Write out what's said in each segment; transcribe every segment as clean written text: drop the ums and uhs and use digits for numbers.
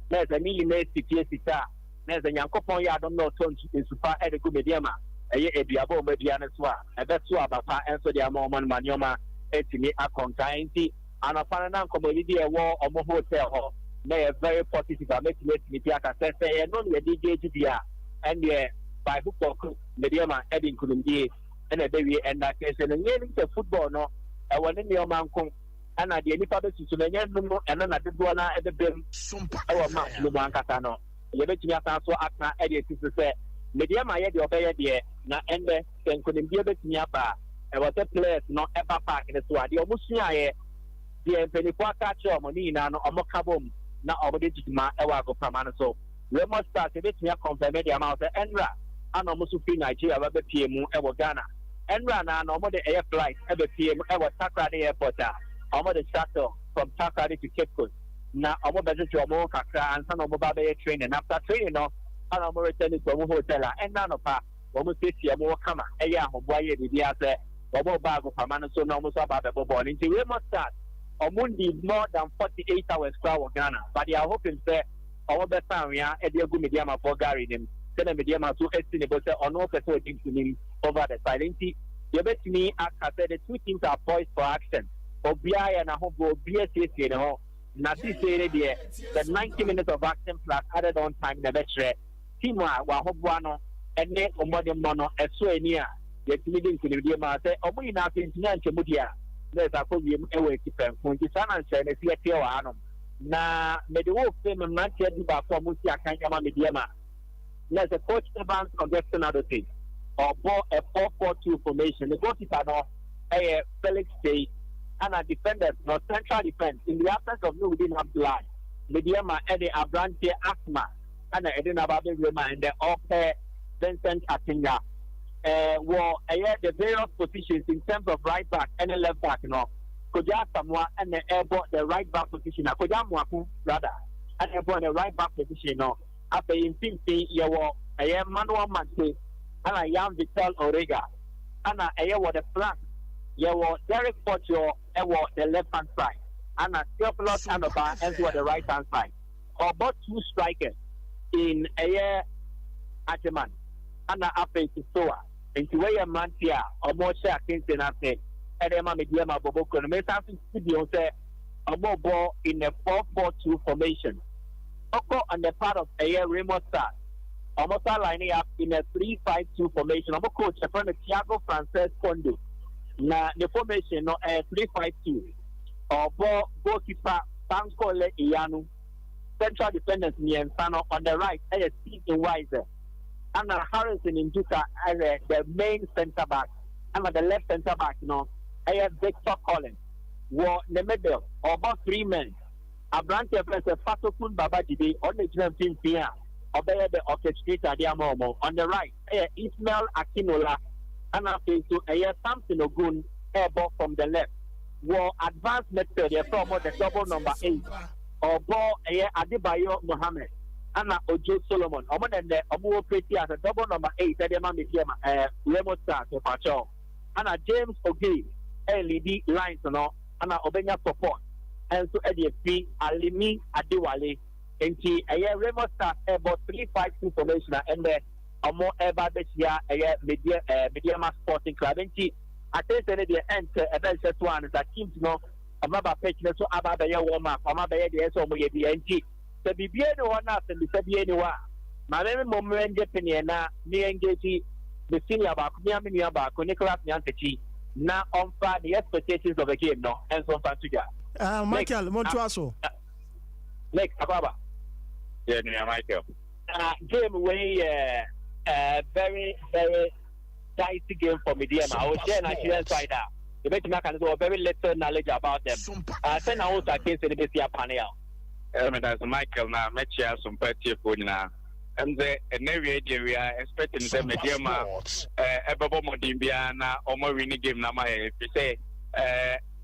there's a millionaire sita, there's a Yankopon ya don't know turn in super at a good Medeama, a diabo Mediana Swa, a Betsua Bapa, and so the Amon Manioma, Etimi, a containty, and a Pananan community a war or more hotel, may a very positive, I make it with Miaka, say, and only a DJ GDR, and by hook or crook, Medeama, Edding couldn't be, and a baby, and that case, and the football, no, I want in your man. And I did not to the and then I did one at the bin. Our match, Luman Catano. You bet me so Akna Eddie to say, Medeama, your bay, dear, not end there, then couldn't be able to Yapa. I was a place not ever park in the swat. The Musia, the Penny catcher, Monina, or Mocabum, now over the Jima, Ewago Pramanaso. Remo start a bit near compliment the amount of Enra, and almost to Nigeria, ever PM, ever Ghana. Enra, and almost the air flight, ever PM, ever Takra the airport. I'm the shuttle from Takari to Cape Coast. Now, I'm about to do more Kakra and some of the training. After training, I'm returning to a hotel and none of her. Almost this year, more come. A year of boy, the other, Bobo Bag of Hamana, so no more about the Bobo. Until we must start. On Monday, more than 48 hours crowd of Ghana. But they are hoping that our best time, we are at the good Medeama for Gary. Then the Medeama to estimate on no person to him over the silence. You bet me, as I said, the two teams are poised for action. Obia and I hope will be a city, Nasi said the 90 minutes of action plus added on time the better. Tima, Wahobano, and then Omodi Mono, and so near the meeting to the Dima say, Omi nothing to Mudia. There's a podium away to them. When the sun and said, if you are Anum. Na Medewo fame and not yet about Musia Kanyama Medeama. There's a coach advance of just another thing. Or bought a 4-4-2 formation. The goalkeeper no a Felix Day. And our defenders, not central defense, in the absence of no, we didn't have the line. Medeama, Eddie Abrante, Asma, and Edina Babi Rema, and the Ope Vincent Atinga. The various positions in terms of right back and left back, could you have someone and the airport, the right back position, could you have rather, and the right back position, after in 50, you were a Manuel Mante, and I am Vital Orega, and I am the flank. You were Derek Porto, the left hand side, and a Theophilus Andoba, and the right hand side. Or both two strikers in a year at a man, and a face to Soa, into a mantia, or more share against an athlete, and a Medeama Boboko, and make something to say a more ball in a 4-4-2 formation. Oko on the part of a year Remo start, almost lining up in a 3-5-2 formation. I'm a coach, a friend of Thiago Frances Kondo. Na the formation no 3-5-2 or goalkeeper Pankole Iyanu, central defenders Niensano on the right, Steve Wiser, and Harrison in Duka as the main centre back, and the left centre back, Victor Collins. War the middle, or about 3 men. Abrante Professor Fatokun Babajibi on the German team here, or the orchestrator Diamomo on the right, Ismail Akinola. And after to a year something Ogun airball from the left. War advanced method, they promote the double number 8 or ball a year Adebayo Mohammed. Anna Ojo Solomon, or more than the Abu Pretty as a double number 8, Remo Star to Pacho. Anna James Ogi, LED lines, Anna Obenya support. And so Eddie P. Alimi Adewale, and a year Remo Star airball 3-5-2 formation and the or more ever this year, a Medeama Sporting Club. And I think that the end a very set one is that team to know a mother patient so about the year warm up, or my baby, so we the NG. The BBN one up and the Sabianua. My name is Moment Japaniana, me engaging the senior back, Yamina back, Nicholas Yantachi. Now on fire the expectations of the game, no, and so far together. Michael Montuaso. Next, Ababa. Yeah, Michael. Game way. Very, very dicey game for Medeama. I was there Nigerian side now. The bet Mac has very little knowledge about them. Then I also against the BCA panel. That's Michael now, Mecha, some petty food now. And the area we are expecting the Medeama, Ebabo Modimbiana, or more winning game now. If you say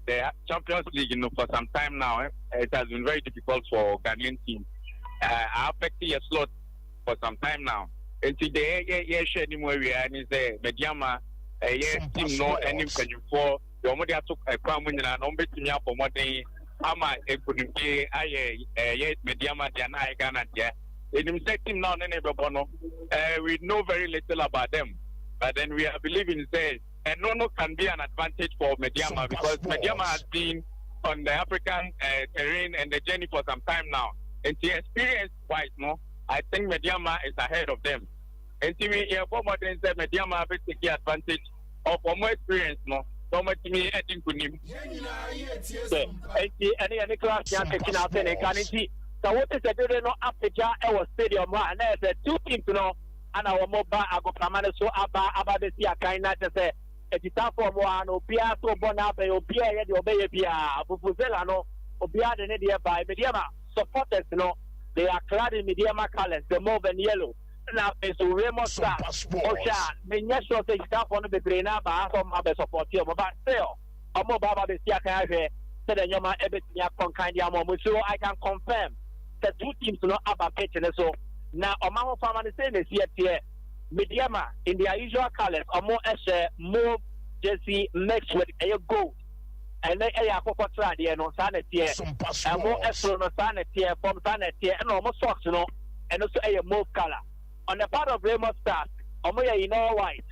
the Champions League, for some time now, it has been very difficult for Ghanaian team. I expect a slot for some time now. And today, share anymore. We are in the Medeama, team no any for the Omodia took a crown winner and on betting up for more than ama ekunimke aye yes Medeama dia na Ghana dia. In team now we know very little about them, but then we are believing say and no can be an advantage for Medeama because Medeama has been on the African terrain and the journey for some time now. And the experience wise, I think Medeama is ahead of them. And to me, for more than say Medeama have taken advantage of more experience, so much me I think we need. Any class taking out and can see. So what is the no Africa our stadium and there's 2 teams and our mobile agopamana so about the sea kind of say it's time for one Obia so Bonabe Obia Obey Bufuzela Obia the Nidia by Medeama supporters they are clad in Medeama colors, the mauve and yellow. Now it's Remo Star Osha Menyasho say staff on the Brena by some other support you but still a mobile the sea kind of said that Yoma Ebet kind of so I can confirm the 2 teams about pitching so now Omamo Farmer is saying this year Medeama in their usual colors are more jersey mixed with a gold and then a cocoa trad no sanity and more extra no sanity from sanity and almost socks and also a mauve color on the part of Remo Stars white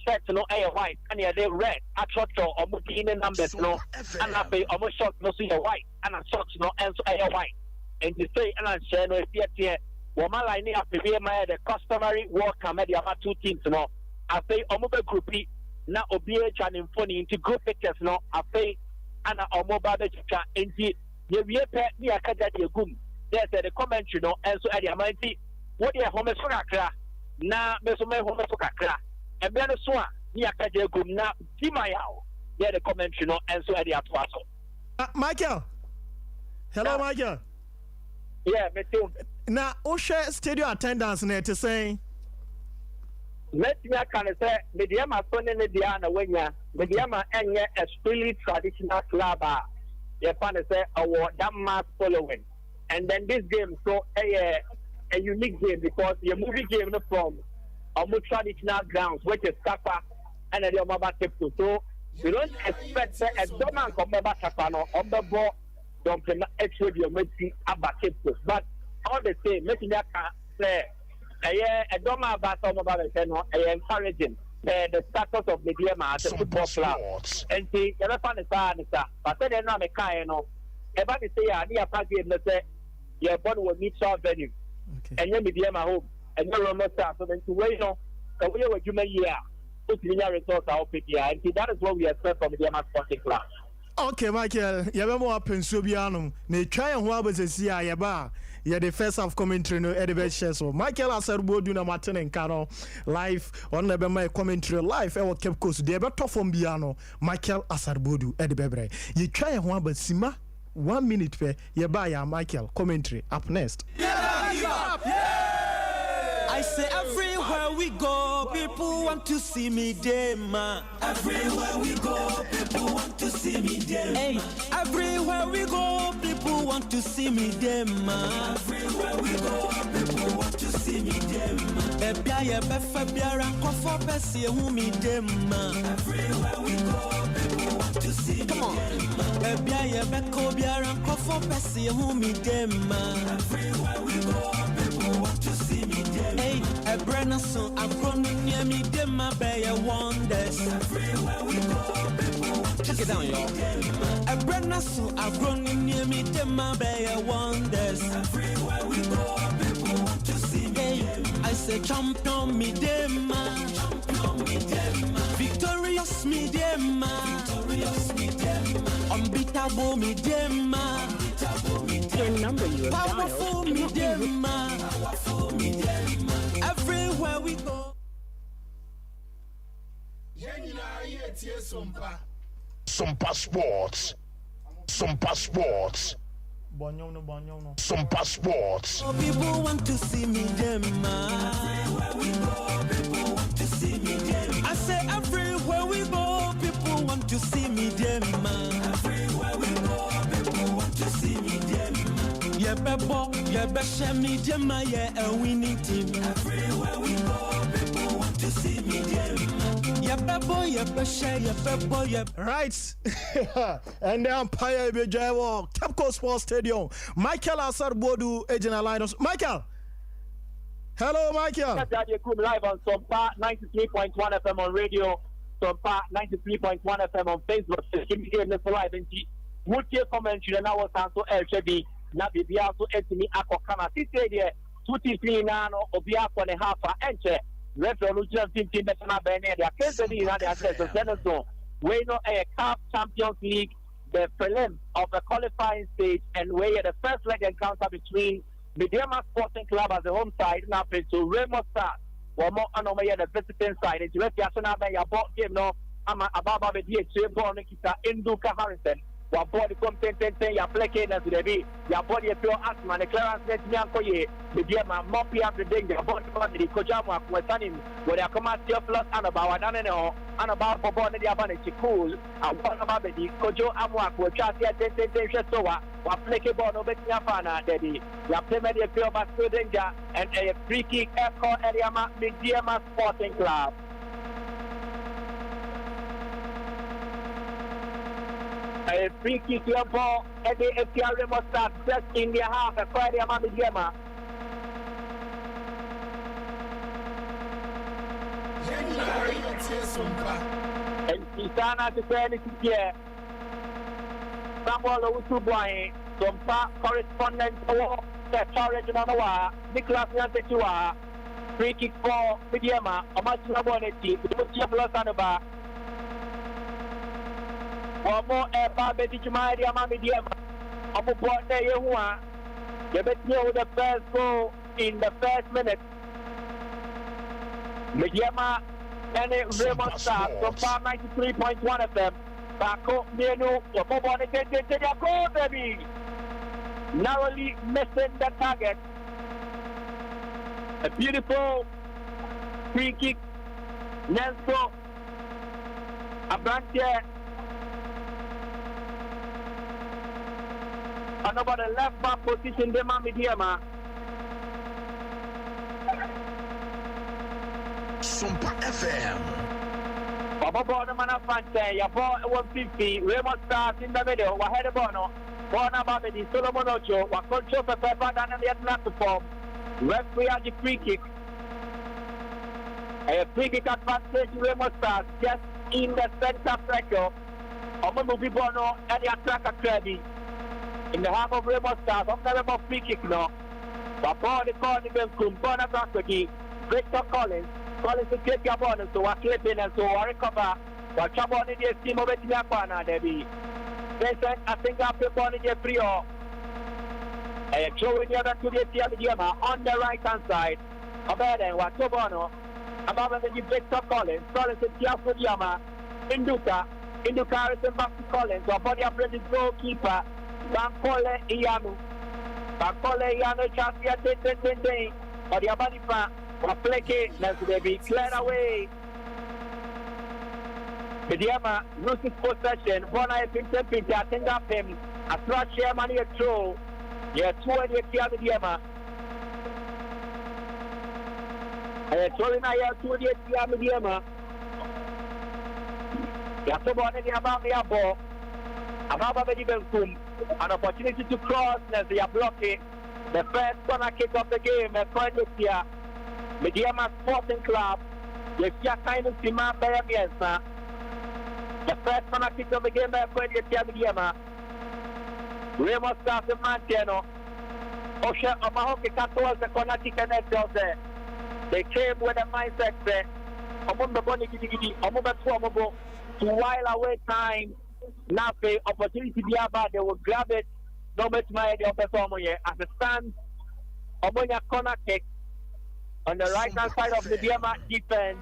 shirt a white and they red a trotro or multi numbers and I pay almost short no see a white and a socks and so a white. And to say, and I'm saying, no, if you're woman line up to be the customary work comedy about 2 teams, I say, Omoba group now Obia and in funny into group pictures, I say, and Omoba and the pet me a cat at your goom. There's the comment, and so at the mighty, what you home soccer now, Mesome home soccer, and then a swan, me a cat your goom now, see my house. Yeah, the comment, and so at the Atwaso. Michael. Hello, Michael. Yeah, me too. Now, Osha stadium attendance to say. Let me say, Medeama Sonny Diana Wenya, Medeama and a really traditional club. You find say our Damas following. And then this game, so a unique game because your movie game from our more traditional grounds, which is Kappa and the Maba Tipto. So we don't expect a dominant of Maba Tapano on the ball. Don't extra your mercy about Tipto. But all the same, making that say a doma about some about a encouraging the status of Medeama as a football club. And see, the fun is but then I'm a kind of about to say, I need a party and say, your body will meet our venue. And you're Medeama home, and you're a master. So then to wait on the way what you may hear, put in your resource out here. And see, that is what we expect from Medeama Sporting Club. Okay, Michael, you have more pensubianum. May try and what was a CIA bar. Yeah, the first half commentary no edibet share so Michael Asarbo do na Martin and Caro live on the my commentary live I kept course the better from Biano Michael Asarbo do edibebre. You try and one but Sima 1 minute per you buy ya Michael commentary up next. I say everywhere we go, people want to see me Medeama. Everywhere we go, people want to see me Medeama. Hey, everywhere we go, people want to see me Medeama. Everywhere we go, people want to see me Medeama. Ebia befa biara kofo pese hu Medeama. Everywhere we go, people want to see me. Come on. Ebia beko biara kofo pese hu Medeama. Everywhere we go, people want to see me. Hey, a brand so I've grown near me, Medeama by wonders. Everywhere we go, people want to check it down, y'all. A brand so I've grown near me, Medeama by wonders. Everywhere we go, people want to see me. Hey, I say champion Medeama, victorious Medeama, unbeatable Medeama. The number you have powerful Medeama. Everywhere we go. Sompa Sports. Sompa Sports. Sompa Sports. People want to see Medeama. Everywhere we go, people want to see Medeama. I say everywhere we go, people want to see Medeama. Everywhere we go, people want to see Medeama. Yeah, Bebo, yeah, Besha Medeama, yeah, a winning team. Everywhere we go, people want to to see Medeama. Right. And the umpire be Jawa, Capco Sports Stadium. Michael Asar Bodu, Agent Alliance. Michael. Hello, Michael. Live on Sompa 93.1 FM on radio, Sompa 93.1 FM on Facebook. Live and would you commentary and I was also LCB. Na bibia so etimi akokana tite de 2-3 na no obia ko ne half enche referee no jam 15 bet na be ne de akese na de akese so we know a cup Champions League, the prelim of the qualifying stage, and we had the first leg encounter between Medeama Sporting Club as the home side now to Remo Stars one more on the visiting side. It's just na be ya ball game no ama ababa be die ball no kita Induka Harrison. Wa body contention ya play na zilebi ya body ya pure asthma the clearance net nyanko ye Medeama mopi up the danger body body kojamu akwetani where ya come still plus anaba wadane no anaba bobo ne dia bane chikul awon aba be di kojo amu akwetwa tia ten so wa play ball no be tia fana dedi ya play me the pure basket danger and a free kick echo area Medeama Sporting Club. A free kick ball at the FPR Remo Stars just in their half a Friday Medeama. And Kisana to say anything here. Samuel Usubuai, Sompa correspondent for the regional Noah, Nicholas Yantetua, free kick for Medeama, Amachina Bonetti, Mutia Blosanova. One more Baby Medeama. I'm a boy there, you are. You bet with the first goal in the first minute. Medeama and Remo Stars from 93.1 of them. Bako, Nenu, your mobile again, go, baby. Narrowly missing the target. A beautiful free kick. Nelson Abrantia. And over the left back position, the Medeama. Sompa FM. Baba Bono Manafante, your ball 150, Remo Stars in the middle, Wahead Bono, Bona Babedi, Solomon Ocho, Wakoncho for Pepper, and the Atlanta form. Referee at the free kick. A free kick advantage, Remo Stars, just in the center circle. Omomubi Bono, and the attacker Kirby. In the half of Remo Stars, of the Remo free kick now. Before the corner, Kumbona Bakwaki, Victor Collins to take your bonus, so we're clipping and so we recover. But Chabon in the team of it, Debbie. Vincent, I think after Bonnie Jeffrio, and showing the other to the Medeama on the right hand side. About then, what Tobono, about the Victor Collins to Tiago Diama, Induka Harrison back to Collins, or body of the goalkeeper. Bankole Iyanu, Chasia, or the Abadifa, or Pleke, let's be cleared away. Medeama loses possession, Bona Pinter, I think up him, a throw chairman here throw, yeah, 2 and Medeama. Throwing I have 2 and Medeama. Yasobon about the ball. Ababa Benkum, an opportunity to cross as they are blocking the first corner kick of the game. Here, Medeama Sporting Club, the kind of Sima Bayamiensa. The first corner kick of the game, Medeama. Remo Stars and Mantiano. Osha Omahoki towards the corner kick and there. They came with a mindset there. Omumba Boni Gidi, Omumba Tuamobo, to while away time. Now, the opportunity they will grab it. No much my performer here. As it stands, Omonia corner kick on the right hand side of the Medeama defense.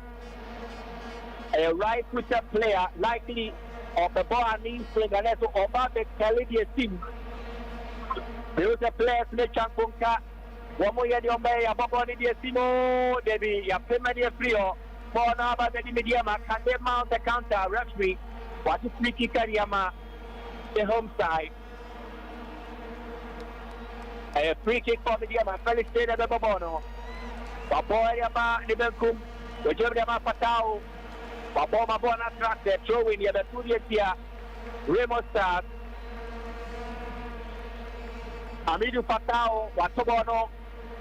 A right footed player, likely of the ball and knee swing, and also about the Canadian team. There is a player, Smith Chankunka. One more year, the Ombe, Ababoni, the Simo, Debbie, Yapemania Frio, for now, but the Medeama can they mount the counter, referee. What is free kick Kariyama, the home side? A free kick for Medeama, Felix Taylor Babono. Baboyama, Nibenkum, We give them a Patao. Waboma Bona track there, throwing the other 2 years here. Remo Stars. Amidu Patao, Watobono.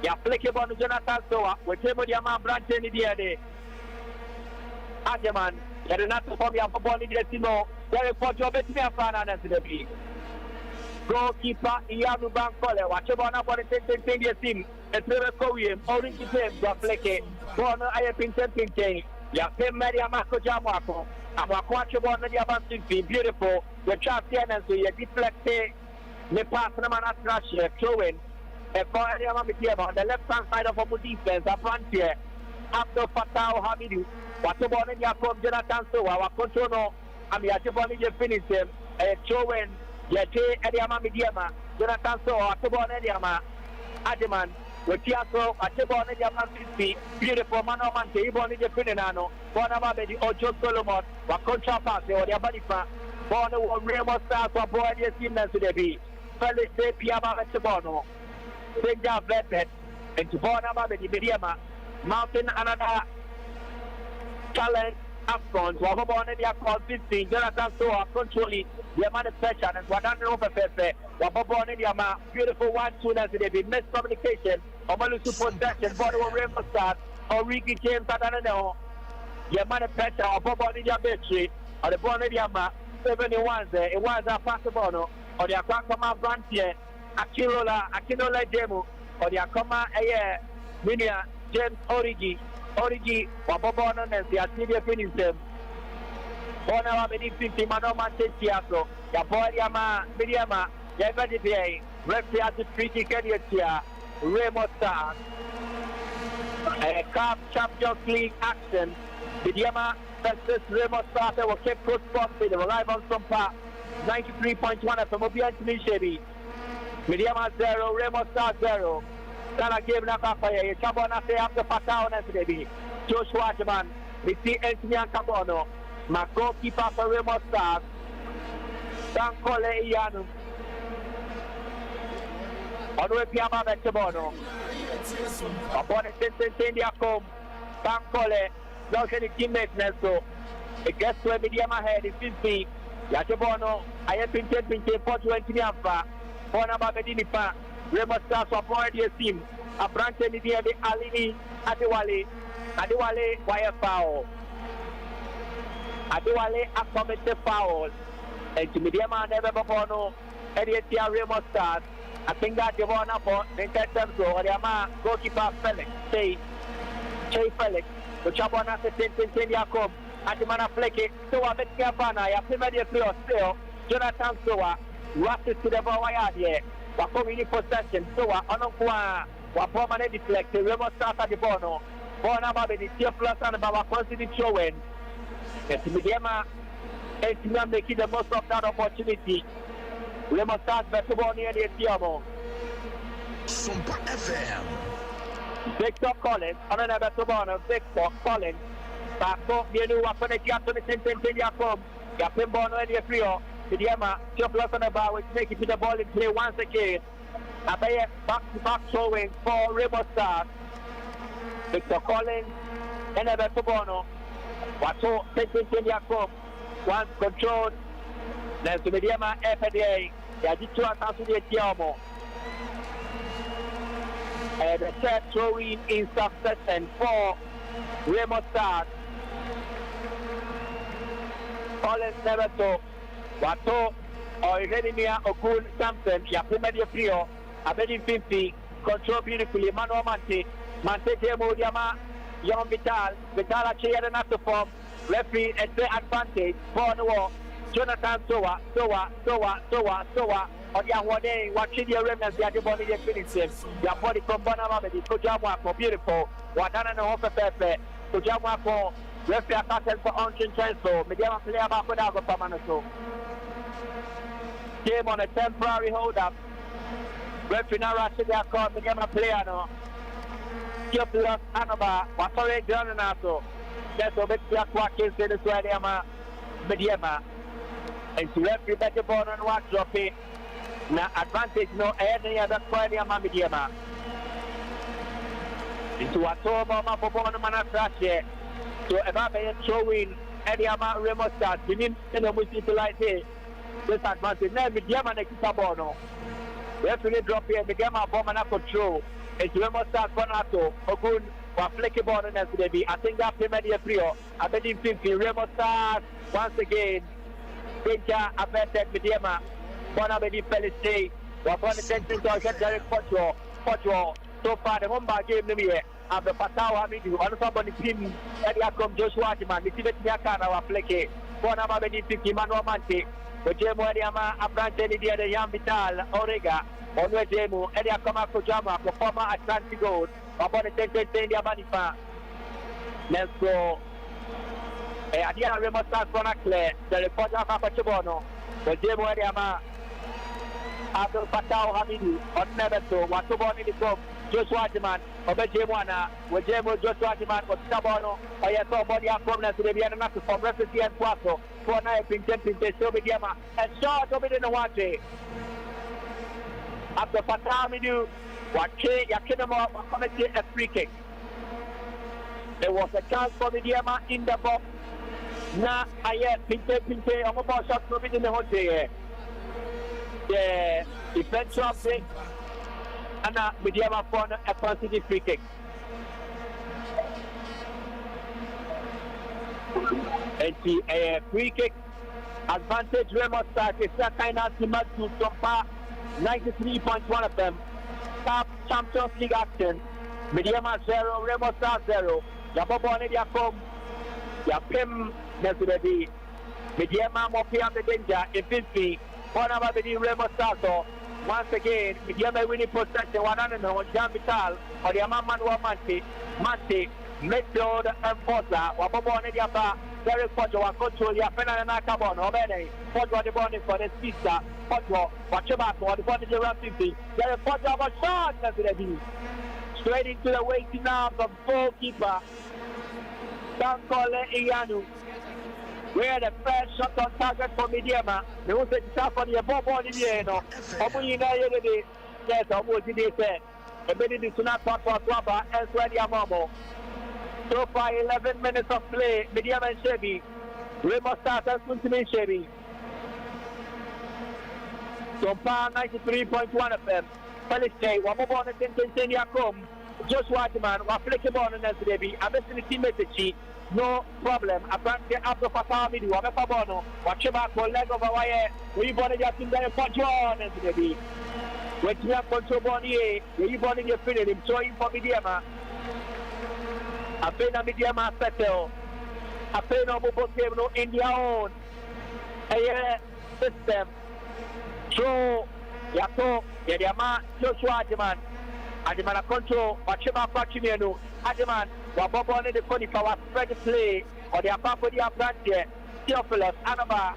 Ya flexible on Jonathan Soa. We give them a branch in the day. Adjaman. There is not to form your body, Destino. There is for job at me a fan and the league. Goalkeeper Ianu Bankole, Wachabana for the 10 years team. A Trevor Korean, Orange James, Fleke, Bono Ayapin Temping, Yapim Medeama Jamako, and Wakwachabon Yabantin, beautiful. The champion and so you deflect the pass Namana Trash, throwing a Medeama on the left hand side of our defense, a front here. After Fatao Hamidu, Watabon Yakom Jonathan Soa, Wakontono, and Yachaboni finish him, throwing Yate Medeama Medeama, Jonathan Soa, Watabon Medeama, Adjaman. Wetiaso, Achebon, Yaman, beautiful Manoman, Ibon, the Pinano, Bonamabedi, Ojo Solomon, Wakontra Pass, or the Abadifa, Bono, Remo Stars, or Boy, the Siemens to the B, Felix de Piama, Chebono, Senja Vettet, and to Bonamabedi, Medeama, Mountain, another talent up front, Wabon, and Yakon 15, Jonathan Soa, controlling the amount of pressure, and Wadan over Pepe, Wabon, and Yama, beautiful 1-2, as they be miscommunication. Omalusu possession, body of Remo Stars, or Ricky James, I don't know. Yamana pressure, or Bobo in your battery, or the Bonnet Yama, 71 there, it was a Passabono, or the Aquacoma Brantier, Akinola Demo, or the Akoma Ayer, Minia, James Origi, or Bobo and the Asidia finish them. Bona Medi 50, Manoma Tetiaso, Yaboy Yama, Medeama, Yabadi, referee at the treaty here. Remo Stars, a Cup Champions League action. Medeama versus Remo Stars. They will keep close spotted. They will live on Sompa 93.1 from Obian Timishebi. Medeama 0, Remo Stars 0. Sana game na Kapaya. Chabona say after Patao and Sedebi. Joshua Jaman, we see Anthony Cabono. My goalkeeper for Remo Stars. Dankole Ianu. On the Piama Metabono. Upon a sentence in the Acom, Bankole, not any teammates Nelso. It gets to a Medeama head in 50. Yatabono, I have been taking 420 Alpha. Bonaba Medinipa, Remo Stars of already a team. A branch in the Alini, Adewale, wire foul. Adewale, a committed foul. And to Medeama never Bono, Eddie Remo Stars. I think that they won up for the Tetans or the Ama goalkeeper Felix. Say Felix. The Chabona says in Yacob. Adimana Fleke. So I bet Gavana. I have made a player still. Jonathan Soa rushes to the Bawaya here. Wakomi possession. Soa Onokwa. Wapomane deflect. Remo Stars at the Bono. Bonaba the Tier Plus and Baba constantly showing. And Medeama is making the most of that opportunity. Remo Stars basketball near the Tiamo. Sompa FM. Victor Collins, another basketball, Victor Collins. Back near the weapon at Yapton in Yakom. Yapton Bono and the Frio. Medeama, plus on the bar, which make it to the ball in play once again. Abaye back throwing for Remo Stars. Victor Collins and a basketball. Wato taking Yakom. Once controlled. Then to Medeama FDA. Yajitua Tansu de Tiamo. And the third throwing in succession for Remo Stars. Collins Neveto. Wato or Redimia Okun Samson. Yapumedia Frio. Abedi 50. Control beautifully. Mano Mante. Mante Modiama. Young Vital. Vital actually had enough to form. Referee at the advantage. For the wall. Jonathan Soa, on your one day, watching your remnants, the other body finishes. Your body from Bonamabedi, Kojamako, beautiful. Wadana no Hope Pepe, Kojamako, referee attached for Unchin Transfer, Medeama player Bakodago Pamanaso. Game on a temporary hold up. Referee now rushing their court, Medeama player no. Skill plus Anova, Wasore Grananaso. That's what makes the Aquakins in the Medeama. And to referee better ball on what drop it. Now advantage no any other quality of Medeama. Into a tour of Mapopon Manafrash. So about showing Medeama Remo start, we need to utilize this advantage. Now Medeama na kita ball no. We have to drop here. Medeama bomb na control. It's Remo start Bonato. Ogun wa flick ball na today. I think that premier the trio. I bet in 50 Remo start once again. Danger averted Medeama. Bona be the Palisade. Wa bon attention to get Derek Potro. So far the Mumba game no be and the Patawa Midu, on somebody team, Edia come Joshua Jiman, the Tibet Yakana, wa Fleke, Bonama Benefiki, Manu Mante, the Jemo Ediama, Abrante, the Yam Vital, Orega, Onwe Jemo, Edia Kama Kojama, performer Atlantic Gold, upon the Tendia Manifa. Let's go. Adia Remo start Bonacle, the reporter of Apachobono, the Jemo Ediama, Abdul Patao Hamidu, on Neveto, Watobon in the club. Joshua Jiman, Obejemwana, Wajemo Joshua Jiman, or Sabono, or your somebody are prominent to the Vienna from Refugee and Quasso, for now, Pinten, so Medeama, and short of it in the one day. After Patamidu, Wache, Yakinamo, committed a free kick. There was a chance for Medeama in the box. Now, I had Pinte, I'm about shot from it in the whole day. The defensive thing. And Medeama found a positive free kick. And see a free kick advantage Remo start is a kind of similar to Sompa 93.1 of them. Top Champions League action. Medeama 0, Remo start 0. Yabobone Yakom, Yapim Nesudi. Medeama Mopia the danger in 50. One of the Remo start. Once again, Medeama winning possession, one and no, Jean Vital, or the Manuel Mante, midfield enforcer, Wabobone Diaba, Derek Potro, control the Fenana Cabon, Obene, Potro the body for the sister, Potro, Wachabaco, the body around 50, Derek Potro was shot, straight into the waiting arms of goalkeeper, Sankole Iyanu. Where the first shot on target for Medeama, there was a shot for the ball in the air. Yes, almost did it. A minute is not for Swaba and Swediamamo. So far, 11 minutes of play, Medeama and Chevy. Remo start as Kuntimin Chevy. Sompa 93.1 of them. Palisade, Wamobon and Tenyakom, Joshua Jiman, Waflekebon and Nesdebi, I'm missing the teammate. No problem. Apparently, after Fatami, Wamefabono, Wachiba, leg of Hawaii, we bought it in there for John and the B. When you have control Bonnier, we bought in your feeling, him showing for Medeama. A pena Medeama settle. A pena of Botemo in their own system. So, Yato, Yadiama, Joshua Jiman. Adimana control, Wachiba Pachimiano, Adiman, Wabobone the funny power spread the play, or the Apapo the Abrante, Theophilus, Anaba,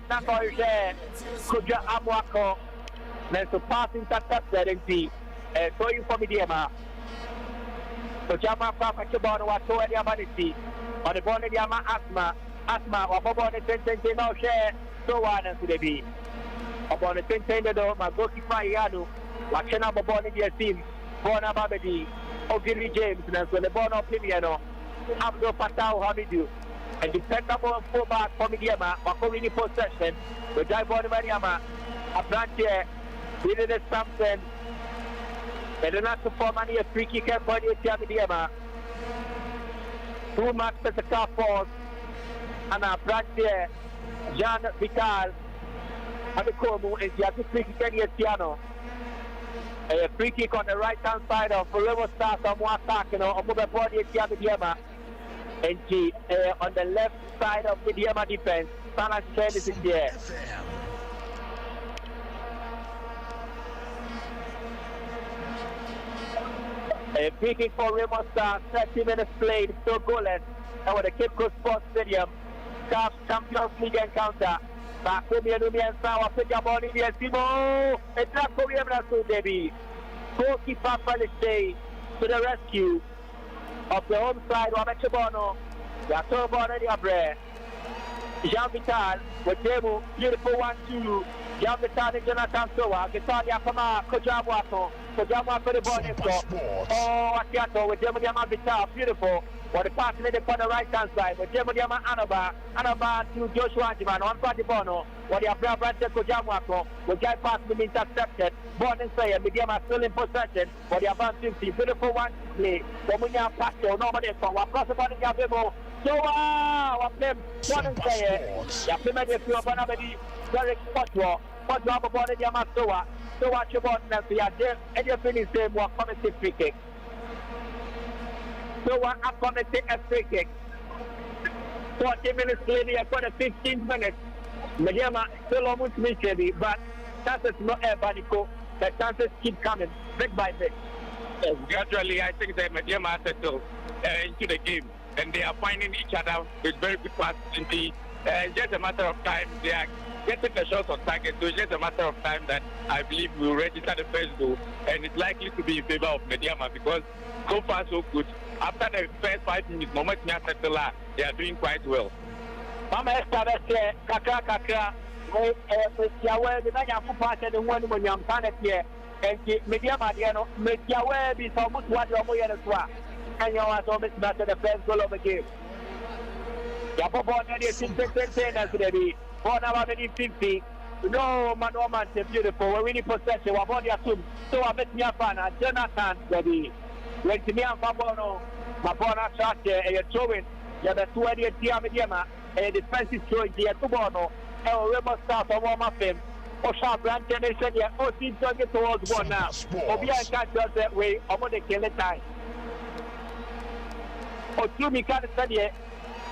Nakoje, Kuja Amwako, then to pass intercepted and see, going for Medeama. So Jama Papa Chibon was so at the Amanity, on the Bonadiama Asma, Wabobone 10 no share, so on and to the B. Upon the 10 my goalkeeper Yanu. Watching up upon the team, Bona Babedi, Ogilvy James, and so the Bono Pimiano, Abdul Patao Hamidu, and dependable fullback for Medeama, Makorini possession, the drive on Medeama, Abrante, winning the something, and not to form any free kick and body at Medeama. 2 marks at the top force, and Abrante, Jean Vital, and the Como is the free kick at Piano. A free kick on the right hand side of Remo Stars on one attack, on the body of Medeama. And on the left side of Medeama defense, Salah Chen is in there. A free kick for Remo Stars, 30 minutes played, still goalless. And with the Cape Coast Sports Stadium, CAF Champions League encounter. Goalkeeper Palisade to the rescue of the home side, Wamechabono, Yatobono Diabre, Jean Vital, with Remo, beautiful 1-2, Jean Vital and Jonathan Soa, Gitalia Kama, Kojamwato, the ball is oh, Akiato with Remo Vital, beautiful, For the pass made it on the right hand side. But Medeama Anaba to Joshua Antiman on Party Bono. What the Abra Brante Kojamwako. The guy pass been intercepted. Born and say Medeama still in possession. For the Avan 50. Beautiful one to play. Bomunya Pastor. Nobody from across the body of Remo. So what them one and say Yapima de Fiobana Derek Potro. Potro upon the Yamasoa. So what you want now? So you're and you're feeling same one coming free kick. So what I'm going to take a free kick. 40 minutes later, I've got 15 minutes. Medeama still almost miserable, but chances not Banico. The chances keep coming bit by bit. Yes, gradually, I think that Medeama settled into the game, and they are finding each other with very good passes. Just a matter of time, they are getting the shots on target. So it's just a matter of time that I believe we will register the first goal, and it's likely to be in favor of Medeama because so far so good. After the first 5 minutes, they are doing quite well. Mama Esther, Kaka, Mesiawe, the Naya Part and the one when I'm standing here, and Medeama, Mesiawe is almost what you're going to do. And you are almost master the first goal of the game. Yapo is in 10 as they born about 50. No man, beautiful. We're winning possession. We're body assume. So I met me a fan, Jonathan, baby. When to me and Fabono, Mabona shot a throwing, you have a 2 Medeama, a defensive throw, the Tubono, and Remo start on one of them. Osha Brand Generation, oh, seems to get towards one now. Obia can't just that way, I'm going to kill it time. Oh, two me can't study it.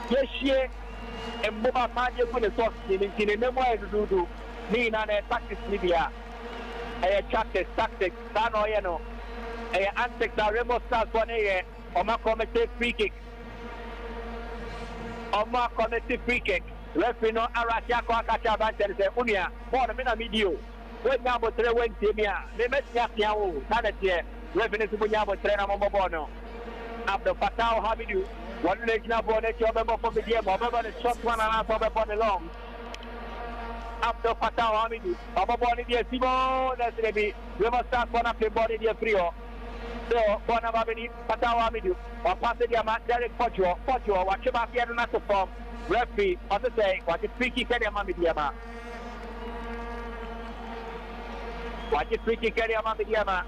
Yes, she and Boba Mania put a soft in the memoir to do. Me and a tactics media. A tactics, Sanoyano. Antek da Remo starts one here. Oma committed free kick. Referee no Aratia Kwakacha Banter say Unia. Born a video. When Yabo Tre went to me, they met Yapiao. Tanatia. Referee to Bunyabo Trena Momobono. After Fatao Habidu. One leg now bonnet your member from the game. Remember the short one and half of the long. After Fatao Habidu. Ababoni de Simon. That's the be. We must start one up the body de Frio. So, Bonababini, Patawa Midu, or Pasadiama, Derek Potro, watch about the other not to form. Referee, on the say, what is free kick Medeama. What is free kick Medeama?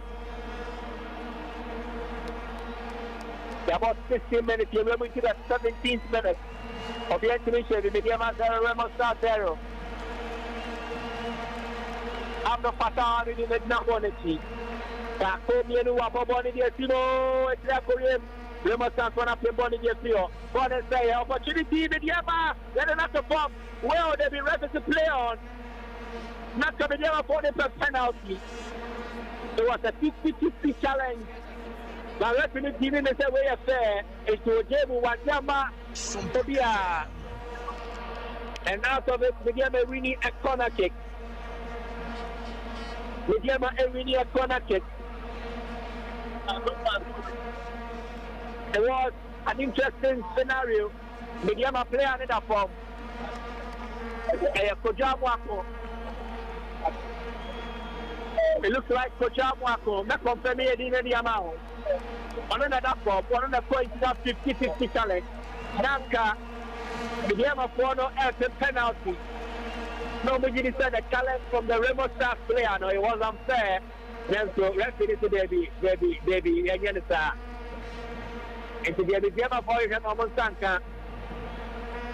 About 16 minutes, you're able to the 17th minute of the intermission, the Medeama 0, Remo start 0. After Patawa Midu, the Naboneti. Kakomienu wapoboni dia Timo, Etrakoyem, Remo stands one up the body dia Trio. What is say opportunity Medeama, let another form. Well, they be ready to play on. Not to Medeama for the penalty. It was a 50-50 challenge. The referee giving us a way of fair is to Jebu Wanyama Tobia. And out of it, Medeama winning a corner kick. Medeama winning a corner kick. It was an interesting scenario. Medeama play another form. Kojamwako. It looks like Kojamwako. Not confirming it in any amount. On another form, on another point, it's a 50-50 challenge. Nanka, Medeama for no penalty. Nobody said a challenge from the Remo staff player. No, it was unfair. Then so referee to baby, again it's into the Medeama for him almost Sanka.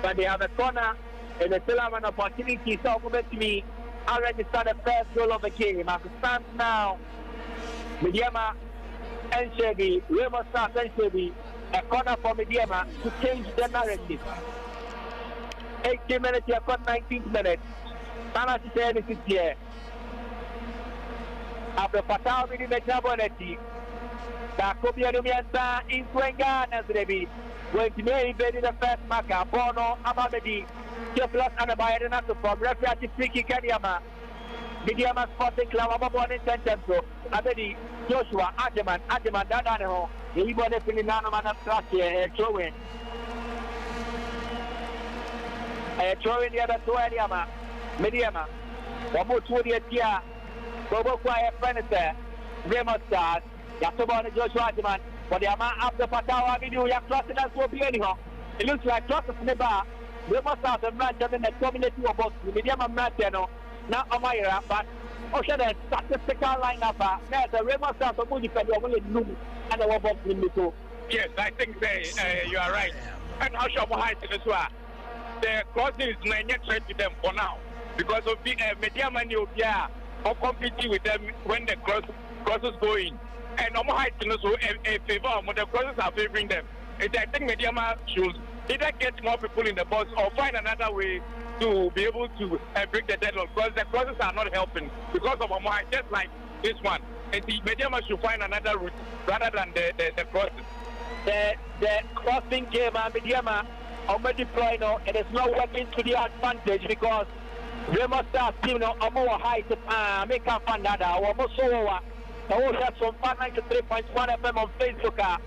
But they have a corner and they still have an opportunity. So to me, already started the first goal of the game. As it stands now, Medeama and Chevy, Remo Stars and Chevy, a corner for Medeama to change the narrative. 18 minutes, you have got 19 minutes. Sana to say this here. After Fatao Mini Metaboneti, Takopia Numianta in Swengan as they be. When to me invaded the first marker, Bono, Amamedi, Jeffless and a Bayanatu from referee Friki Kanyama, Medeama Sporting Club, Amabon in Sentenzo, Abedi, Joshua, Ademan, Dadano, he was a Filinano and Stratia, throwing. Throwing the other two Adiama, Medeama, Wamu Tudia, Bobo Quiet Furniture, Remo Stars, Yatobon, Joshua Ademan, But the amount after Patawa video, you have trusted us will be anyhow. It looks like trust in the bar. We must have the man that dominating about the medium of Matano, not Amira, but Ocean and statistical lineup. Now the Remo South of Moody for the only Loom and the Wobble in the two. Yes, I think you are right. And how shall I say this one? The crossing is not yet threat to them for now. Because of the Medeama and Yobia are competing with them when the crosses go in. And normal height is also a favor, but the crosses are favoring them. And I think Medeama should either get more people in the box or find another way to be able to break the deadlock, because the crosses are not helping because of normal height, just like this one. And the Medeama should find another route rather than the crosses. The crossing game, Medeama already deployed now, it is not working to the advantage because Remo Stars team now are more high to make up on that. Almost so over. The whole shot from Sompa 93.1 FM on Facebook.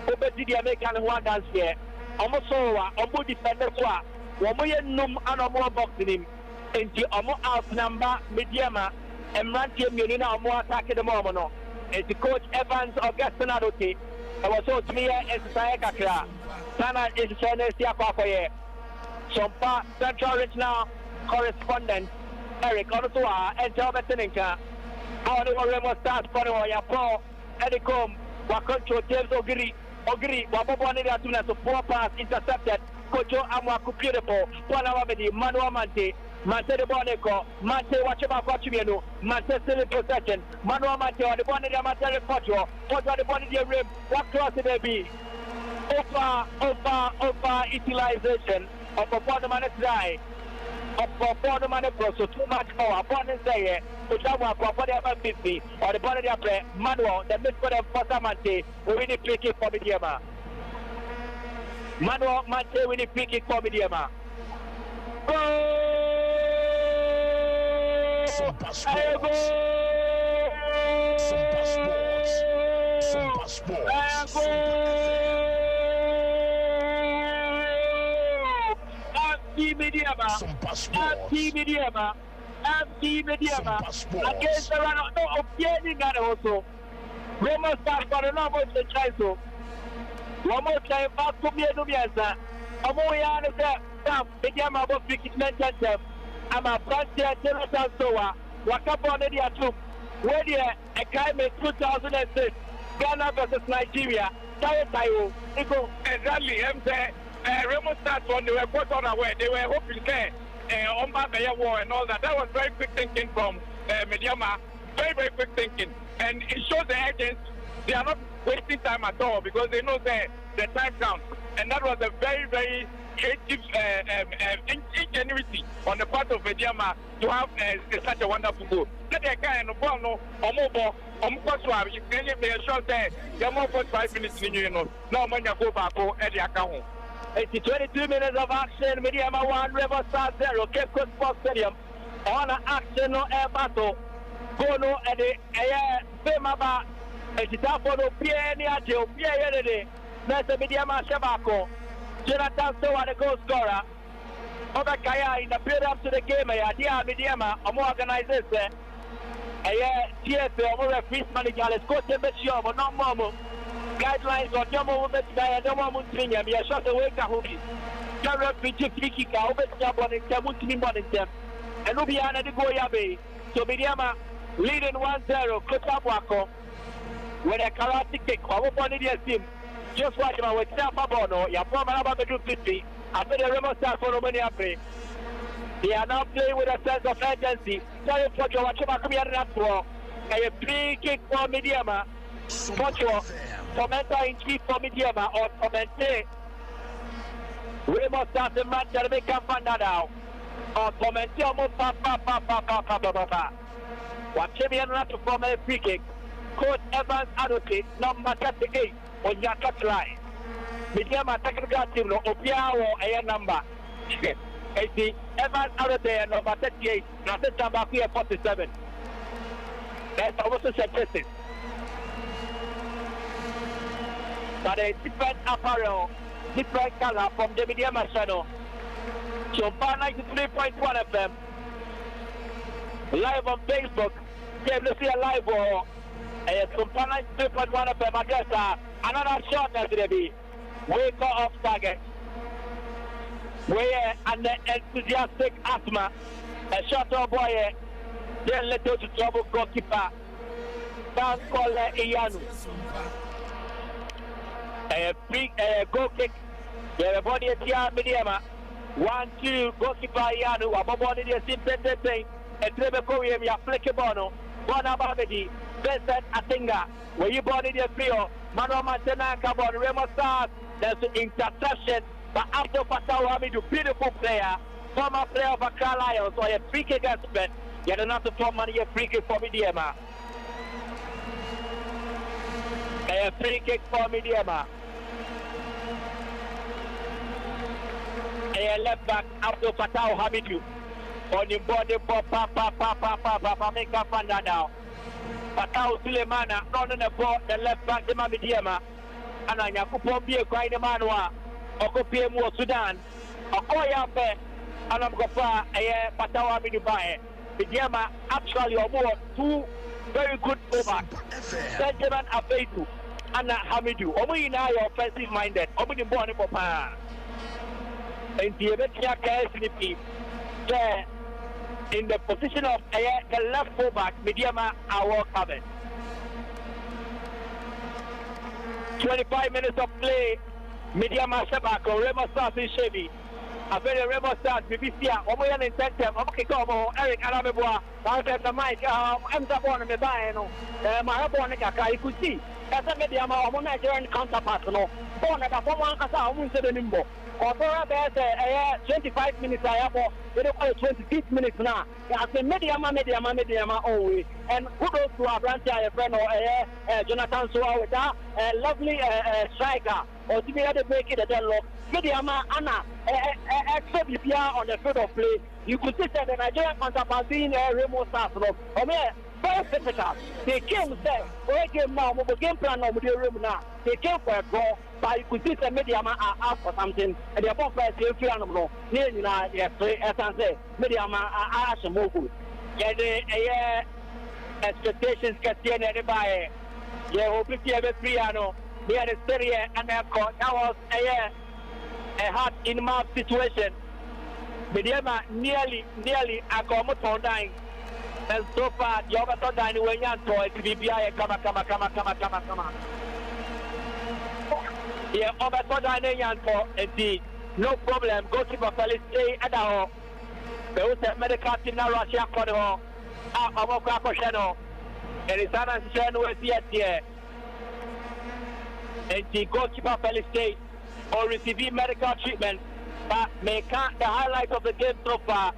Obedi the American one dance here. Almost so over. Almost defenders were. Womoye num and almost boxing him. And the almost outnumber Medeama and Ranty Munina almost attacking the moment. And the coach Evans Augustine Adote. I was so to me as Sayaka. Sana is Senesia Papaye. Sompa Central Regional correspondent Eric Onotua and Joba Teninka. How the Remo Stars for the Pro Edicom, Wakoncho James Ogiri, Waboni Atuna, so 4 pass intercepted. Kojo Amwaku beautiful, Wanawamedi, Manuel Mante, Mante de Boneco, Mante Wachema Quachimiano, Mante still in possession, Manuel Mante on the Bonnie Materi Potro, Potro the Bonnie Rim, what cross it may be? Over utilization of a Bonamana die. Of Bonamana Pro, so too much power. Bonnie say, Ujawa, whatever 50, or the Bonnie play, Manuel, the midfielder for Samante, we really pick it for Medeama. Manuel Mante with the free kick for Medeama. Sompa Sports. Sompa Sports. Sompa Sports. Medeama. Sompa Sports. Medeama. Against the run of Pierre also. Remo Stars for the number of the Chaiso. One more time, back to me, Nubiasa. I'm only on the Sam, Medeama was picking them. I'm a Francia Jonathan Soa. What up on the Atum? Where the Akaime 2006, Ghana versus Nigeria. Tayo, exactly. Remo Stars when they were put on away, they were hoping that Omba Bayer War and all that. That was very quick thinking from Medeama. Very, very quick thinking. And it shows the agents, they are not wasting time at all because they know the time counts. And that was a very, very creative ingenuity on the part of Medeama to have such a wonderful goal. Let the guy and the ball no you can be sure that you're more for 5 minutes in you know. Now when you go back at the account. It's 22 minutes of action. Medeama 1, Remo Stars 0. Cape Coast Sports Stadium. On action, no air battle. Go no at the air. Femaba. It's time for the Pierre Niajo. Pierre Yede. That's the Medeama Shabako. Jonathan Soa, the goal scorer. Over Kaya in the build up to the game. Dear Medeama, a more organization. TSA, more referees manager. Let's go to the show, but not more. Guidelines on Yomo Women's Guy and Yomo Muntinia. We are shot away Kahuki. Carrot Pitch, Fiki, Over Jabon and Kamutin Bonington. And Lubiana de Goyabe. So Medeama leading 1-0. Kotabwako. With a karate kick, our body team. Just watch him with Tampa Bono. You have about the 50. After the Remo Stars for Romania play. They are now playing with a sense of urgency. Sorry for you, watch him come here and for a free kick for Medeama. Pocho, commenter in chief for Medeama or commenter. Remo Stars the match that make up on that now. Or commenter almost papa. Watch him here and for a free kick. Coach Evans Adote, number 38 on your touch line. Medeama technical team, no Opiao, a number. Evans Adote, number 38, now this number here 47. That's also statistics. But a different apparel, different color from the Medeama channel. Sompa 93.1 FM. Live on Facebook. Let's see a live or Sompa 93.1 FM address. Another shot as it be. We go off target. We an enthusiastic asthma. A shot of boy. Then let us trouble goalkeeper. Can't call Iyanu. A free goal kick. The body at Medeama. 1-2 goalkeeper Iyanu. Aboboni the same thing. A treble Korean applicable. Bonababedi. Vincent Atinga. Where you born in the field. Mano Mantena Cabon. Remo start. There's an interception. But after Fatau Hamidou, beautiful player. Former player of Accra Lions. So a free kick aspect. Yet another form money a free kick for Medeama. A free kick for Medeama. A left back after Fatau Hamidou. On the body for Papa make up now. Fatau Sulemana on the ball, the left back the Medeama. And I could be a kind of manua. Okopie mu Sudan. Okoya pe anam gofa eye Fatau Hamidou bae. Medeama actually almost two very good over. Benjamin Afeitu and Hamidou. Omo ina offensive minded. Omo the ball for pa. In the Ebetia KSNP, in the position of the left fullback, Medeama are well covered. 25 minutes of play. Medeama Shabako, Remo starts in Chevy. A very Remo starts, BBC, Omoyan in Tentem, Omokikomo, Eric Arameboa, the Mike, I'm the one in the Bayano, Mahabonica, you could see. That's a Medeama, Omo Nigerian counterpart, no. Born at a former Casa, who said the Nimbo. Or there's 25 minutes, I have 26 minutes now. I say Medeama always. And kudos to our branch, a friend or Jonathan Soa with that lovely striker. Or to be able to break it at the lock. Medeama, Anna, except if you are on the field of play, you could see that the Nigerian counterpart being Remo starts. Or very physical. They came there, game now, mobile game plan now, with the room now. They came for a goal, but you could see the Medeama are asked for something, and they're both very few animals. Near you know, yes, as I say, Medeama are asked for more good. Yeah, expectations can see anybody. Yeah, hope you have a piano. They had a series and that was a hard in mouth situation. Medeama nearly a common dying. And so far, the other dining when you're toy to be behind. Come. Yeah, over dining for indeed. No problem. Go to Buffalo stay at the home. There was a medical team now, Russia for the home. Channel. And it's an answer with here. And the goalkeeper Buffalo State or receiving medical treatment. But the highlight of the game so far.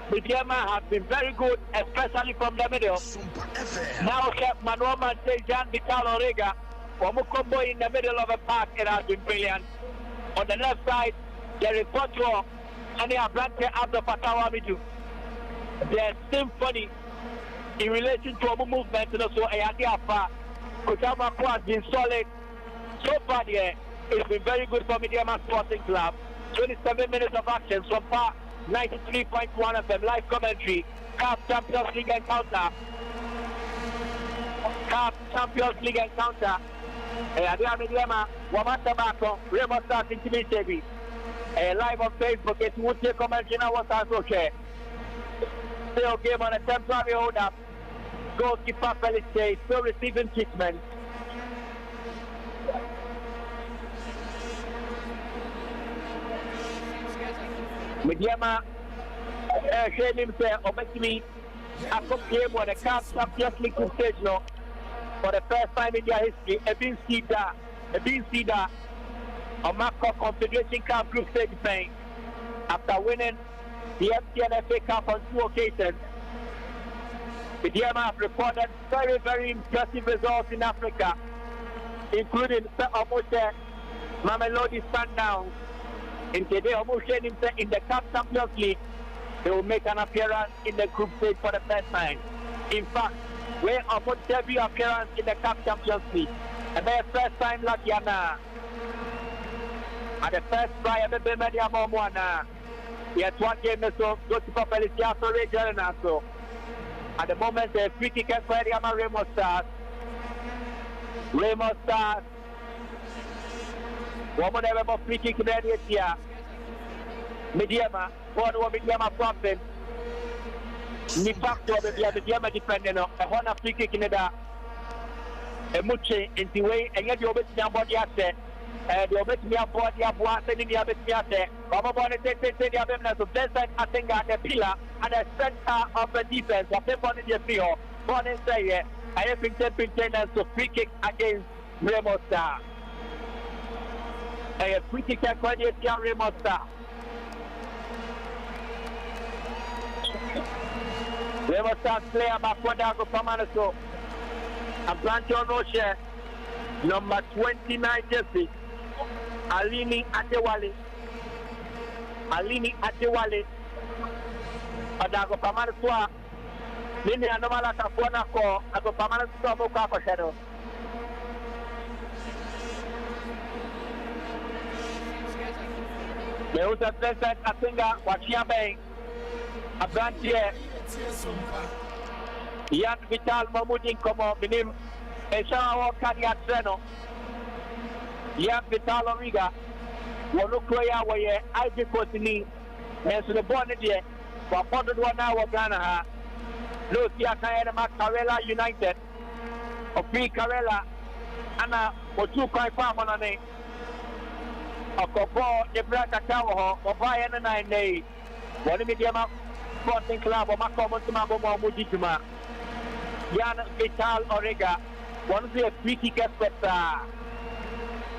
Medeama has been very good, especially from the middle. Now, Manuel Mantejan, Vital Orega, Combo in the middle of the park, it has been brilliant. On the left side, there is Portugal, and they are planted after Fatau Hamidou. Their symphony in relation to our movement, and also Ayadiafa, Kotamako has been solid. So far, it's been very good for Medeama Sporting Club. 27 minutes of action so far. 93.1 FM live commentary. CAF Champions League encounter. CAF Champions League encounter. Medeama, Wamata Bako, Remo starts in TV. Live on Facebook. It's Woodley commentary now. What's also share. Still game on a temporary hold up. Goalkeeper Felicite still receiving treatment. Medeama shame himself obviously after game on the CAF Champions League stage now for the first time in their history. A been Cedar on Marco Confederation Cup group stage playing after winning the MTN FA Cup on 2 occasions. Medeama have recorded very, very impressive results in Africa, including Mamelodi Sundowns. And today, almost in the CAF Champions League, they will make an appearance in the group stage for the first time. In fact, we're almost debut appearance in the CAF Champions League. And their first time last year now. And the first try of the Medeama Moana. He had one game so go to Feliciano so regional so. At the moment, the free kick for Medeama Remo starts. Remo Stars. Woman ever free kick in the area. Medeama. One of Medeama problem. Ni factor of Medeama depending on a Honda free kick in the Muche in the way, and yet you're with your body asset. And you're with your body of one thing in the other. Come on, take the other. So that's I think at the pillar and the center of the defense. What they want in the field. One is say, I have been taking to free kick against Remo Star. A free kick against Remo Star. Remo Star player back one down to Pamanaso. And Plantion Roche, number 29 jersey. Alini Adewale. Adago Pamanaso. Nini anomala tafuana ko ako Pamanaso mo ka ko shadow. There was a president Asinga Wachia Bay. A branch here. Yan Vital Mamudin Komo Minim Eshawa Cardiac Treno Yan Vital Origa Wanukoya Waye Ivy Kotini and so the Bonnet for 1 hour Ghana Lucia Kayana Karela United of Free Karela Anna Otu Kai Farmanane of Kobo the Braka Tower of Bayern and 9 days. One Medeama Sporting Club of Macomo Mabo Mujituma. Yan Vital Orega, one of the free kick experts.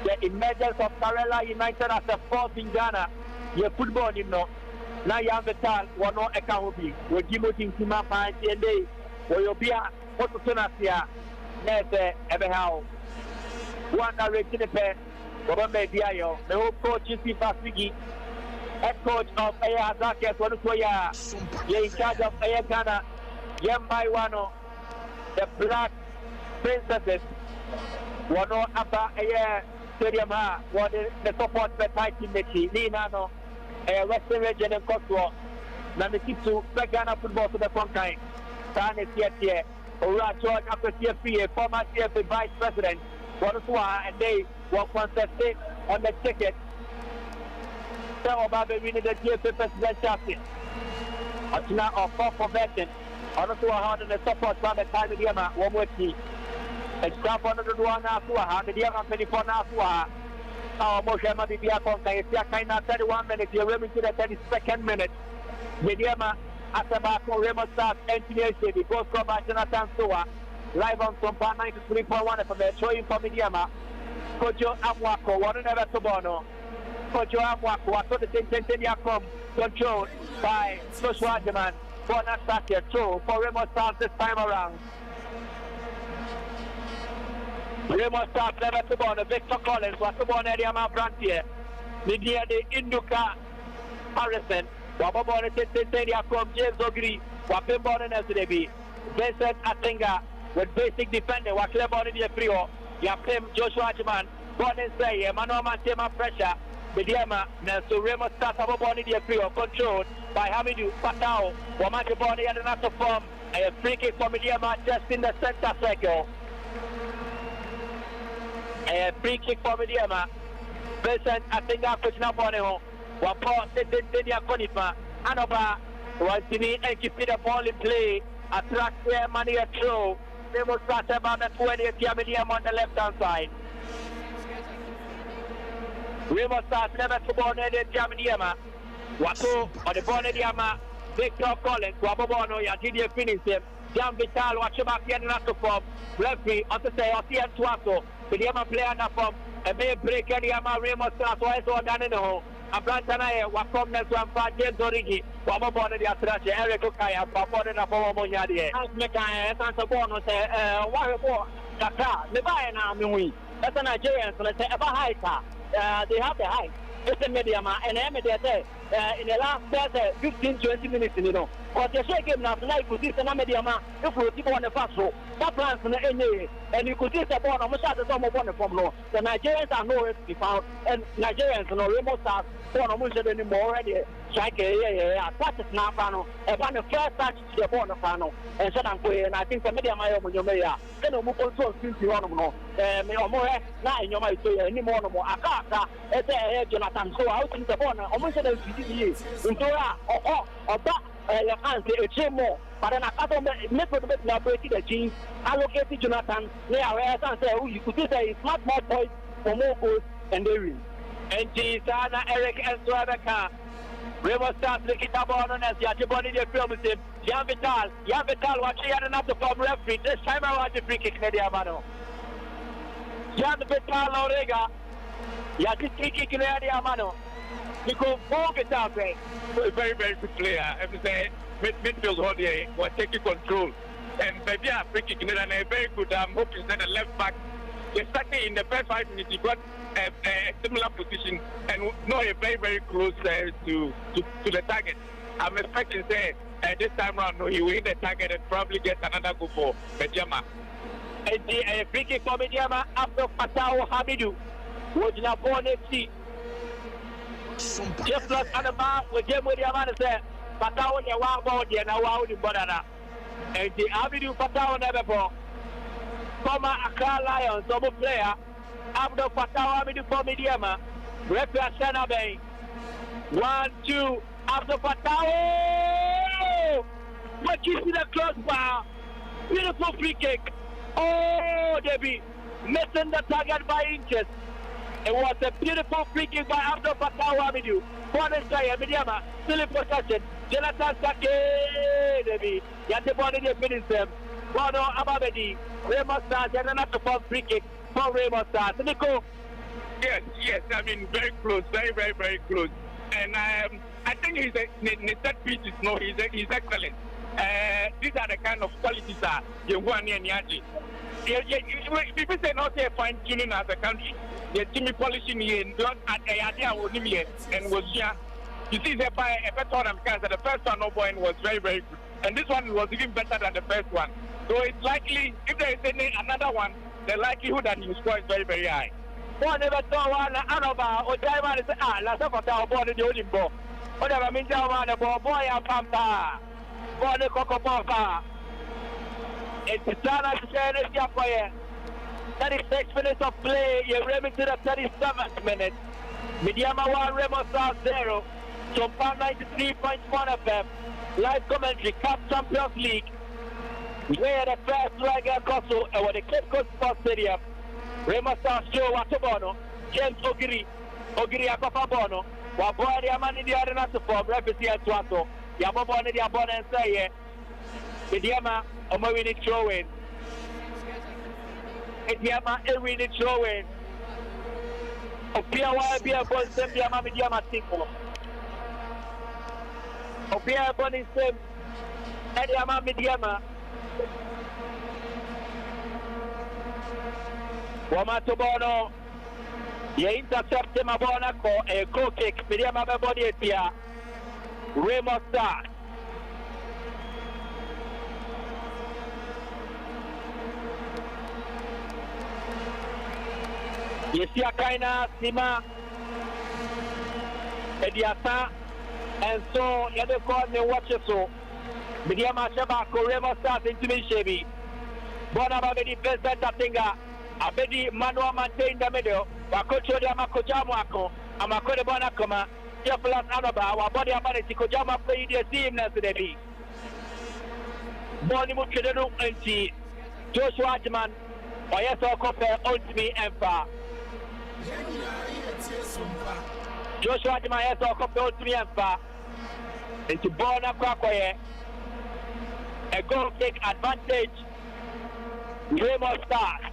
The emergence of Karela United as a force in Ghana. Your football, you know. Now Yan Vital, one more account will be. We're giving Tima Pine and day. Where you'll be at Otosunasia, Nese, Ebehow. One that raised the pen, Robert Diayo, the whole coach is Pasigi, head coach of Aya Hazakes, one of Toya, in charge of Aya Ghana, Yambai Wano. The Black Princesses were not about a stadium, what the support the title Nino, a Western region and Kosovo. Now the keep to Ghana football to the Conkai. Tan is yet here. Ora George after CFP, a former CFP vice president, and they were contested on the ticket. So about the winning the CFP president champion. Atina of 4 convention. Honestly, how the support from the time of the Yama, one more key. And stop on the one now, the Yama 24 now. Our Moshama Bibiakon, if you are kind of 31 minutes, you're running to the 32nd minute. Medeama, Atabako, Remo Stars, Engineer City, both come by Jonathan Soa, live on Sompa 93.1 from the showing for Medeama. Kojo Amwako, one another Tobono. Kojo Amwako, I thought the same come controlled by Joshua Jaman. For not start here, true, for Remo Stars this time around. Remo Stars never to born, Victor Collins was to born area of Brantier. Media the Induka Harrison, Wababon Area from James Ogri, Wapimborn and SDB. Vincent Atinga with basic defender, was clever in the Frio. Yapim Joshua Jaman, born and say, Emmanuel Mantema pressure. Medeama, Nelson Remo Stars have born in the Frio, controlled by Hamidou Patao. Wamaki Boni and another form. A free kick for Medeama just in the center circle. A free kick for Medeama. Vincent Atinga Kuchna Boneho. Wapo Tidia Konifa. Anoba Wantini and keep the ball in play. Attract where money a throw. They will start about the 20th Medeama on the left hand side. Remo Stars never to born in Medeama. Wato on the ball Medeama. Victor Collins, Wabobono, Yajidia finish him. Jan Vital, Wachaba, Pianato form. Referee, on to say, Ossian Tuato. Medeama player na form. A may break Medeama, Remo Stars, why so done in the hole. A Brantana, Wakom Nelson, James Origi, Wabobono, the Atrache, Eric Okaya, Wabono, and Wabomoyadi. As Mekaya, Sansabono say, why for Dakar, Leviana, Mui. That's a Nigerian, so let's say, about height. They have the height. It's a Medeama, and Emma, they say, in the last 15-20 minutes, you know. Because the shake game now tonight could see some Medeama if we keep on the fast row. That plans in the end, and you could see the ball almost at the top of one from law. The Nigerians are nowhere to be found, and Nigerians, you know, Remo stars, one almost anymore already. Strike touch is now final, and one the first touch to the ball final, and said I'm going, and I think the Medeama when you may have. Then we move on to 51 more, more, not in your mind, any more. I can't, Jonathan, so I think the ball almost at the years. Or back. You can't say a chain more, but then I can't make the team allocated Jonathan. They are say, you could say it's not more points for more goals and they win. And Gisana, Eric, and Suavaka. Remo starts looking at the ball on us. Yatiboni, the film with him. Jan Vital, watching had enough to form referee. This time around the free kick, Medeama. Jan Vital, Orega. Yatiki kick in Medeama. Because Paul Vital, a very, very good player. I have to say, midfield Hodier was taking control. And maybe a free kick and a very good hope is that a left back. Exactly in the first 5 minutes, he got a similar position and no, a very, very close to the target. I'm expecting say this time around, no, he will hit the target and probably get another goal for Medeama. And the free kick for Medeama after Fatao Hamidou was in a born FC. Just like Anama, with Jim Medeama said, Fatao, you want about the Nawa in Bonana. And the Hamidou Fatao never bought. Former Accra Lions, double player, after Fatao Hamidou for Medeama, represent Abbey. 1-2 after Fatao. What you see the crossbar? Beautiful free kick. Oh, Debbie, missing the target by inches. It was a beautiful free kick by Abdul Fatah Hamidou. Corner side, Medeama, still in possession. Jonathan Sake, Debbie. Yatiboni, they finish them. Bono Ababedi, Remo Stars, and another free kick for Remo Stars. Nico. Yes, I mean, very close, very, very, very close. And I think he's set pieces, no, he's excellent. These are the kind of qualities that you want in Yaji. People say not say fine tuning as a country. The team polishing here and idea was here and was here. You see, the first one was very, very good. And this one was even better than the first one. So it's likely, if there is another one, the likelihood that you score is very, very high. One never saw one, Anova, or Diamond is last of our board in the Olimbo. Whatever means I want a boy and Pampa. Boy, the Cocopa. It's the Sana to say this year. 36 minutes of play, you're Remo to the 37th minute. Medeama 1, Remo Stars 0. Sompa 93.1 FM. Live commentary, Cup Champions League. Where the first leg at Kosovo and with the Cape Coast Sports Stadium. Remo Stars Joe Watobono, James Ogiri Akofabono, Waboy the Amani the Arena to form, referee at Twato, Yabobone the Abona and say, Medeama, Omawini throwing. Medeama, a winning throwing. Opia Wabia Bon Sembiama Medeama Tinko. Opia Bonin Sem, Medeama Medeama. Wamatobono, you intercept him for a goal kick. Medeama body here. Remo Stars. You see a kind of Sima, Ediata, and so you have to call me watch it so. Medeama Shabako, Remo Stars into me, Chevy. Bonaba the defense that Tinga. Abedi Manuel maintain the middle. Wakocho de Amakojamuako, Amakode Bonakoma, Jeff-Las Anaba, Wabody Abadi, Kojama play the team today. Bonimu Kedu and Joshua Adman, Oyeso Kope, Ontimi Empa. Joshua Adman, Oyeso Kope, Ontimi Empa. Into Bona Kwakoye. A goal kick advantage. Remo Stars.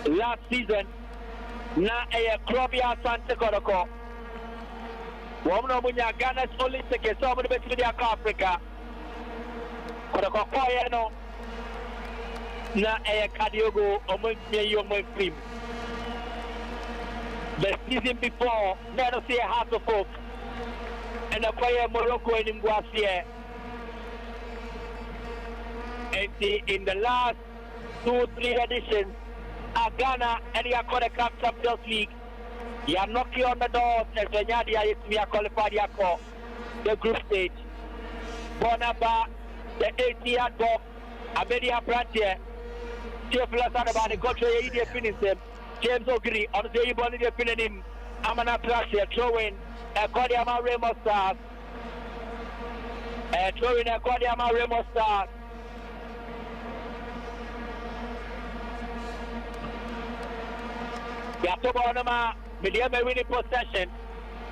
Last season, na a Krobia Santa Koroko. Woman of Ghana's only second, so many best media Africa. Koroko Koyano, na a Kadiogo, Omuntia Yomo Film. the season before, let us say a half of folk, and acquire Morocco in Guasia. And in the last 2-3 editions, Ghana and the Akora Cup Champions League, you are knocking on the doors as the Yadia is qualified the group stage. Bonaba, the 80-yard box, Amelia Brantier, Chefla Sanaba, the country, Idia finish him, James Ogri, on the day born in the him, Amana Trasher, throwing a Kodiama Remo Stars, throwing a Kodiama Remo Stars. Yatobonama, Medeama winning possession.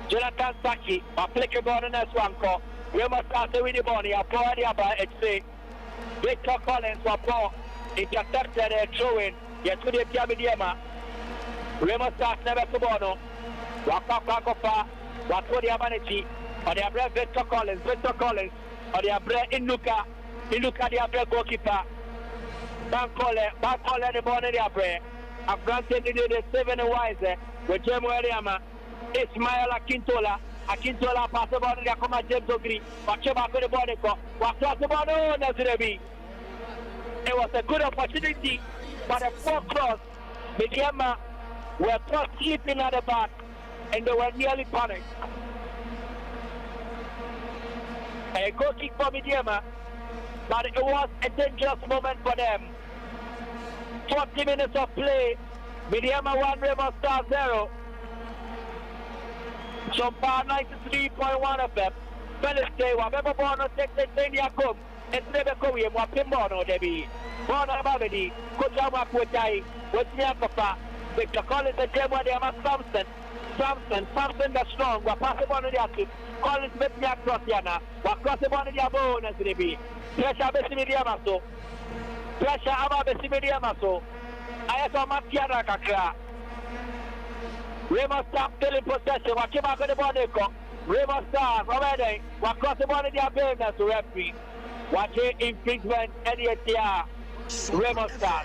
Jonathan Saki, applicable on this one call. We must start the winning body. I pour the about it say. Victor Collins was brought. Intercepted a throwing. Yes, to the Medeama. We must start never to bono. Wakakofa, Wako the Amanachi, or the Abra Victor Collins, or the Abra Inuka, the Abra goalkeeper. Bankole, the Bonnet the Abra. I've granted the 7 wiser with Medeama, Ismail Akintola pass the ball to Yakoma James Ogri, but Cheba the ball, what the ball on as it was a good opportunity, but a poor cross. Medeama were caught sleeping at the back and they were nearly panicked. A goal kick for Medeama, but it was a dangerous moment for them. 40 minutes of play. Medeama 1, Remo Star 0. Sompa 93.1 of them. Wednesday, whatever Bono takes the thing Yakum, it's never going. What Pimbono, Debbie. Bono Babadi, Kojama Kutai, what's Yakopa, Victor Collins, and Medeama Samson, the strong, what possible on the Yaku. Collins with me across Yana, what cross the one in your bone as it be. Pressure Medeama so. Pressure about the Medeama so. I saw Matiana Kakra. Remo Star still in possession. What came out of the body? Remo Star already. What crossed the body? Their business to referee. What infringement? NETR. Remo Star.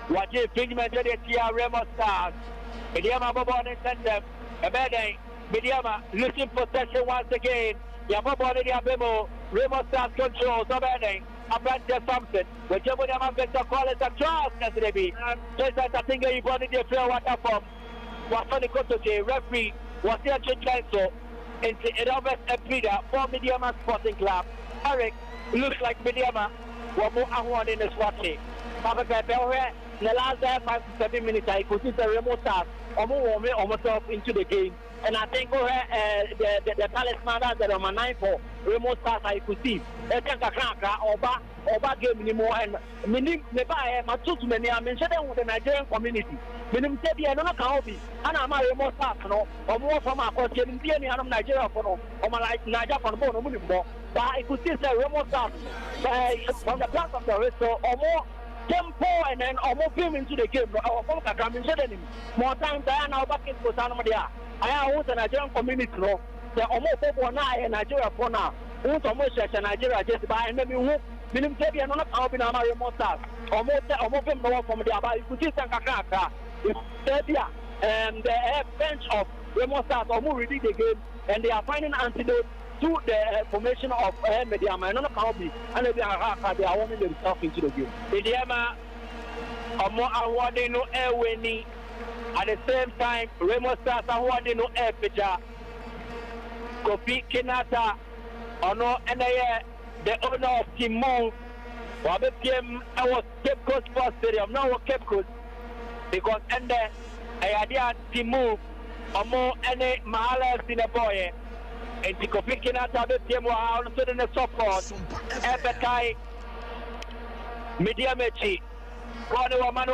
What infringement? NETR. Remo Star. Medeama Bobon center. Medeama losing possession once again. Yamabon their Bemo. Remo Star controls already. Abrantes Thompson, which you would have Victor Collins and Charles Nesrebi. Just as I think you bought the fair water from Wafani Kotoje, referee was here to cancel into Edovis and Peter for Medeama Sporting Club. Eric looks like Medeama were more award in the swatting. Papa Gabriel, in the last 5 to 7 minutes, I could see the remote start almost into the game. And I think the talisman that on my 9-4 remote start I could see. I think a crack or game anymore. And meaning, my two many I mentioned with the Nigerian community. Meaning, I don't know and I'm a remote start, or more from our coach in Nigeria for or my Nigeria for the but I could see the remote start from the class of the rest or more. Tempo and then almost came into the game. More times I am now back in Kosanamadia. I want a Nigerian community. The almost people now in Nigeria for now. Who's almost a Nigeria just by and maybe who minimum maybe not out in our remote stars. Almost from the about you could see Sankaka. Serbia and the bench of remote stars almost reading the game and they are finding antidote to the formation of Medeama. I don't know how big, and they are warming themselves into the game. Medeama are more awarding no air winning. At the same time, Remo Stars are awarding no air pitcher. Kofi Kinata, or no, and the owner of Timon, Robert Kim, I was Cape Coast Sports Stadium, now Cape Coast, because and the idea Timon, or more any Mahala in a boy. And the Kofi Kinata, the team were also in the support. Epekai, Medeama, Manu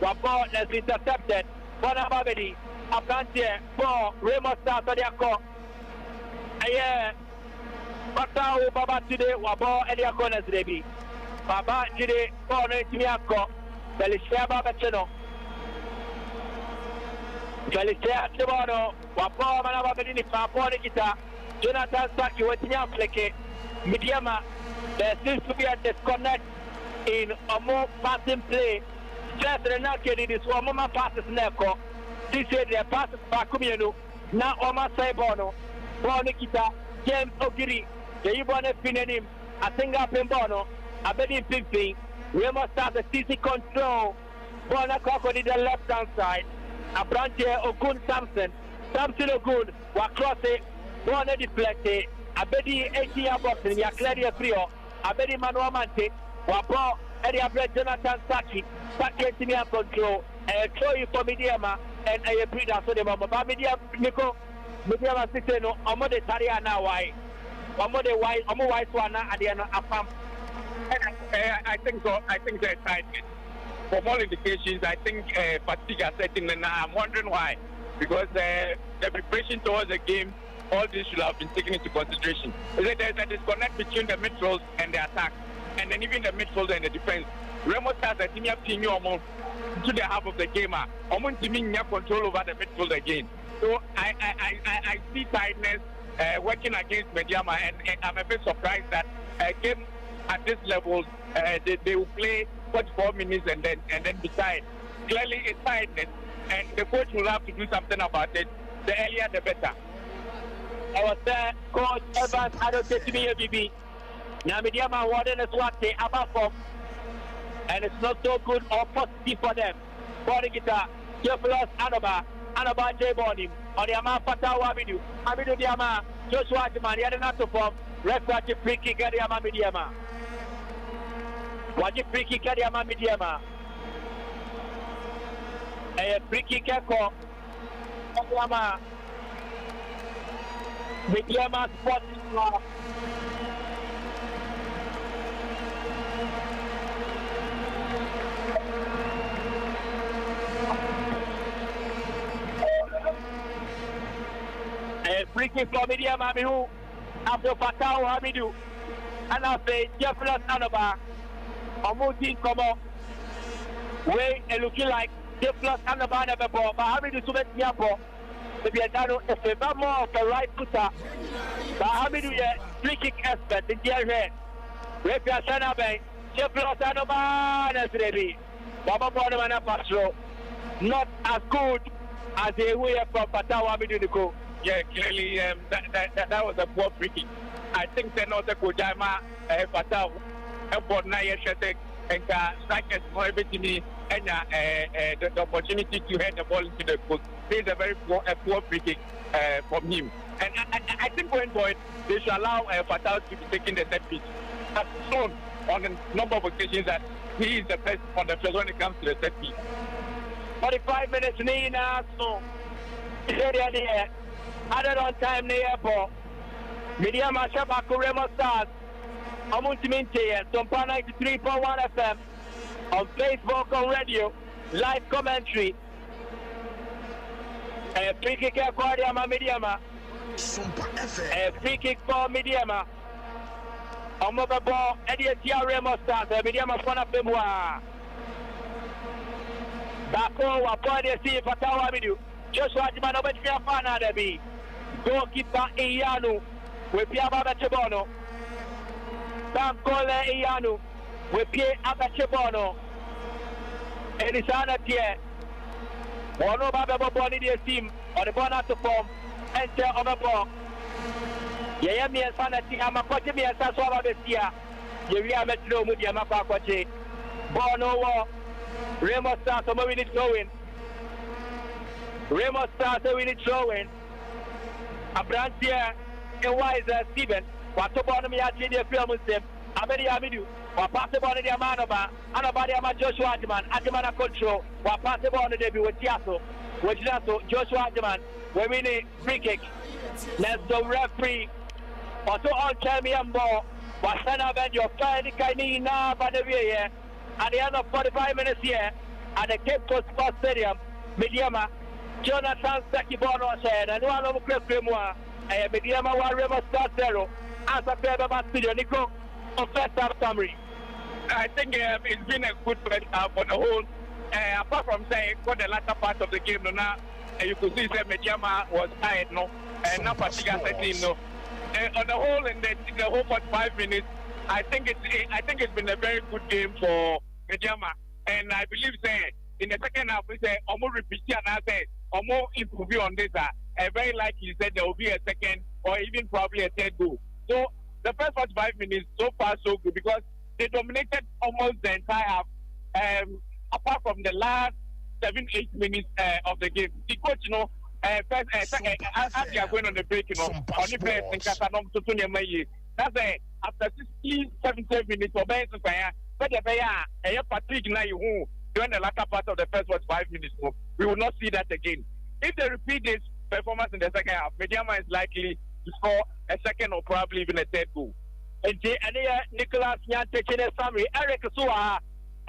Wabon has intercepted. Bonababedi, Abrantier, for Remo Stars, Sadiako. Aye, Batao Baba today, Wabo, and their corners, baby. Baba today, corner Timiako, Felicia Babachino. Felicia Tibono, Wabo, Manababedi, Papo Nikita, Jonathan Saki, Wetinia Fleke, Medeama. There seems to be a disconnect in a more passing play just the now kid is one mama passes neko. This is the passes back community. Now Oma Saibono, Bonikita, James Ogiri, the Ibone Finenim, a single Pimbono, a bedding 15. Remo starts the CC control. Bona Coco did the left hand side. A branch here, Okun Samson. Samson Okun, Wakross it. Bona deflected. A beddy 18 boxing, Yakledia Frio. A beddy Manuel Mante. Wapo, Eddie Abred Jonathan Saki. Saki Timia control. And throw you for Medeama. And a breeder so the mama. But Medeama City no, Omode Taria now why? Omode why, Omo Wana at the end of Afam. I think so. I think they're excited. From all indications, I think fatigue are setting in, and I'm wondering why. Because the preparation towards the game, all this should have been taken into consideration. There's a disconnect between the midfield and the attack, and then even the midfield and the defense. Remo starts a team to the half of the game. Almost teaming control over the midfield again. So I see tiredness working against Medeama, and I'm a bit surprised that game at this level they will play 44 minutes and then decide. Clearly it's tiredness, and the coach will have to do something about it. The earlier the better. I was there, Coach Evans, I don't say to me, BB. Now Medeama warden is what they about for, and it's not so good or positive for them. Body guitar, Theophilus Anaba J. Bonim, on the Ama Fatawa Abidu, Diama, Joshua Diman, he had not to form, referee free kick at the Ama Medeama. What the free kick at the Ama Medeama? A free kick at the Ama Medeama Sports Club. Free kick for Medeama Mihu after Fatao Hamidu, and after Jeffrey Anaba Omutin Komo way looking like Jeffrey Anaba never ball, but Hamidu Subet Yapo to be a dano if a more of the right footer. But Hamidu free kick expert in the head. Repia Sanabe, Jeffrey Anaba and Srebi Baba Bonamana Pastro, not as good as they were from Fatao Hamidu to go. Yeah, clearly that was a poor free kick. I think they're not a Kojama, Fatah, about 9 years, and strikers more everything, and the opportunity to head the ball into the post. This is a very poor free kick from him. And I think going forward, they should allow Fatah to be taking the set piece. I've shown on a number of occasions that he is the best on the field when it comes to the set piece. 45 minutes, Nina, so added on time near ball. Medeama Shabako Remo stars. Amuntiminte, Sompa 93.1 FM. On Facebook, on radio, live commentary. A free kick for Medeama. A free kick for Medeama. On mobile ball, Eddie Remo stars. Medeama Fona Femwa. Bako, Wapode, see Fatawa Midu. Joshua Diman, Obetria Fana, Debbie. Goalkeeper Iyanu with Pierre Abachebono. Sam Cole Iyanu with Pierre Abachebono. And it's an Pierre. One of our body team on the ball to form. Enter on the ball. Yemi and Sanati, I'm a coach, me and Saswa Bessia. Yemi Metro Mudiama Pacoche. Bono, Remo starts, so we need going. Remo starts, so we need throwing. A branch here, a wise Stephen, what to bottom me at the film with them. Amedi Amidu, or pass the ball in the Amanova, Anabadi Joshua Adman, Adamana control, or pass the ball in the debut with Tiaso, which is also Joshua Adman, where we need free kick. Let's go referee, also on champion ball, was Sana Ben, your friend, Kainina, Badavia, at the end of 45 minutes here, at the Cape Coast Sports Stadium, Medeama. Jonathan Sakibono said, and one of the Cremo, Medeama Remo Star Zero, as a pair of studio, Nico, of first half summary. I think it's been a good first half on the whole. Apart from saying, for the latter part of the game, now you could see that Medeama was tired, no, and not particular setting, no. On the whole, in the whole 45 minutes, I think it's been a very good game for Medeama. And I believe say in the second half, we say almost repeat and I say almost improve on this. Very likely said there will be a second or even probably a third goal. So the first 45 minutes so far so good because they dominated almost the entire half. Apart from the last 7-8 minutes of the game, the coach, first as they are going on the break, only players in Casanom to Tunya. That's after 60-70 minutes for Ben Sufaya, but the Bayer Patrick Nayu during the latter part of the first 5 minutes, we will not see that again. If they repeat this performance in the second half, Medeama is likely to score a second or probably even a third goal. And Nicholas Nyan taking a summary. Eric Sua,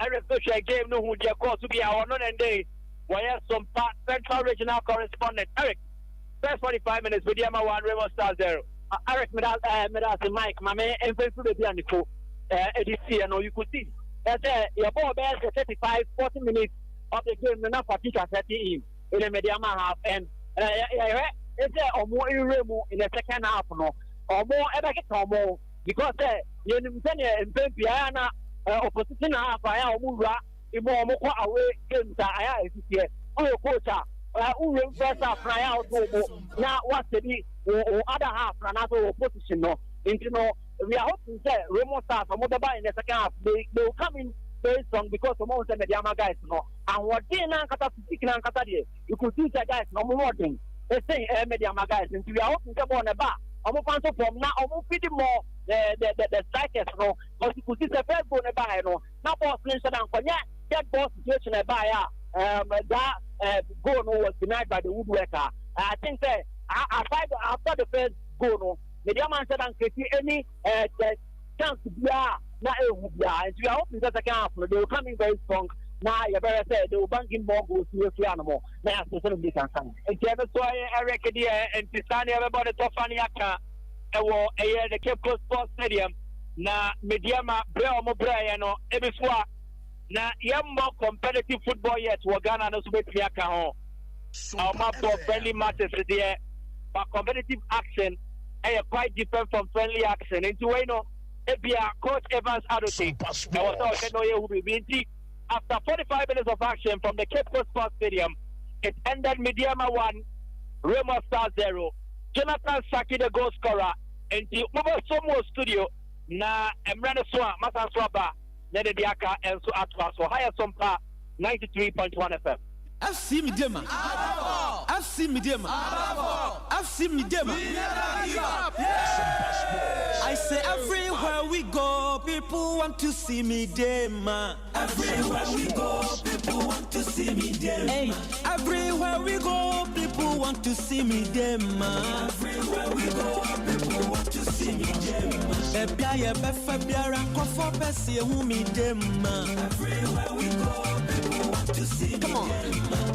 Eric Social game no who their course to be our non and day. Why some Central Regional correspondent Eric. First 45 minutes, Medeama 1, Remo Star 0. Eric Medas Mike, my man, and then to the Bianico. EDC, and you could see that your ball bears 35-40 minutes of the game, enough for teacher 30 in the Medeama half. And it's a more Remo in the second half, no, or more ever get more because you in Piana opposition half, I am Mura, in more away games. I is here. Oh, coach, who first half, now what's the other half, another opposition, no, into no. We are hoping that Remo stars from Mother in the second half, they will come in very strong because of most of the Medeama guys, no. And what they now cut you could see the guys no more thing. They say Medeama guys, and we are hoping to go on the bar. I'm going to from now, I'm going to more the strikers, no. Because you could see the first goal by no. Now, boss, and that boss situation by that goal was denied by the woodworker. I think that after the first goal, no. Medeama said and any chance to be now and we are hoping that the camp they will come in very strong. Now you better say they will bank in more goals to the animal. Now to send this and and Kevin Soy, Eric and Tisani everybody to Faniaka the Cape Coast Sports Stadium. Now Medeama Breamo Briano Ebiswa. Now you have more competitive football yet Wagana and Subetriaka. Our map for friendly matches there, but competitive action. Quite different from friendly action. Into Coach Evans Adote. After 45 minutes of action from the Cape Coast Sports Stadium, it ended Medeama 1, Remo Star 0. Jonathan Saki, the goal scorer, and the Mobile Somo Studio. Na Emrana Swa, Masan Swaba, Nede Diaka, and so Atwa. So higher Sompa 93.1 FM. I've seen Medeama. I've seen Medeama. I've seen Medeama. I say everywhere we go, people want to see Medeama. Everywhere we go, people want to see Medeama. Hey, everywhere we go, people want to see Medeama. Everywhere we go, people want to see Medeama. Ebia befa biara kofo pesi hu Medeama. Everywhere we go, people want to see Medeama. Come on.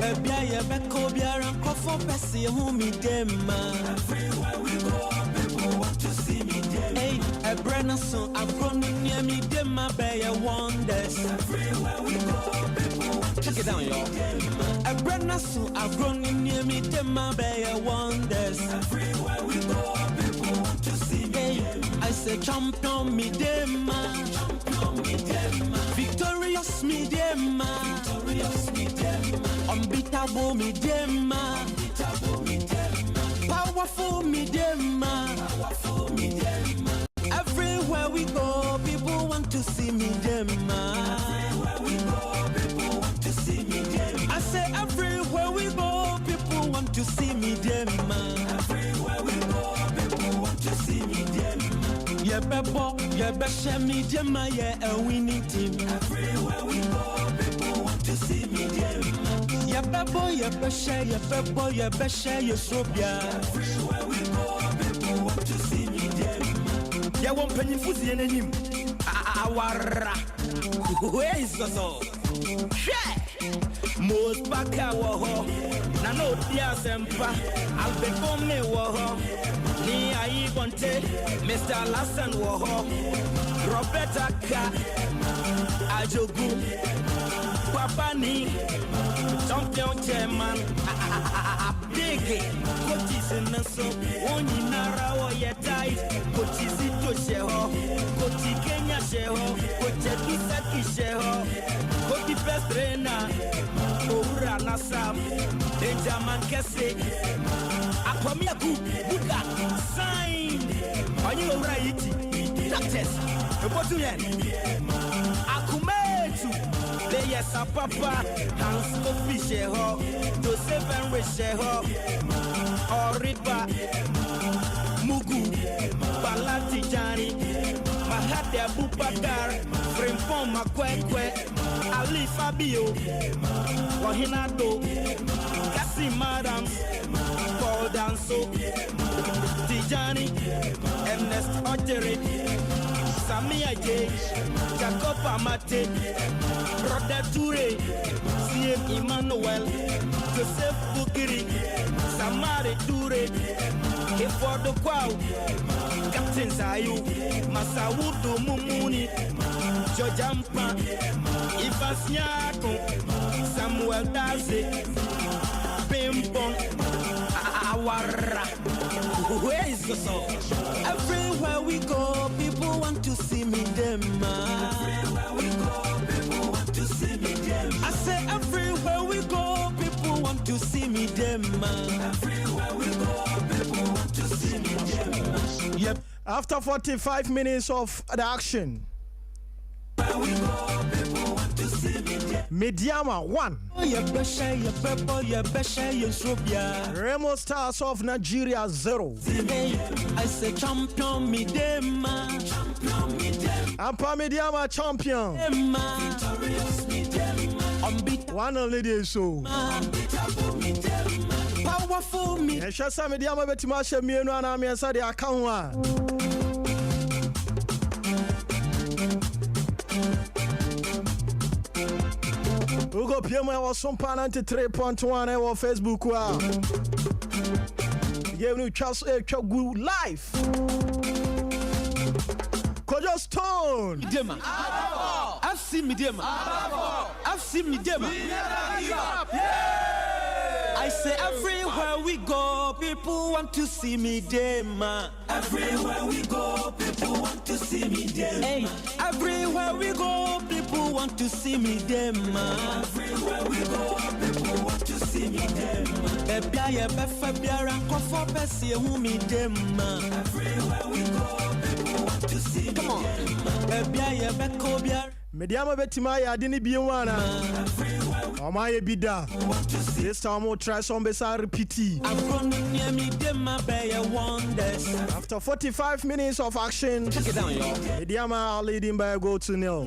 Ebia beko biara kofo pesi hu Medeama. Everywhere we go, people want to see Medeama. Hey, Ebrena so I've near Medeama by wonders. Everywhere we go, people want to see Medeama. Ebrena so I've near Medeama by wonders. Everywhere we go, people want to see Medeama. I say champion Medeama, champion Medeama, victorious Medeama, victorious Medeama, unbeatable Medeama, unbeatable Medeama, powerful Medeama, powerful Medeama. Everywhere we go, people want to see Medeama. Everywhere we go, people want to see Medeama. I say everywhere we go, people want to see Medeama. Everywhere we go, people want to see Medeama. Yebesha Medeama, yeah, a winning team. Everywhere we go, people want to see Medeama. Yebesha, Yosobia. Everywhere we go, people want to see Medeama. Ya won't penny for the enemy. Awara. Where is the soul? Most baka woho. Nano dia sempa. Albecom me woho. Ni ai bonte. Mr. Lassan woho. Roberta Ka. Ajogu. Papani. Champion chairman. Big. Coaches in the so. Oni narawa yetai. Coaches ito sheho. Coaches Kenya sheho. Coaches Kisaki sheho. Coaches best trainer, Ora Nasam, Benjamin Kesse, Akwamiaku, Buka, sign, on you right, doctors, the bottom Akumetu, Players Papa, Hans Official, Joseph and Risheho, Oriba, Mugu, Balati Jani, Mahadia Bupakar, Frimpon Makwekwe, Ali Fabio, Wahinado, Cassie Madams, Paul Danso, Tijani, Ernest Oterit, Samia J, Jacob Amate, Brother Toure, CM Emmanuel, Joseph Bukiri, Samari Toure, Efordo Kwao, Captain Zayu, Masawudu Mumuni, Jojampa, Ivas Nyako, Samuel Daze, Pimpon, Awara. Where is the song? Everywhere we go, people want to see me them. Everywhere we go, people want to see me them. I say everywhere we go, people want to see me them. Everywhere we go, people want to see me them. Yep. After 45 minutes of the action, Medeama 1. Remo Stars of Nigeria 0. I say champion Medeama. Ampa Medeama champion. One only day so. Powerful me. Shasa Medeama betimashe mienu anami asade akanwa. Ugo Piema was Sompa 93.1 on Facebook. Give me chance a good life. Kojo Stone. Medeama. I've seen Medeama. I've seen Medeama. I say everywhere we go, people want to see Medeama. Everywhere we go, people want to see Medeama. Hey, everywhere we go, people want to see Medeama. Everywhere we go, people want to see Medeama. Ebia befa biara nkofo pese hu Medeama. Everywhere we go, people want to see Medeama. Ebia beko biara Medeama betima ya adini bienwana. Omaye bida. This time we'll try some besa repeat. After 45 minutes of action, Medeama are leading by a goal to 0.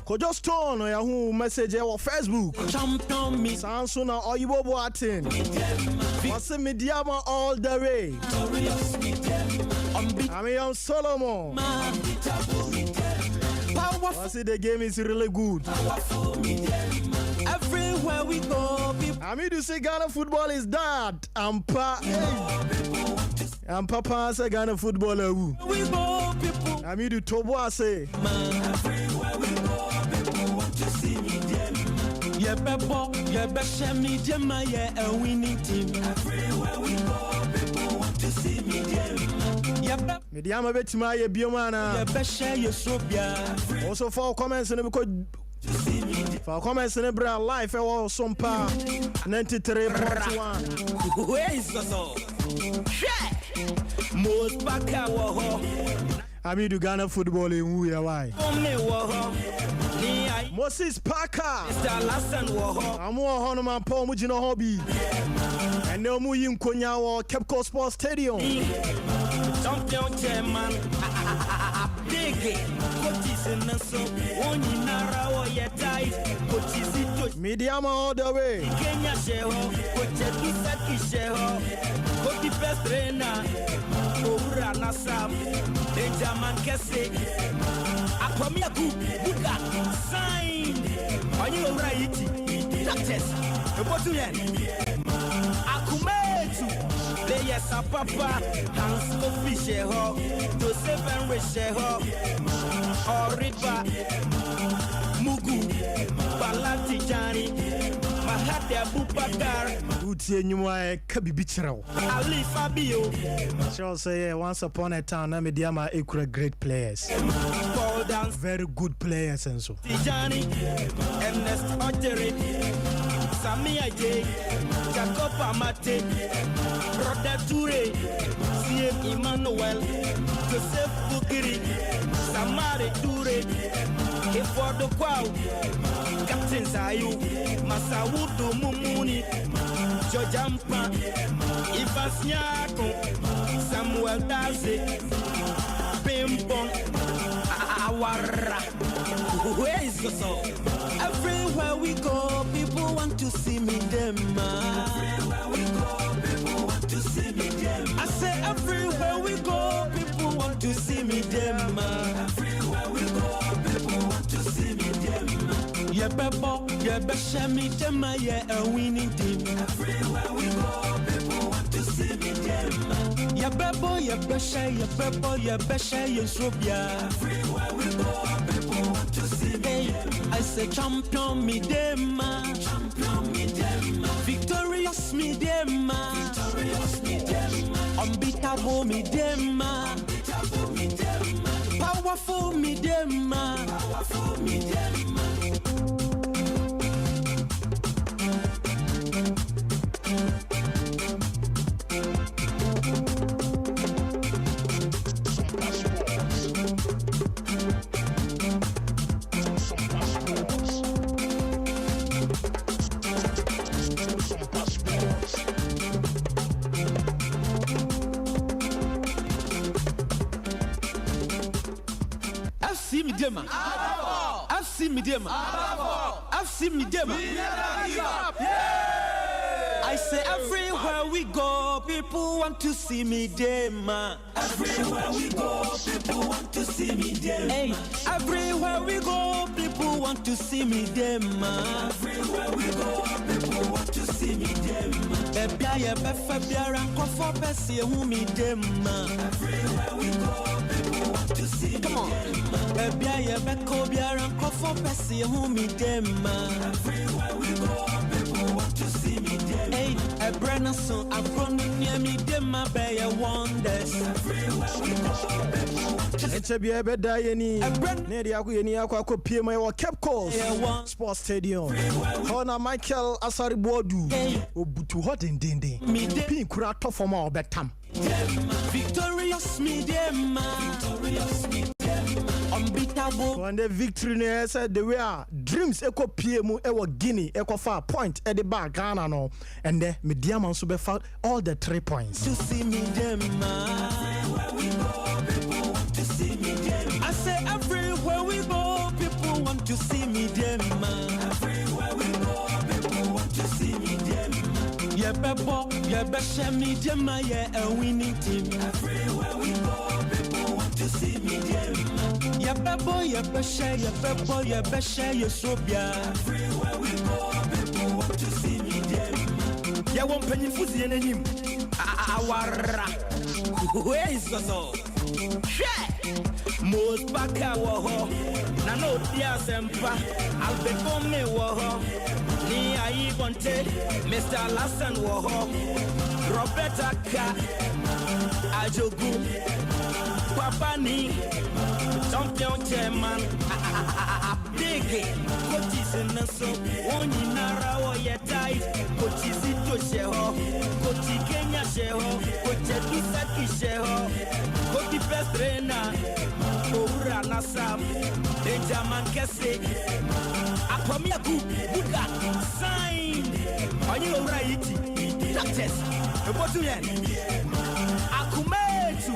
Kojo Stone Yahoo message on Facebook. Sansuna Oyibo Boatin. What's Medeama all the way? I'm young Solomon. I see the game is really good. Everywhere we go, I mean to say Ghana football is that. Ampa say Ghana footballer. we go, people. I mean to Tobo I say. Everywhere we go, people want to see Medeama. Yeah, Bebo, yeah, Besha Medeama, yeah, a winning team. Everywhere we go, people want to see Medeama. Medeama betima ye biomana. Yeah, Besha Yosobia. Also for comments and because for comments and bra life or Sompa 93.1. Where is the song? Most baka woho. I mean to Ghana football in who ya why. Moses Parker. Mr. Lassan woho. Amu hono man Paul Mujino hobby. And no mu yim konya wo Kepco Sports Stadium. Champion chairman. Big. Coaches in the so. One in Nara ye tight. Coaches it. Medeama all the way. Kenya sheho. Coaches Isaki sheho. Coach best trainer. Ora Nasam. Benjamin Kesse. Akwamiaku. Buka. Sign. On you right. Doctors. The bottom Akumetu. Players Papa. Hans Official. Joseph and Risheho. Oriba. Mugu. Balati Jani. Mahadia Bupakar. utie nyuma ka bibi kyerɛw. Ali Fabio. Sure say once upon a time na Medeama ekura great players. Very good players and so. Tijani, Ernest Otere, Samia J, Jacob Amate, Roda Toure, CM Emmanuel, Joseph Bukiri, Samare Toure, Efordo Kwao, Captain Zayu, Masawudu Mumuni, Jojampa, Ivas Nyako, Samuel Daze, Pimpon, Awara. Where is the song? Everywhere we go, people want to see me them. Everywhere we go, people want to see me them. I say everywhere we go, people want to see me them. Everywhere we go, people want to see me them. Yeah, bebo, yeah, besha me them, yeah, a winning team. Everywhere we go, people want to see me them. Yeah, bebo, yeah, besha, yeah, bebo, yeah, besha, yeah, sobia. Everywhere we go, people want to see me them. I say champion me them, champion me them, victorious me them, victorious me them, unbeatable me them, unbeatable me them, powerful me them, powerful me them. I've seen Medeama. I say everywhere we go, people want to see Medeama. Everywhere we go, people want to see Medeama. Hey, everywhere we go, people want to see Medeama. Everywhere we go, people want to see Medeama. Everywhere we go, people want to see Medeama. Come on. Everywhere we go, people want to see me dem. Hey, a brand so I'm from near me dem my bay wonders. Everywhere we go, people want to see. It's a be a bed any near any aqua PM or Cape Coast Sports Stadium. Hona Michael Asari Bodu Obutu hot in dindi. Pink crack for more betam. Victorious me dem, victorious me dem. Unbeatable. When the victory said the way dreams echo PM ewo Guinea echo far point at the back Ghana no and the Medeama so be found all the 3 points. To see me them, everywhere we go, people want to see me them. I say everywhere we go, people want to see me them. Everywhere we go, people want to see me them. Yeah, bebo, yeah, besha me them, yeah, a winning team. Everywhere we go, people want to see me them. Yeah, bebo, yeah, besha, yeah, bebo, yeah, besha, yeah, sobia. Everywhere we go, people want to see me them. Yeah, one penny fuzzy and him. Awara. Where is the song? Most baka woho. Nano dia sempa. I'll be for me woho. Ni aibonte. Mr. Lassan woho. Roberta Ka. Ajogu. Papani. Champion chairman. Big. Coaches in the soap. One in Nara ye tight. Coaches it to Sheho. Coach Kenya Sheho. Coach Kisaki Sheho. Coach best trainer. Ora Nasam. Benjamin Kesse. Akomiaku. Buddha. Sign. On you right. Doctors. What do you Akumetu.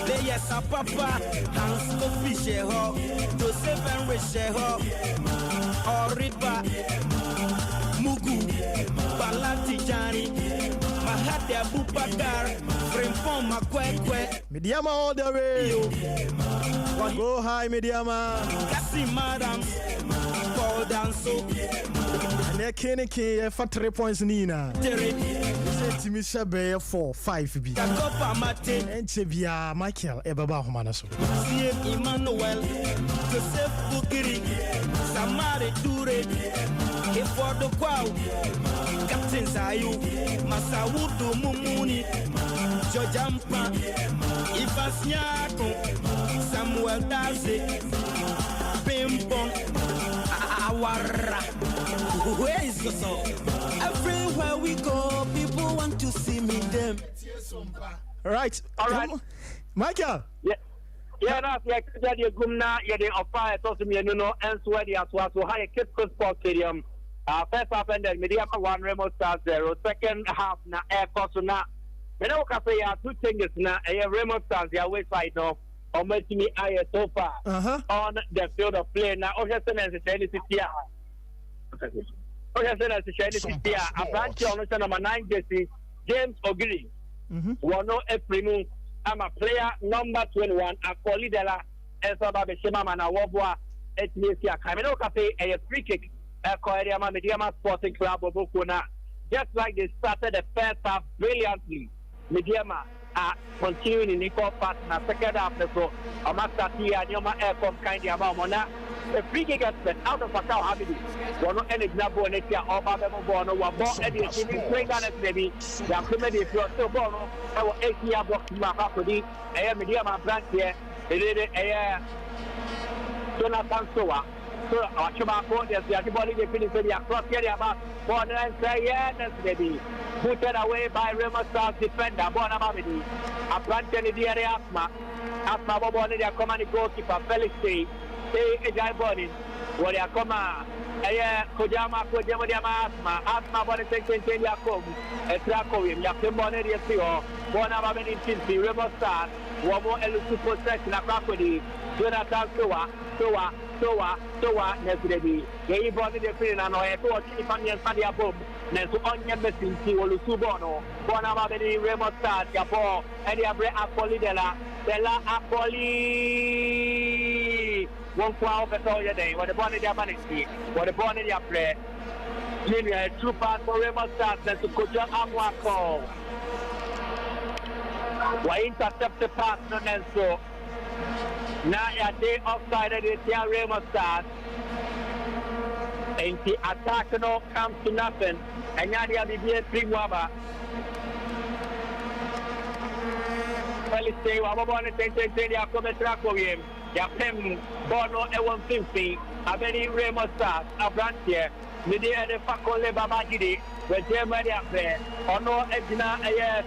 Players are Papa. Hans Kofi Sheho. Joseph Henry Sheho. Oriba. Mugu. Balati Jani. Mahade Abubakar. Frimpon Makwekwe. Medeama all the way. Go high, Medeama. Kasi Madams. Paul Danso. And they're Kenny for 3 points, Nina. Terry. Timisha Bay 4-5 B. And Chevia Michael Ebaba Homanaso. Emmanuel, Joseph Bukiri, Samari Dure, for the Kwao, Captain Zayu, Masawudu Mumuni, Jojampa, Ivasnyako, Samuel Daze, Pimpon, Awara. Where is the song? Everywhere we go, people want to see me them. Right. All right. Michael. Yeah. Yeah, that's the Gumna, the Offa, Tosimiano, and Swedi as well. So, high Cape Coast Sports Stadium. First half ended, Medeama 1, Remo Stars 0. Second half, na Air Cosuna. Medeama Cafe, 2 changes now. Remo Stars, their way side now. Or making me so far on the field of play. Now, Ocean as a Chinese city. Ocean as a Chinese city. A branch on number 9 jersey, James Ogiri. One no April. I'm a player number 21. A Colidella, and so Baby Shema and a Wobwa at Nisia. Camino Cafe, a free kick. Medeama Sporting Club of Bukuna. Just like they started the first half brilliantly, Medeama are continuing in equal path in the second half. So, a master here, Nyoma Aircom kind of Mona. The free kick has been out of Macau Habidi. One of any example, and it's your Obama Bono, one more Eddie, playing on it, maybe. The committee, if you're still Bono, I will 8 year box to my property. I am Medeama branch here. It is a Jonathan Soa. So, Chuma, there's the antibody, they finish the across here about Born and say, yes, baby. Put away by Remo Stars defender, Bonamabidi. A branch in the area, Asma Boboni, their commanding goalkeeper, Felix Day. A guy burning. What they are coming? Kojama, Asma, Bonnie, Yakom, a Traco, Yakim Bonnet, Bonamabin in Tinty, Remo Stars, one more elusive possession of Crocody, Jonathan Soa, Nesby. They brought the film and I thought if I'm your study a boom, Nesu Onion Messin, Olusubono, Bonamabin, Remo Stars, Yapo, and Yabre Apolidella, Bella Apoli. 1 hour per day, what the bond in their management, what the bond in their play. Junior, true pass for Remo Stars, and to Koja Amwako. Why intercept the pass, no Nenso? Now, a day offside of the Remo Stars. And the attack no comes to nothing. And now they have the BS3 Waba. Felix Day, Wababon, and they are coming track of him. Yapem Bono Ewan Fimpy, a very Remo Stars, a branch here. Media the Fakole Babajidi, where Germany are there. Or no Edna,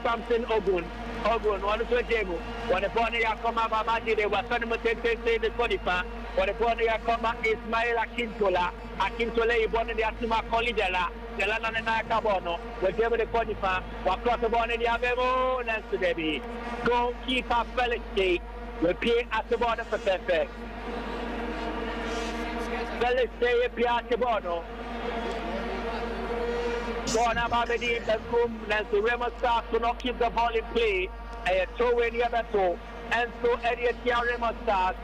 something Ogun, one of the Jemu. When the Bonnie Akoma Babajidi was suddenly the Codifa, when the Bonnie Akoma Ismail Akintola, born in the Atuma Colidella, the Lana Nakabono, where Germany Codifa, was cross the Bonnie Abemo, and to baby. Go keep up Felix Day. We pay at the border for perfect. Felix Day, pay at the border. Bona Babedi, the Kum, Nancy Remo Stars to not keep the ball in play. A throw in the other toe. And so Eddie Remo Stars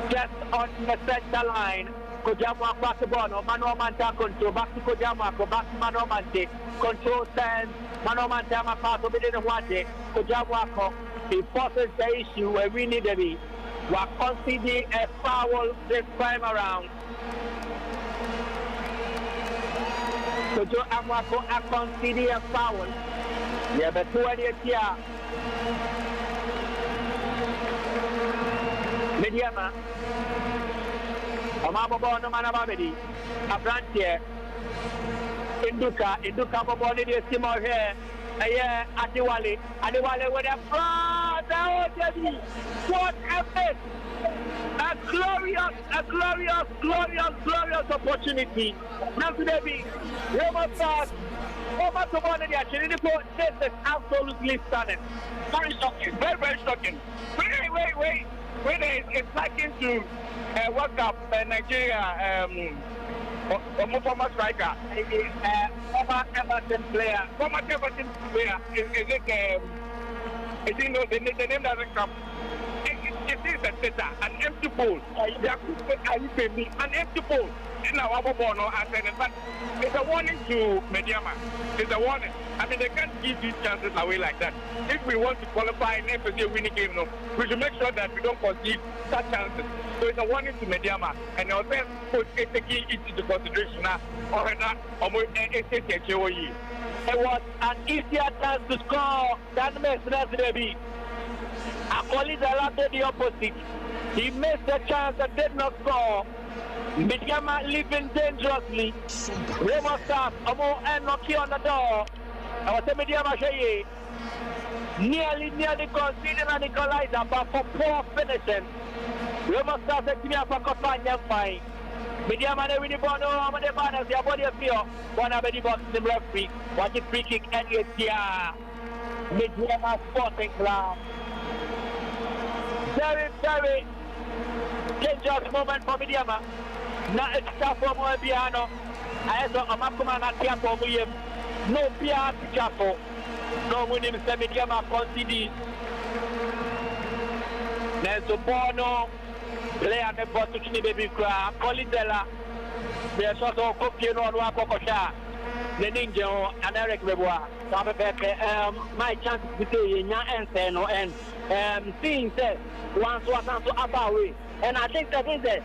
just on the center line. Kojama across the border. Mano Manta control. Back to Kojama, back to Mano Mante. Control stands. Mano Manta, my pass, we didn't want it. Kojama. He forces the issue where we need to be. We are conceding a foul this time around. Kojo Amwako are conceding a foul. Yeah, but 2 idiots here. Medeama. Omabo no Manabamedi. A branch here. Induka Boboni de Simo here. Adiwale with a fraud. What a miss! A glorious opportunity. Now today, Remo Stars over to one of the actually. This is absolutely stunning. Very shocking. Very shocking. Wait. It's like into World Cup Nigeria. Former striker, former Everton player. Is it the name doesn't come? It is a setter, an empty pole. They are me an empty post in our ball no answer, but it's a warning to Medeama. It's a warning. I mean, they can't give these chances away like that. If we want to qualify and if we win a game, no, we should make sure that we don't concede such chances. So it's a warning to Medeama, and our best put it into consideration now, or not, it was an easier chance to score than Messi. Akoli Dela did the opposite. He missed the chance and did not score. Medeama living dangerously. Remo staff, and knocking on the door. I was saying Medeama Shaye nearly conceded an equalizer, but for poor finishing. Remo staff said to me, "I can't fine." Medeama they really born over the banners, their body of fear. One of the box the referee. Watch it free kick and it's here. Medeama Sporting Club. Very, very dangerous moment for Medeama. Now it's tough for Moebiano. I saw a Makuma and Tiapo William. No Pia Tiapo. No winning Medeama conceded. There's a Bono. Player the ball to Chini Baby Cra, Colidella. There's also Copiano and Wakokosha. The Ninja and Eric Rebois. My chance to say in your answer and seeing that once was to Abawi. And I think that is a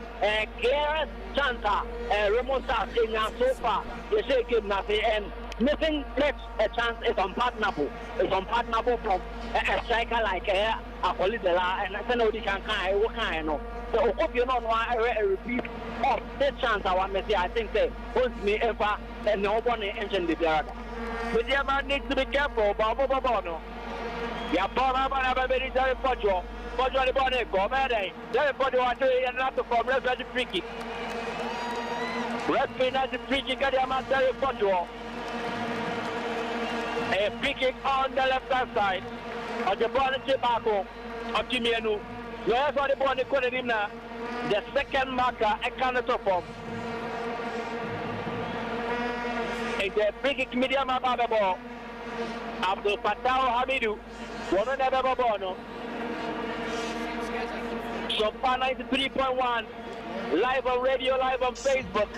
clearest chance. Remo starts in your sofa. You shake him nothing and nothing takes a chance is unpardonable. It's unpardonable from a striker like a Colidella and I don't know the kind of. So if you don't want a repeat of this chance, I want to say, I think they won't me ever and no one engine the other. But the man needs to be careful, Bono. Yapona, but very Pojo. Pojo the body, go mad. Everybody want to and not to come, let's get the free kick. Let's finish the free kick at the Amazon Pojo. A free kick on the left hand side of the ball in Chibaco of Timianu. Where's the ball in the second marker, a cannot perform. It's a free kick Medeama Bababo. Abdul Fatah Hamidu. One never Bono. Sompa 93.1. Live on radio, live on Facebook.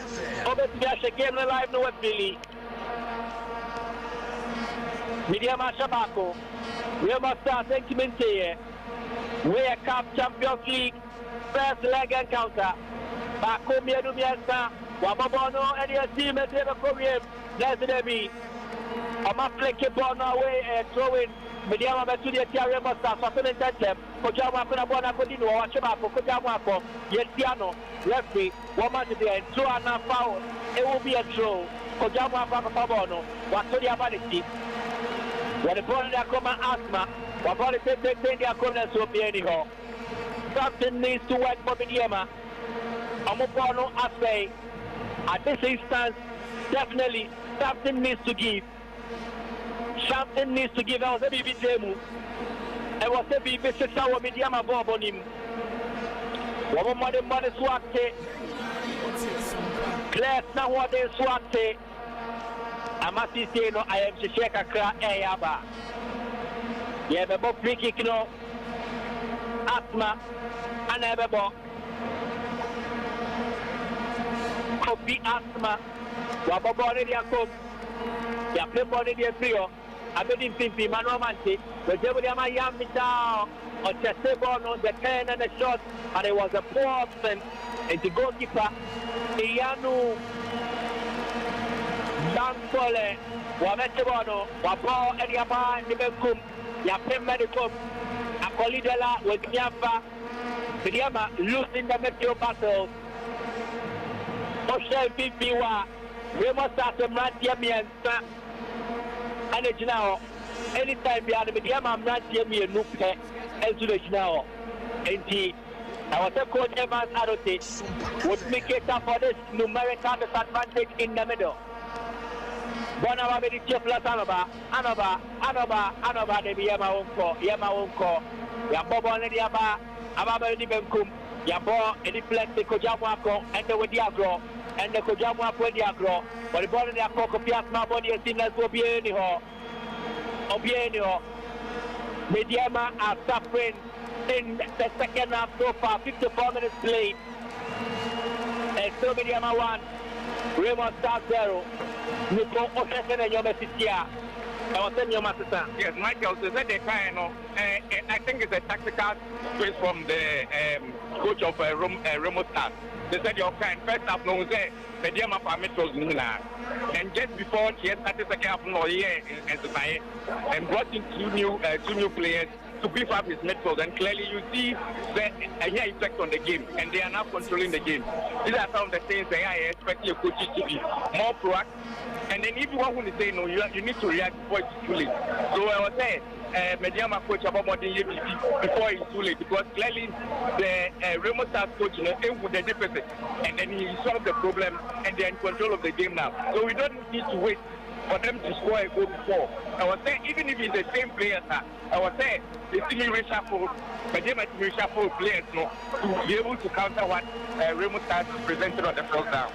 Over to the game live no Billy. Medeama Shabako. Remo start sentiment here. We are Cup Champions League first leg encounter. Bako Miedu Miesta, Wababono and your team at the Korean. There's the Debbie. I'm a flicky ball away and throwing Medeama to the Remo start. So I touch them. Kojama Kunabona Kodino, Chabako, Kojamako, Yetiano, referee, 1 match there, and 2 and a foul. It will be a throw. Kojama Papabono, Watodia Vanity. When the ball there come asthma, we're going to take their corners to be anyhow. Something needs to work for Medeama. Amopono Aspe, at this instance, definitely something needs to give. Something needs to give. I was a baby Remo. I was a baby 6 hour Medeama Bob on him. One money swate. Class now what they swate. Amati say no, I am Sheka Kra Ayaba. Yeah, the book free kick no. Asthma and Ebebo. Copy asthma. Wababone dia come. Ya play body dia frio. Abedi Pimpi Manu Manti. The Jebodiama Yamita on Chesebon on the 10 and the shot. And it was a poor option. And the goalkeeper, Iyanu Dankole, Wametebono, Wabo, Ediaba, Nibekum, Yapem Medicum, Akolidela with Nyamba, Medeama losing the Metro battle. Osha Pipiwa, Remo started Rantiami and now. Anytime we are the Medeama Rantiami and Nuke, and now. And I was a coach Evans Adote would make it up for this numerical disadvantage in the middle. Bonawa be the chief Anova, the Yama Unko, Yabobo and the Yaba, Ababa the Benkum, Yabo, and the Flex, the Kojamako, and the Wadiagro, and the Kojamako Diagro, but the ball in their Cocopias, my body and sinners will be anyhow. Medeama are suffering in the second half so far, 54 minutes played. Go Medeama 1, Remo Stars 0. Nico Ocean and your message here. I was telling your master. Yes, Michael, so that they kind of, I think it's a tactical choice from the coach of Remo Stars. They said your kind first half no say Medeama parameters nina. And just before she started second half no year and society and brought in two new players to beef up his midfield, and clearly you see the effect on the game, and they are now controlling the game. These are some of the things that I expect your coaches to be more proactive. And then if you want to say no, you need to react before it's too late. So I was saying, Medeama coach about more than before it's too late, because clearly the Remo Stars coach with the deficit, and then he solved the problem, and they're in control of the game now. So we don't need to wait for them to score a goal before. I was saying, even if it's the same players, I was saying, they still reshuffle, but they might reshuffle players to be able to counter what Remo Stars presented on the first down.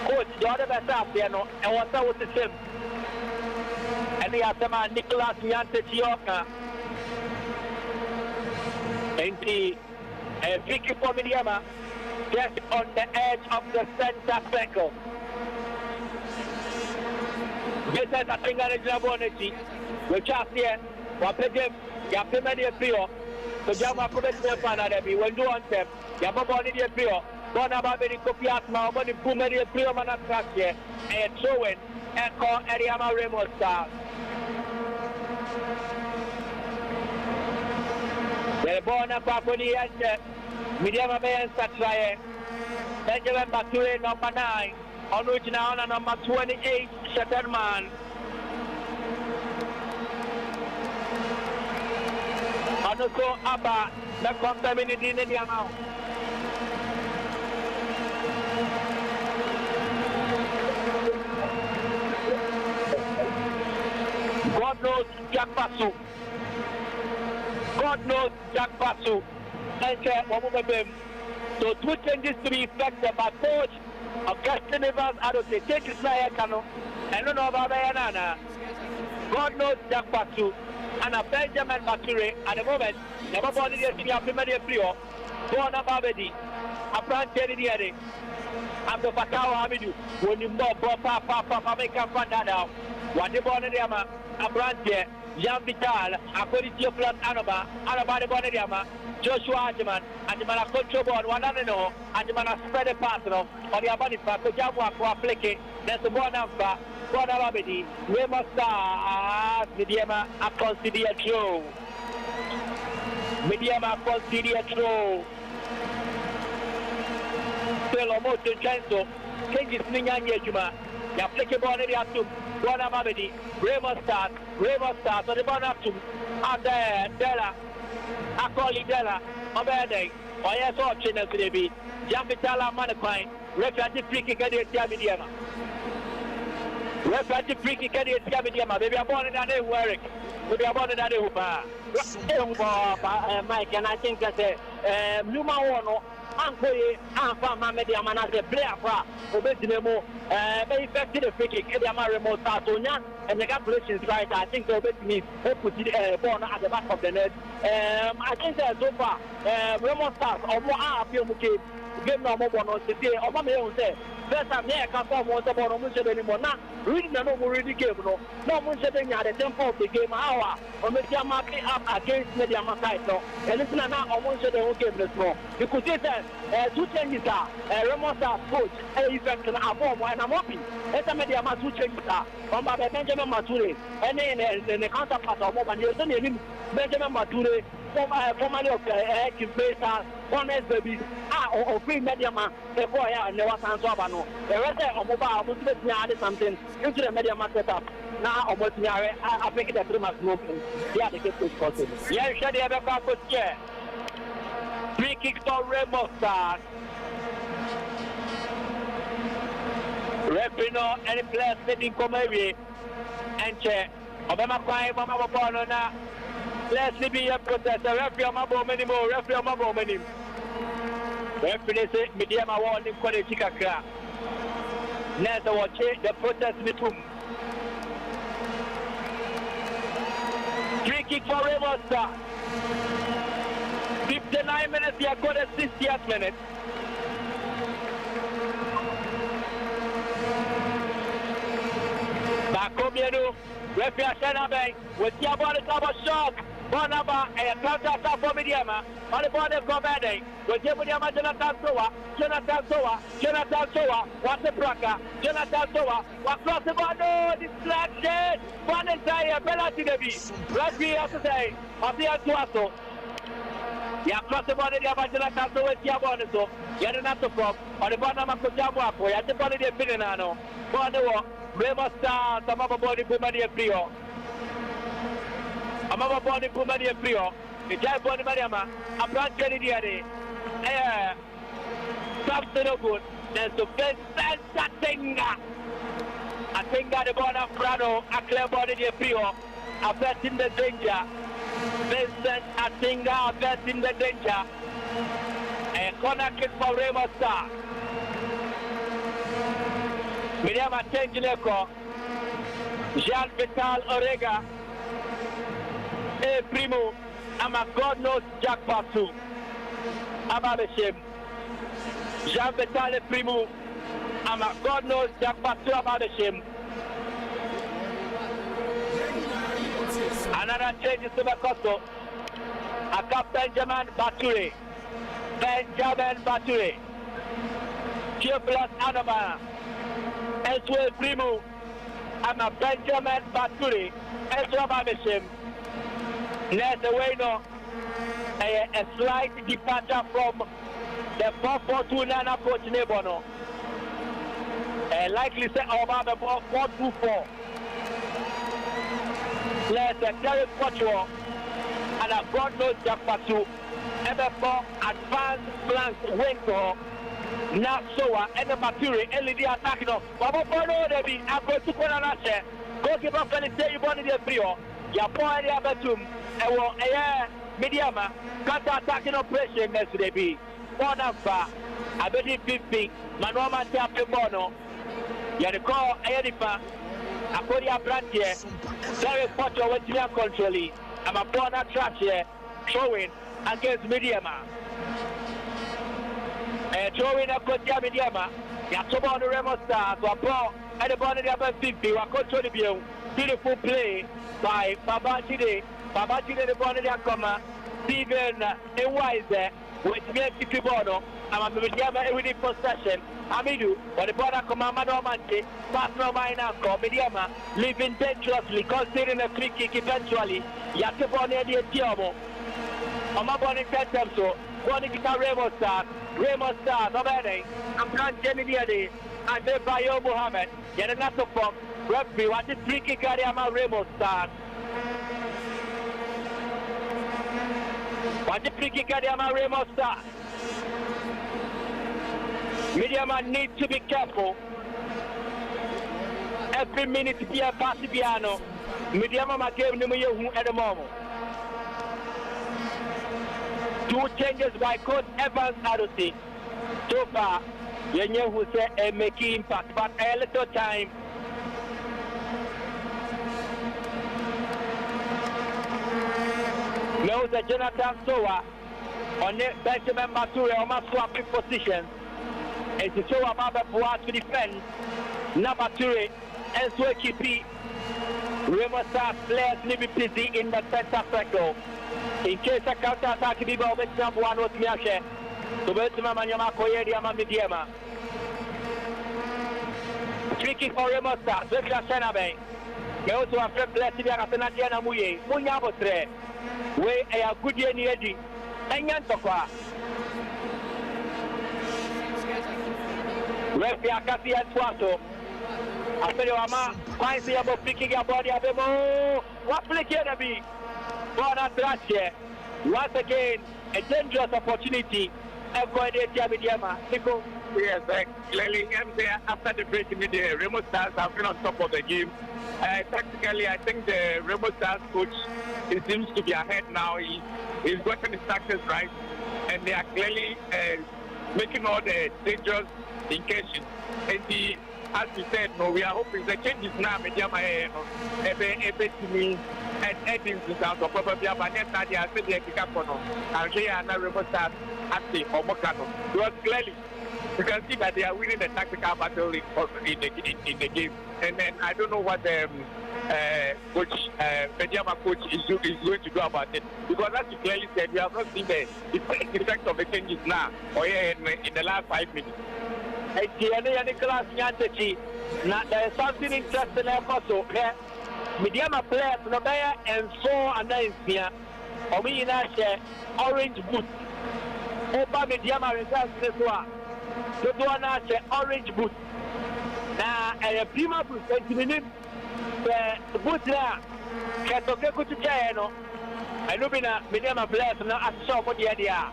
Coach, the other best up there, no, and what's that with the same? And the other man, Nicholas Yante Chioka. And the Vicky for Medeama just on the edge of the center circle. This is a thing that is a bonity. We just here, what pay them, you have to many a pure. So, Jama Professor Panadabi, when do on them, you have a body a pure. Bona Babedi Copias, my money, Pumeri, a pure man at Tracia, and Trowen, and call Medeama Remo Stars. The Bona Paponi and Medeama Bayan Satraye, Benjamin Bature, number 9, on which now number 28, Shatterman. And also Abba, the contaminated in the amount. God knows Jack Pasu. God knows Jack Pasu. And so two changes to be effected by coach Augustine Evans. I don't say take his player cano. And no about Bayanana. God knows Jack Pasu. And a Benjamin Bature at the moment. Never born in the Premier Prio. Born a Babedi. A brand Terry. I'm the Patao Avenue. When you know Papa make a fun now. What the Bonadiama, a brand here, Jan Vital, a Corinthian plus Anaba the Bonadiama, Joshua Adjaman, and the man a control board, one and no, and the man a spread a partner, or the Abadi Paco Jamwa for a pleke, there's a one number, one Abadi, Remo Stars, Medeama, a consider a throw. Medeama, consider a throw. Still almost in Chanso, King is Ningan Yajuma. You have taken one area to one of Abedi, Remo Stars, so the one up to Della, I call it Della, Obede, or yes, or China to be, Jampitala Manapine, refugee freaky candidate Medeama. Refugee freaky candidate Medeama, maybe I'm born in that work, maybe I'm born in that Mike, and I think that Luma Wono. Uncle, Medeama as a player for Obedimo, very effective free kick, Medeama remote Satonia, and the calculations right. I think they'll bet me put it born at the back of the net. I think that so far, Remo Stars or more appeal game no more on today, or my own say, first time here, come from one about almost anymore. Now, reading the normal reading game, no one said at the tempo of the game hour, or Medeama play up against Medeama side, and listen now, almost the whole game is wrong. You could say that two changes are Remo Stars coach, effect and a form, and I'm happy. Let's Medeama two changes are from Benjamin Mature, and then the counterpart of Moban, you're saying Benjamin Mature. Formerly of Kibesa, Honest Baby, or Free Medeama, the boy, and the Wasan Sobano. The rest of mobile was added something into the Medeama setup. Now, almost near I think it pretty much open. Yeah, the kick is possible. Yeah, should have a couple of chair. Free kick for Remo Stars. Referee, any players sitting come away and check. Obama Prime, Mama Bonona. Let's be a protest. Referee on my bone anymore. Referee on my bone anymore. Referee say Medeama warning for the Chikaka. Let's watch the protest between. Free kick for Remo Stars. 59 minutes. We are going to 60th minute. Bakomienu, Refia Senabe, with Yabon Cover Shock, Bonaba, and counter attack for Medeama, on the border of Comedy, with Yabuniama Jonathan Soa, what's the Braca, Jonathan Soa, what's cross the border, distraction, one entire penalty to be. Referee has to say, of the Antuaso. Ya cross the border, Jonathan Soa, Yabonaso, Yadanato from, on the bottom of the Jamuapo, at the body of Pinano, Bono. Remo Star, some of body Pumadi and Prio. Amaba body Pumadi and Prio. The giant body Mariama, a branch Kennedy. Something no good. There's the best Tinga. I think that the ball of Prado, a clear body de Prio, averting the danger. Vincent Atinga averting the danger. A corner kick for Remo Star. Medeama Tenjineko, Jean Vital Orega, Primo, Ama God knows Jack Pasu, Ababeshim, Jean Vital Primo, Ama God knows Jack Pasu, Ababeshim. Another change is to the Costo, a Captain Benjamin Bature, Chieflas Anaba. Elsewhere, Primo, I'm a Benjamin Baturi, Ezra Babishim. There's a way no, a slight departure from the 4-4-2 Nana approach Nebono. Likely say Obama 4-2-4. There's a Derek Portugal and a God knows Jack Patu. Ever advanced flank wing to not so and the material LED attacking of Babono Debbie, I go to Konanache, goalkeeper Felicity Bonnie de Brio, Yapon de Abatum, and will Medeama, counter attacking operation next to the B. One of I believe 50, Manoma Tape Bono, Yaniko Ayanipa, Akodia Branche, very photo with Tia controlling, I'm a corner trash here, showing against Medeama. Throwing a coach Medeama, Yatoba on the Remo Star, to a ball at the bottom of the 50, while control the view. Beautiful play by Babachide, the bottom of the comma, Stephen Ewise, with Messi Bono, and Medeama every possession. Amidu, but the border command Manche, pass no minor, Medeama, living dangerously, considering a free kick eventually. Yatoba near the Tiamo. On my body, so. One is Remo Star, no matter. I'm not Kennedy, and then Bayo Mohammed. Get another from referee. What is free kick at Remo Star? What is free kick at Remo Star? Medeama need to be careful. Every minute to be a Passipiano. Medeama gave Numuyo at the moment. Two changes by Coach Evans Adosi. So far, you know who say making impact, but a little time. Now the Jonathan Soa on the Benjamin Bature almost swapping positions. It's a Soa Baba Boas to defend. Now Bature and Swekipi. Remo Star players may be busy in the center circle. In case a counter attack, be about one was Miashe. To Betima Manama Koyedia Medeama. Tricky for Remo Star, Zefia Senabe. They also have friend blessed Atenatiana Muye, Munyabotre. Way a good year near the Enyantoka. Refia Cassia Tuato. After your mamma, quite see about picking your body of Remo. What play can be? Once again, a dangerous opportunity. Medeama. Yes, clearly, after the break, the Remo Stars have been on top of the game. Tactically, I think the Remo Stars coach, it seems to be ahead now. He's gotten his tactics right, and they are clearly making all the dangerous indications. And as you said, no, we are hoping the changes now. Medeama, and Edins is out of probably a Vanessa, they are pick up on. And here are now Remo Stars acting or Mokano. Because clearly, You can see that they are winning the tactical battle in the game. And then I don't know what coach Medeama coach is going to do about it, because as you clearly said, we have not seen the effect of the changes now or in the last 5 minutes. Nicholas Nyantechi, there is something interesting also. Medeama players no better and 4 and 9 here. Omina share orange boot. Opa Medeama results this one. The one share orange boot. Now a prima boot 20 minutes. The boot now can to get to Chino. I know Medeama players now at shop for the idea.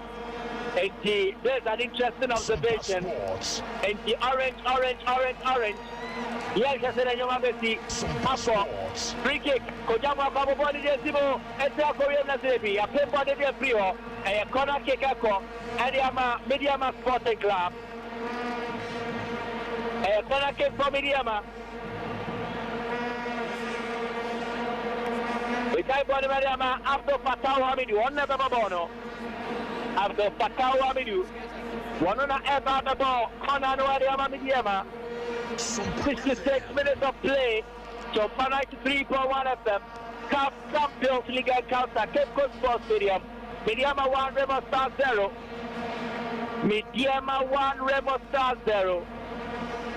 And there's an interesting observation. And the orange. Yes, I said, you want to see free kick. Kojama Baboni Desimo, and Korean Nazebi, a paper de Prio, a corner kick, and Medeama Sporting Club. A corner kick for Medeama. We type on Medeama after Fatau Hamidu, one never bono. After Fatau Hamidu, one on ever the ball, corner no Medeama. 66 minutes of play. Sompa 93.1 FM. Champions League encounter. Cape Coast Sports Stadium. Medeama 1, Remo Stars 0. Medeama 1, Remo Stars 0.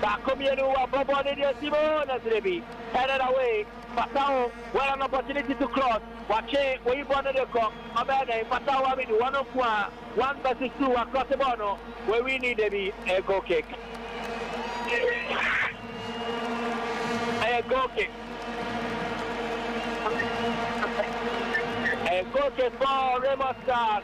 Bakomienu Wabobone Desimo Nasrebi. Headed away. Fatao, well an opportunity to cross. Wache, where you born the cock. Abane, Fatao Amidu, 1 of 1 versus 2 across the bono. Where we need a goal kick. A goal kick. A goal kick for Remo Stars.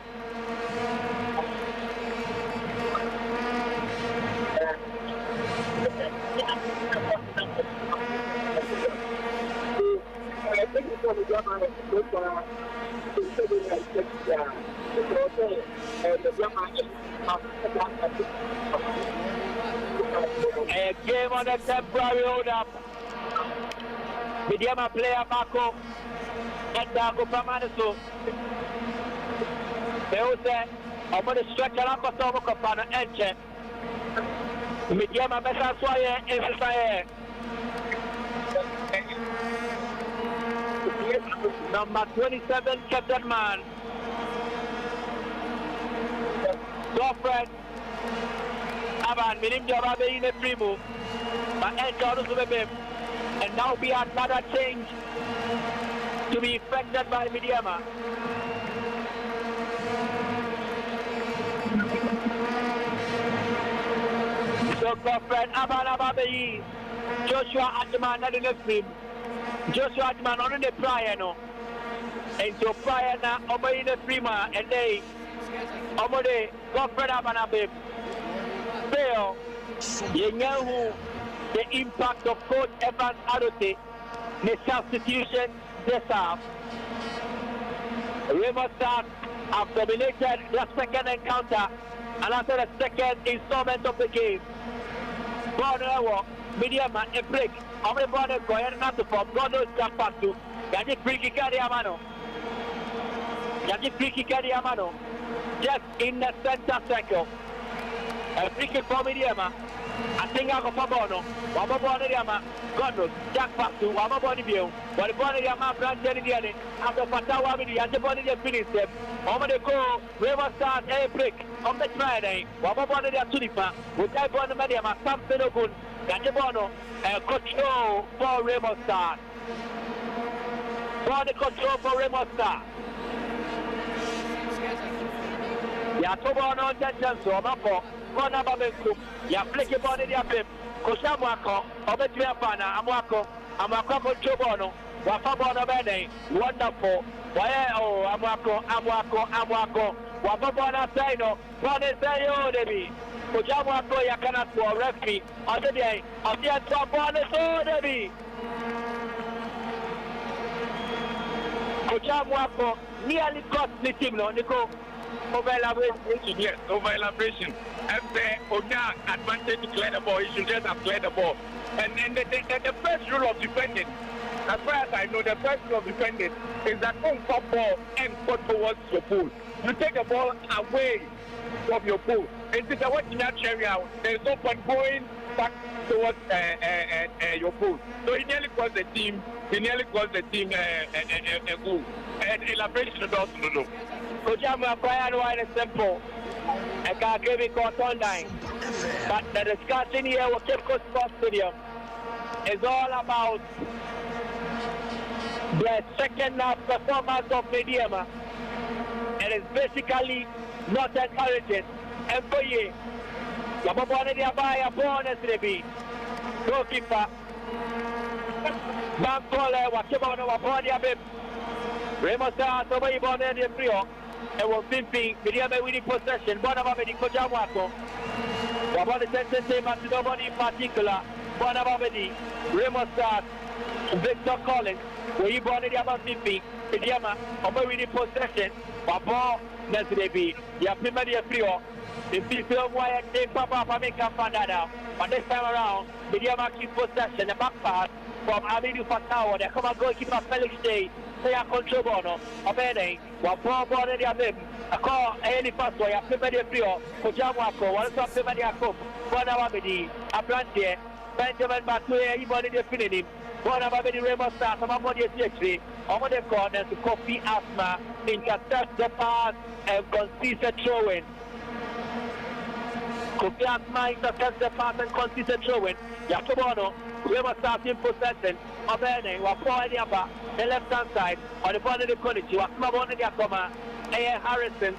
A game on a temporary hold up. Medeama player Bako and Dago Pamanaso. They will say, I'm going to stretch a lamp of Tomo Kapana and check. Medeama Mesa Soye in Society. Number 27, Captain Man. Girlfriend. Aban, minim Jababe in a primo. But and now we have another change to be effected by Medeama. So, girlfriend, Aban Ababe, Joshua Atman, not in the film. Joshua Atman on the prior, no. And so prior now, over in the prima, and they, over the girlfriend Aban Ababe. Fail, you know the impact of Coach Evans Adote, the substitution this half. Remo Stars have dominated the second encounter and after the second installment of the game. Ball Medeama a break. I'm going to go ahead and not to form. God knows jump back to. Yaji free kick at Yamano. Yaji free kick at Yamano. Just in the center circle. A free kick for Medeama. I think I go for Bono. Wababone Yama. God knows. Jack back to Wababone View. But the Bonnie Yama branch any after Fatawa Midi and the Bonnie finish them. Over the goal, Remo Stars a break on the Friday. Wababone Tulipa. With that Bonnie Medeama, something good. Bono control for Remo Stars. Ball the control for Remo Stars. Ya to Bono contention so mako. Kona babenku. Ya flick ball in the pip. Kosha mwako. Obeti afana amwako. Amwako control Bono. Wafa Bono bene. Wonderful. Wae oh amwako. Wafa Bono say no. Bono say yo debi. Kojamwako ya kana for referee. On the day, on the top on the soda. Kojamwako nearly cost the team, no, Nico. Over elaboration. Yes, over elaboration. As the Oga advantage to clear the ball, he should just have cleared the ball. And the first rule of defending, as far as I know, the first rule of defending is that on top ball and put towards your pool. You take the ball away of your pool. And this is what you not cherry out. There's no point going back towards your pool. So he nearly caused the team. A goal. And elaboration of those to do. Coach, I'm quite and simple. I can't give it online. But the discussion here with Cape Coast Sports Stadium is all about the second half performance of Medeama. It is basically not encouraging. And for you, goalkeeper, Bankole, Remo starts over Ibon and the Frio. And will Pimpi, Medeama winning possession. Bonaba Medi Kojamwako. Wabadi Sensei, but nobody in particular. Bonaba Medi, Remo starts, Victor Collins, where you born in the Abba Pimpi, Medeama, over winning possession. Wabo, Nesrebi, Yapimadi Frio. The people who are taking Papa Pamika Fandada. But this time around, Medeama keeps possession, the back pass from Amidu Fatao, the command goalkeeper Felix Day. Say a control bono, a bene, one poor born in the Abim, a call any fast way, a Pimadi Frio, Kojamwako, one of Pimadi Akop, one of Abedi, a Plantier, Benjamin Batuya, anybody definitive, one of Abedi Remo Stars, a Mamodi CXV, over the corners to Kofi Asma, intercept the pass and concede a throw-in. Kofi Asma intercepts the pass and concede a throw-in. Yakubono, Remo Stars in possession. Obene, Wapo Ediaba, the left hand side, on the bottom of the college, Wakma Diakoma, A. Harrison,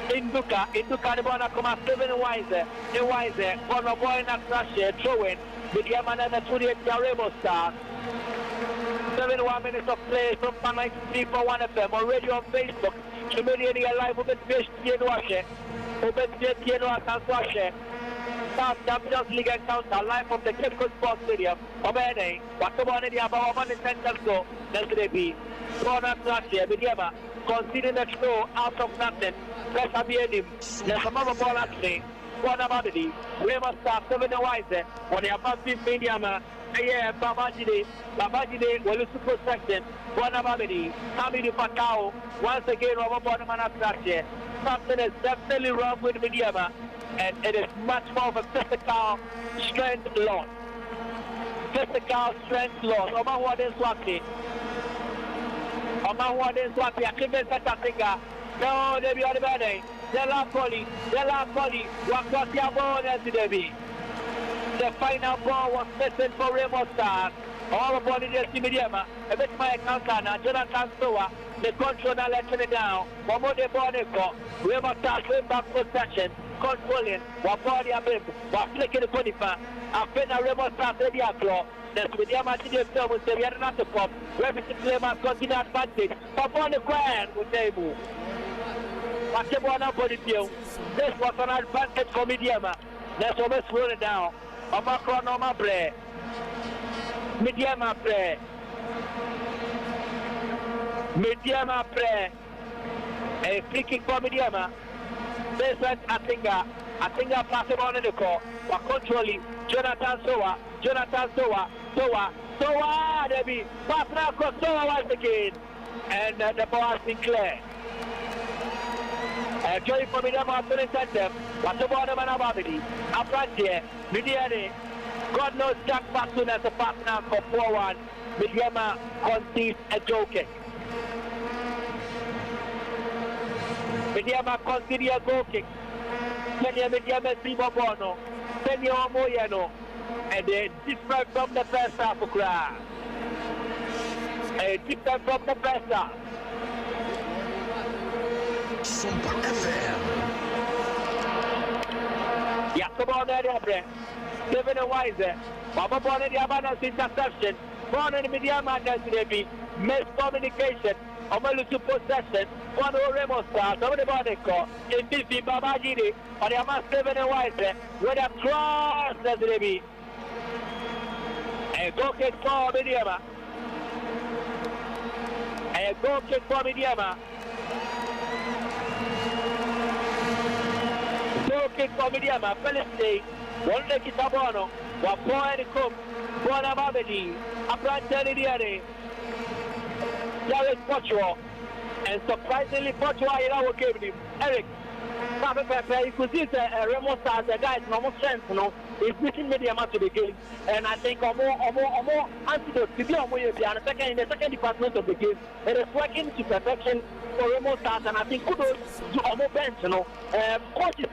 Induka, the Bonakoma, 7 Wiser, the Wiser, one of boy in a crash, throwing, Medeama and the 28 Remo Star. 71 minutes of play from 93.1 FM, already on Facebook, immediately alive with the fish, Tienwashe, Obet Tienwa, Kanswashe. Champions League encounter live from the Cape Coast Sports Stadium. Obene, Wakabone Diaba, 1 center so, Nesrebi, corner crash here, Medeama, conceding the throw out of nothing. Pressure behind him. There's another ball actually. Corner Babidi, Remo Star, 7 Wiser, when they are passing Medeama. Babajide, will lose possession. Corner Babidi, Hamidu Fatao, once again, over Bonamana crash here. Something is definitely wrong with Medeama. And it is much more of a physical strength loss. Physical strength loss. Oma Warden Swati. I think that's a finger. No, they be on the bed. The last volley. The final ball was missing for Remo Stars. All the ball in the Medeama. A bit my account now. Jonathan Soa. The control now letting it down. One more the ball they got. Remo Stars going back possession. Controlling, Wapadi Abim, flicking the 25. After Remo Stars ready a claw. The Medeama did film with the Yadana pop. Referee Clemens continue advantage. Upon the ground with Demu. Whatever for the field. This was an advantage for Medeama. Let's almost slow it down. Omacron on my play. Medeama play. A free kick for Medeama. This is Atinga passing on in the call. We're controlling Jonathan Soa, Debbie, passing across Soa once again. And the ball has been cleared. Joy for Medeama to the center. What's the ball of Manababidi? Up front here, Medeama. God knows Jack Batun as a partner for 4-1. Medeama concedes a goal kick. Medeama consider a goal kick. Medeama Simo Bono, Senor Moyano, and they different from the first half of class. Different from the first half. Sompa FM. Yeah, come on there, Kevin Wiser. Baba Bonner, the abandoned interception. Bonner, Medeama, Nesrebi, miscommunication. Omalusu possession. One Remo Stars over the Bonico. In 50, Babajide. On the Amas 7 Wiser. With a cross, Nesrebi. A goal kick for Medeama. A goal kick for Medeama. Goal kick for Medeama. Felicity. One leg is Abono. One point cook. Bona Babedi. Abrantani Diane. There is Portugal. And surprisingly, Portugal will give him. Eric. You could see Remo Stars, the guys, normal strength, is pushing Medeama to the game. And I think more antidote to be on the second department of the game. It is working to perfection for Remo Stars, and I think kudos to Omo bench, coaches,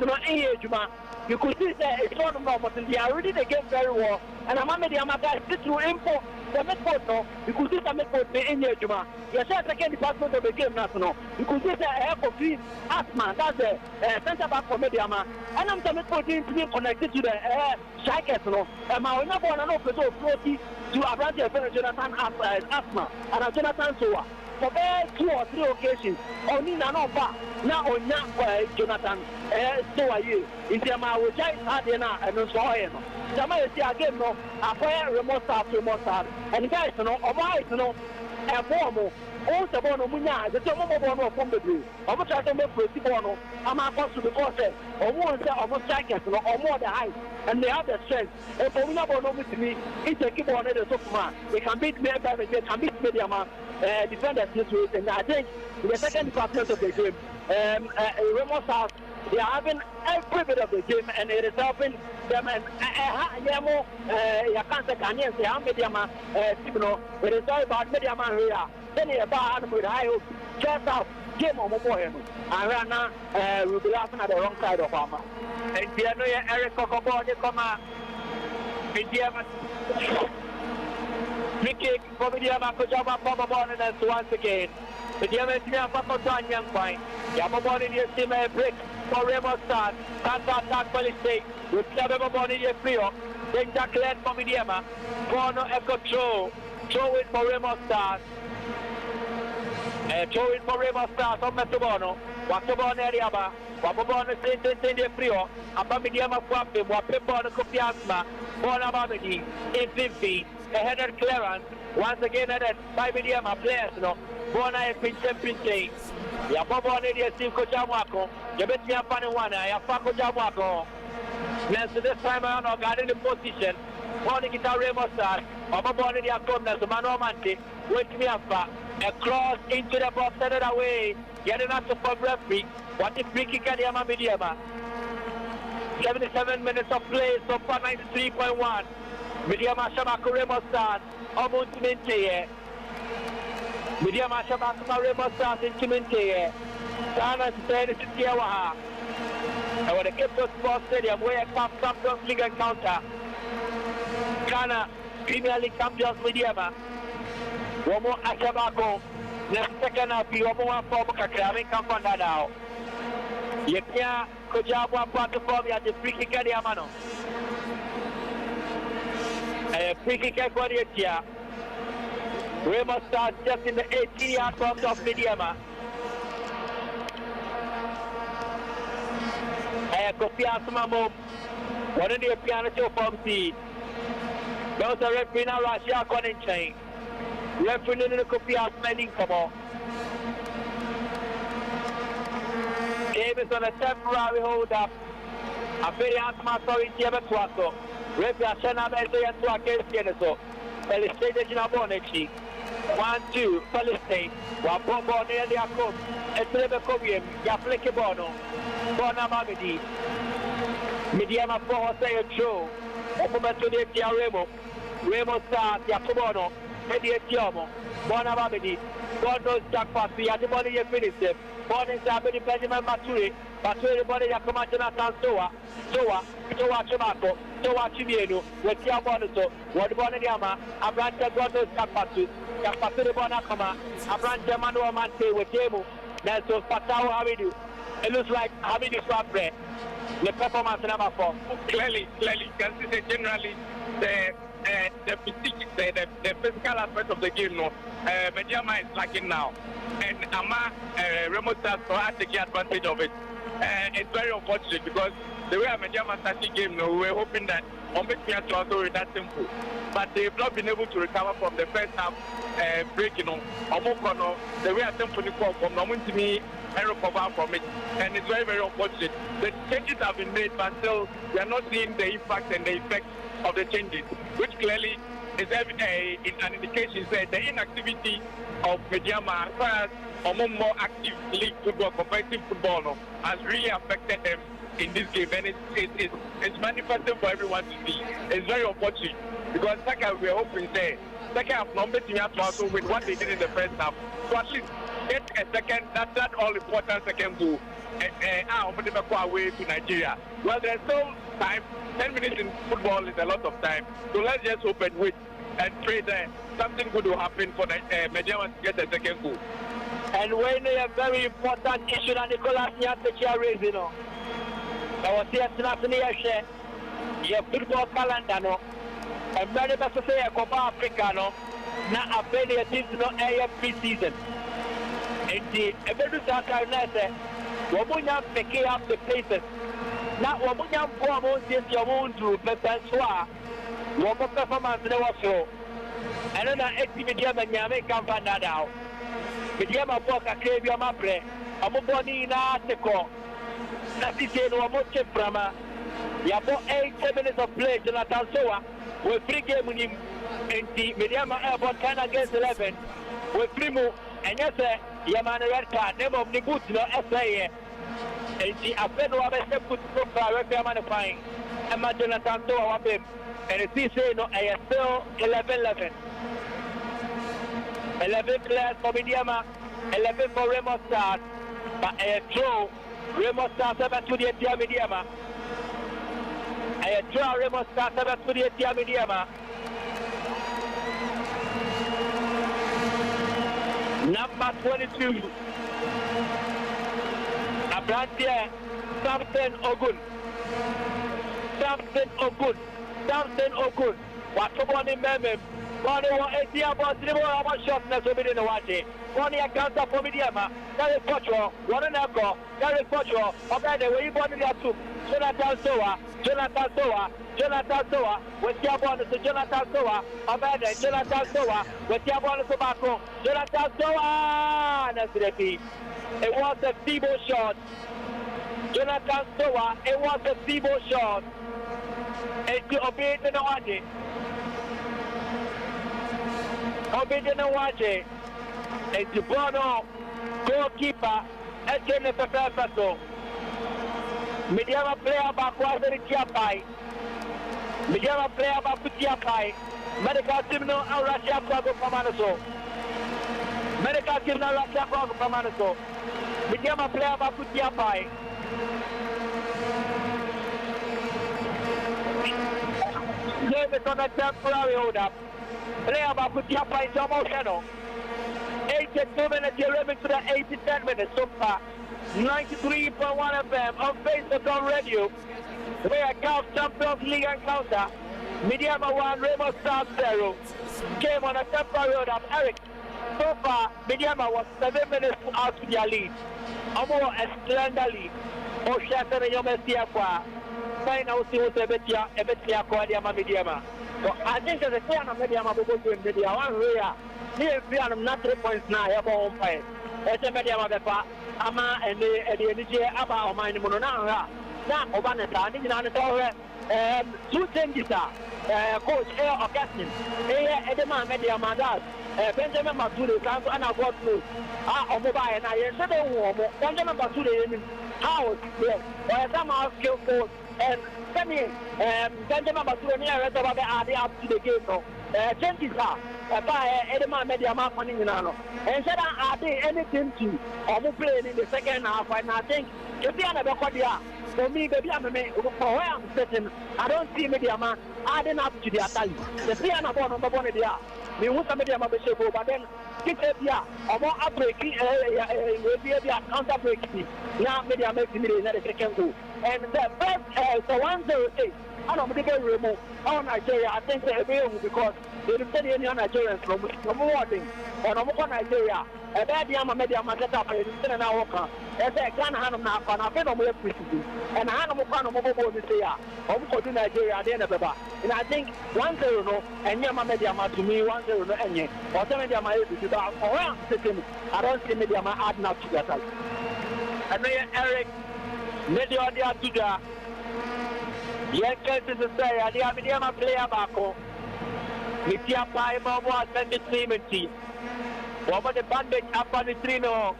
you could see that it's not normal, but they are reading the game very well. And I'm Medeama guys, this will import the midfield, you could see the midfield in here, Juma. Yes, second department of the game, national. You could see the air for free Asman, that's the center back for Medeama. And I'm coming for to be connected to the strikers, and my number one and also floaty to Abrante Jonathan Asma and Jonathan Soa. For 2 or 3 occasions, only now Jonathan Soa you. In the which I had and also him. Jama see again no acquire Remo Stars, and guys and formal. All the one munya, the Tomo from the blue. I'm trying to make Bono. I'm about to the process, or more of strikers, or more the height, and they have the strength. And for Bono with me, it's a keep on the Superman. They can beat me, they can beat Medeama, defenders this week, and I think in the second department of the game, Remo Stars, they are having every bit of the game, and it is helping them. And Remo, you can't say Ghanaians, they are Medeama, it is all about Medeama here. Then he about with high hope, just out, game on Mopohem. And right now, we'll be laughing at the wrong side of Arma. And the other Eric Cocobo, they come out. Medeama, free kick for Medeama, Kojama, Papa Bonnet, and once again. Medeama is now Papa John Young Pine. Yamabon in your team break for Remo Stars. Can't attack for the state. With Yamabon in your Frio. Then Jack led for Medeama. Bono Echo throw it for Remo Stars. Throw it for Remo Stars on Metobono. Watobono Eriaba. Wabobono in the Frio. Abba Medeama Quapi. Wapibono Kopiasma. Bona Babidi. In 50. A header clearance. Once again headed by Medeama players. Bona e pinche. Ya bobo ne dia team coach Amwako. You bet me up on one. Ya fa coach Amwako. Now so this time around, guarding the position. Morning guitar Remo Stars. Bobo ne dia come now. So Mano Mante. Wait me up. A cross into the box, set it away. Getting up to for referee. What if free kick at Yama Medeama? 77 minutes of play. Sompa 93.1. Medeama Shamako Remo Stars. Almost Mente. Medeama Shabaka Remo Stars in Chimente. Sana said it's Tiawaha. And when the Cape Sports Stadium, where a Champions League encounter. Ghana Premier League champions Medeama. Womo Ashabako. Next second half, Womo Fomo Kakari come from that now. You can't Kojabwa platform at the free kick at the Amano. A free kick at Guadiatia. Remo Stars just in the 18-yard box of Medeama. Kopias Mamom. One of the piano show from C. There was a referee now, Russia contention. Referee in the Kopias Manning come on. Game is on a temporary hold up. A very asthma sorry, Jebba Tuaso. Referee Ashana Mesa and Tuaka Geneso. Felicitated in a bonnet. 1-2, Felicite. Wapombo near the Akon. And Telebecobium, Yapleke Bono. Bona Mamidi. Medeama for say a show. Open to the Remo. Remo Stars, Yacobono. Eddie Tiomo. Bona Mamidi. God knows Jack Pass. We had the body you finished him. Born in Sabine Benjamin Maturi. Maturi, the body Yakomachana Soa. Soa Chamaco. Soa Chimienu. With Yabonato. What the Bonadiama. Abranta God knows Jack Passu. Yapasuri Bonakama, Abranta Manuel Mante with Demo, Nelson Patao Habidu. It looks like Habidu Swapre. The performance number 4. Clearly, you can see that generally the physique, the physical aspect of the game, Medeama is lacking now. And Ama Remo Stars for taking advantage of it. It's very unfortunate because the way Medeama started the game, we were hoping that Ombekmia to also that simple. But they've not been able to recover from the first half breaking on Omokono, the way I temporarily come from Nomuntimi and recover from it. And it's very, very unfortunate. The changes have been made, but still we are not seeing the impact and the effect of the changes, which clearly is an indication that the inactivity of Medeama, as far as more active league football, competitive football, has really affected them in this game, and it's manifesting for everyone to see. It's very unfortunate because second we are hoping second half number team have to also with what they did in the first half to at least get a second that all important second goal away to Nigeria. Well, there's still time. 10 minutes in football is a lot of time, so let's just hope and wait and pray that something good will happen for the Medeama to get the second goal. And when a very important issue that Nicolas Nyantekia raised, you know, I was here to share your football calendar, no, and many people say a Copa Africa, no, now a very team to no air pre-season. And the Ebedu Sakarnese, Wabunya picking up the places. Now, Wabunya Bomo says your own to Pepenswa, Wabo performance never so. And then I Medeama and Yame come from that out. Medeama Boka Cravia Mapre, Amoboni na Teco. That is a Wamoche Brama. You have 8 minutes of play, Jonathan Soa, with 3 games in him, and the Medeama Airport 10 against 11, with Remo, and yes, Yamana Red Card, name of the boot, no SA. And the Afeno Abese put profile, Repairman fine, and my Jonathan Soa Wabim, and it is no, I am still 11. 11 players for Medeama, 11 for Remo Stars, but I draw Remo Stars 7 to the Medeama. I draw Remo Stars 7 to the Medeama. Number 22, Abrantia Samson Ogun. What's one in Memem? One about 3 more shots next to the watch. One account for Medeama. That is Potro. One and a go. That is Potro. Okay, the way you bought the two. Jonathan Soa, with your bonus to Jonathan Soa, Abada, Jonathan Soa, with your bonus to Bako, Jonathan Soa, Nasrepi. It was a feeble shot. Jonathan Soa, it was a feeble shot. And to obey the Nawati. And to Bono, goalkeeper, and Jennifer Faso. Medeama player back was the Chiapai. Medeama player back to Chiapai. Medical team no Russia Prago Pamanaso. Medical team no Russia Prago Pamanaso. Medeama player back to Chiapai. Game is on a temporary hold up. Player back to Chiapai is almost channel. 82 minutes, you're to the 87 minutes so far. 93.1 FM on Facebook on radio. We are Gulf Champions League encounter. Medeama 1, Remo Stars 0. Game on a temporary road of Eric. So far, Medeama was 7 minutes out to their lead. Amo a slender lead. Oshaka and Yomesia. Find out what Ebetia Quadia Medeama. So I think there's a plan of Medeama will go to Medeama. One way. Here, we are not 3 points now. Have on fire. It's a Medeama. Ama and the energy about my Monona. Now, Obaneta, and 2 changes are Coach Air of Gaston, Edema Medeama, Benjamin Maturi, and I got through. Ah, mobile, and I said, Benjamin Maturi, house, or some house skillful, and Benjamin Maturi, and up to the gate. Changes are by Edema Medeama funding in Ano. And said, are there anything to play in the second half? And I think if they are never quite for me, baby, I'm for where I'm sitting, I don't see Medeama adding up to their time. The three are not number one there. We want some Medeama to show, but then keep it here, or more outbreaking, counter breaking. Now, Medeama makes me the second goal. And the first, the 1-0. I don't think Remo on Nigeria. I think they're available because they don't send any Nigerians from warning on Nigeria. And Medeama set up and send an hour. As a Ghana Hanum now, and I've been on my precinct. And Hanum mobile this year. Over Nigeria, they never back. And I think 1-0 no, and Yama Medeama to me 1-0 no, and yet. Or Medeama is about around sitting. I don't see Medeama adding up to that. And then Eric, Medeama to the yes, to say, I am a player back home. Mitia Pai Mama send the team and team. Over the bandage up on the trino.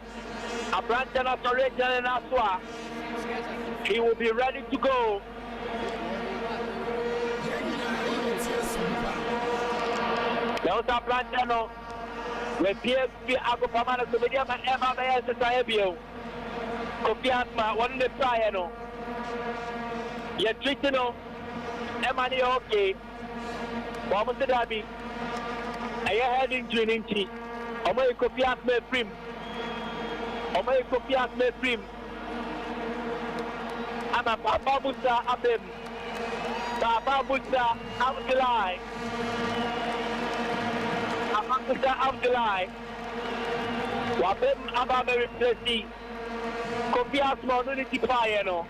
A branch and operation and Aswa. He will be ready to go. There was a Plantano. We PFP Agopamana to Medeama and Emma Mayas Saebio. Kopiasma, one the Priano. Yet Tritino, Emma okay. Woman the Derby. I had injury in tea. Omay Kopiasma Prim. Omay Kopiasma Prim. I'm a Papa Musa Abim. Papa Musa Abdulai. Musa Abdulai. Wabim Ababa Replacey. Kopiasma Unity Payano.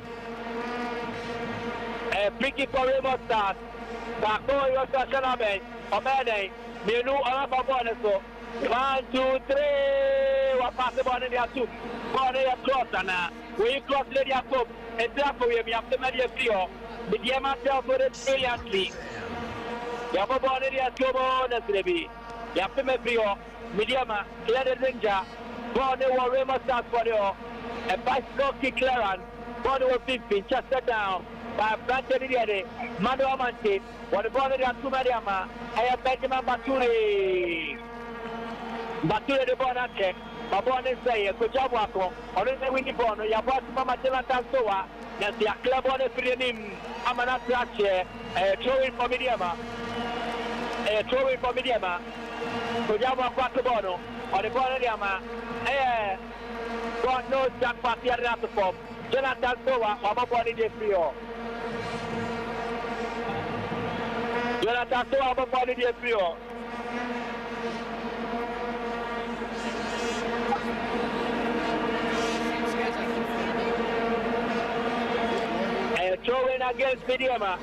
Picky for Remo start. Bako Yosashanabe. Omene. Menu Alababoneso. 1, 2, 3. What pass the ball in the two? Ball in the cross and we cross Lady Jacob. And therefore we have to make a trio. Medeama tells for it brilliantly. Yabo ball in the Tobo, that's the be. You have to make trio. Medeama, clear the danger. Ball in the Remo starts for you. A bicycle kick clearance. Ball in the 15, just set down. By Planted in the other. Mado Amante. What the ball in the two Medeama. I have Benjamin Bature. Bature the ball and check. My ball is say, good job, Wako. Or in the winning ball, you have bought Mama Jelata Soa. That's the club on the free. I'm an attraction. Throwing for Medeama. Throwing for Medeama. Good job, Wako. Or the ball in the Ama. God knows that party are not to form. Jonathan Soa, or my body is free. Jonathan Soa, my body is free. Throwing against Medeama.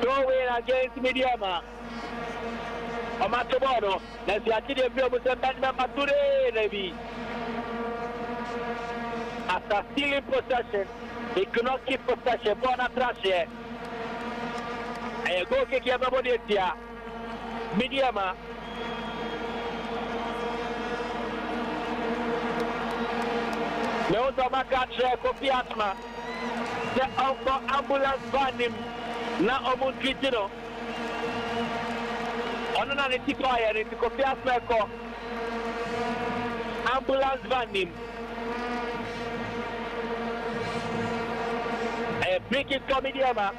Throwing against Medeama. Omatobono. Let's see, I think the film was a Benjamin Bature, maybe. After stealing possession, he could not keep possession. Born at trash here. And go kick everybody here. Medeama. No, the Macatre, Kopiasma. The ambulance van him. Now, Omun Kitino. On an antiquire, it's Kopiasma. Ambulance van him. A break is coming Medeama.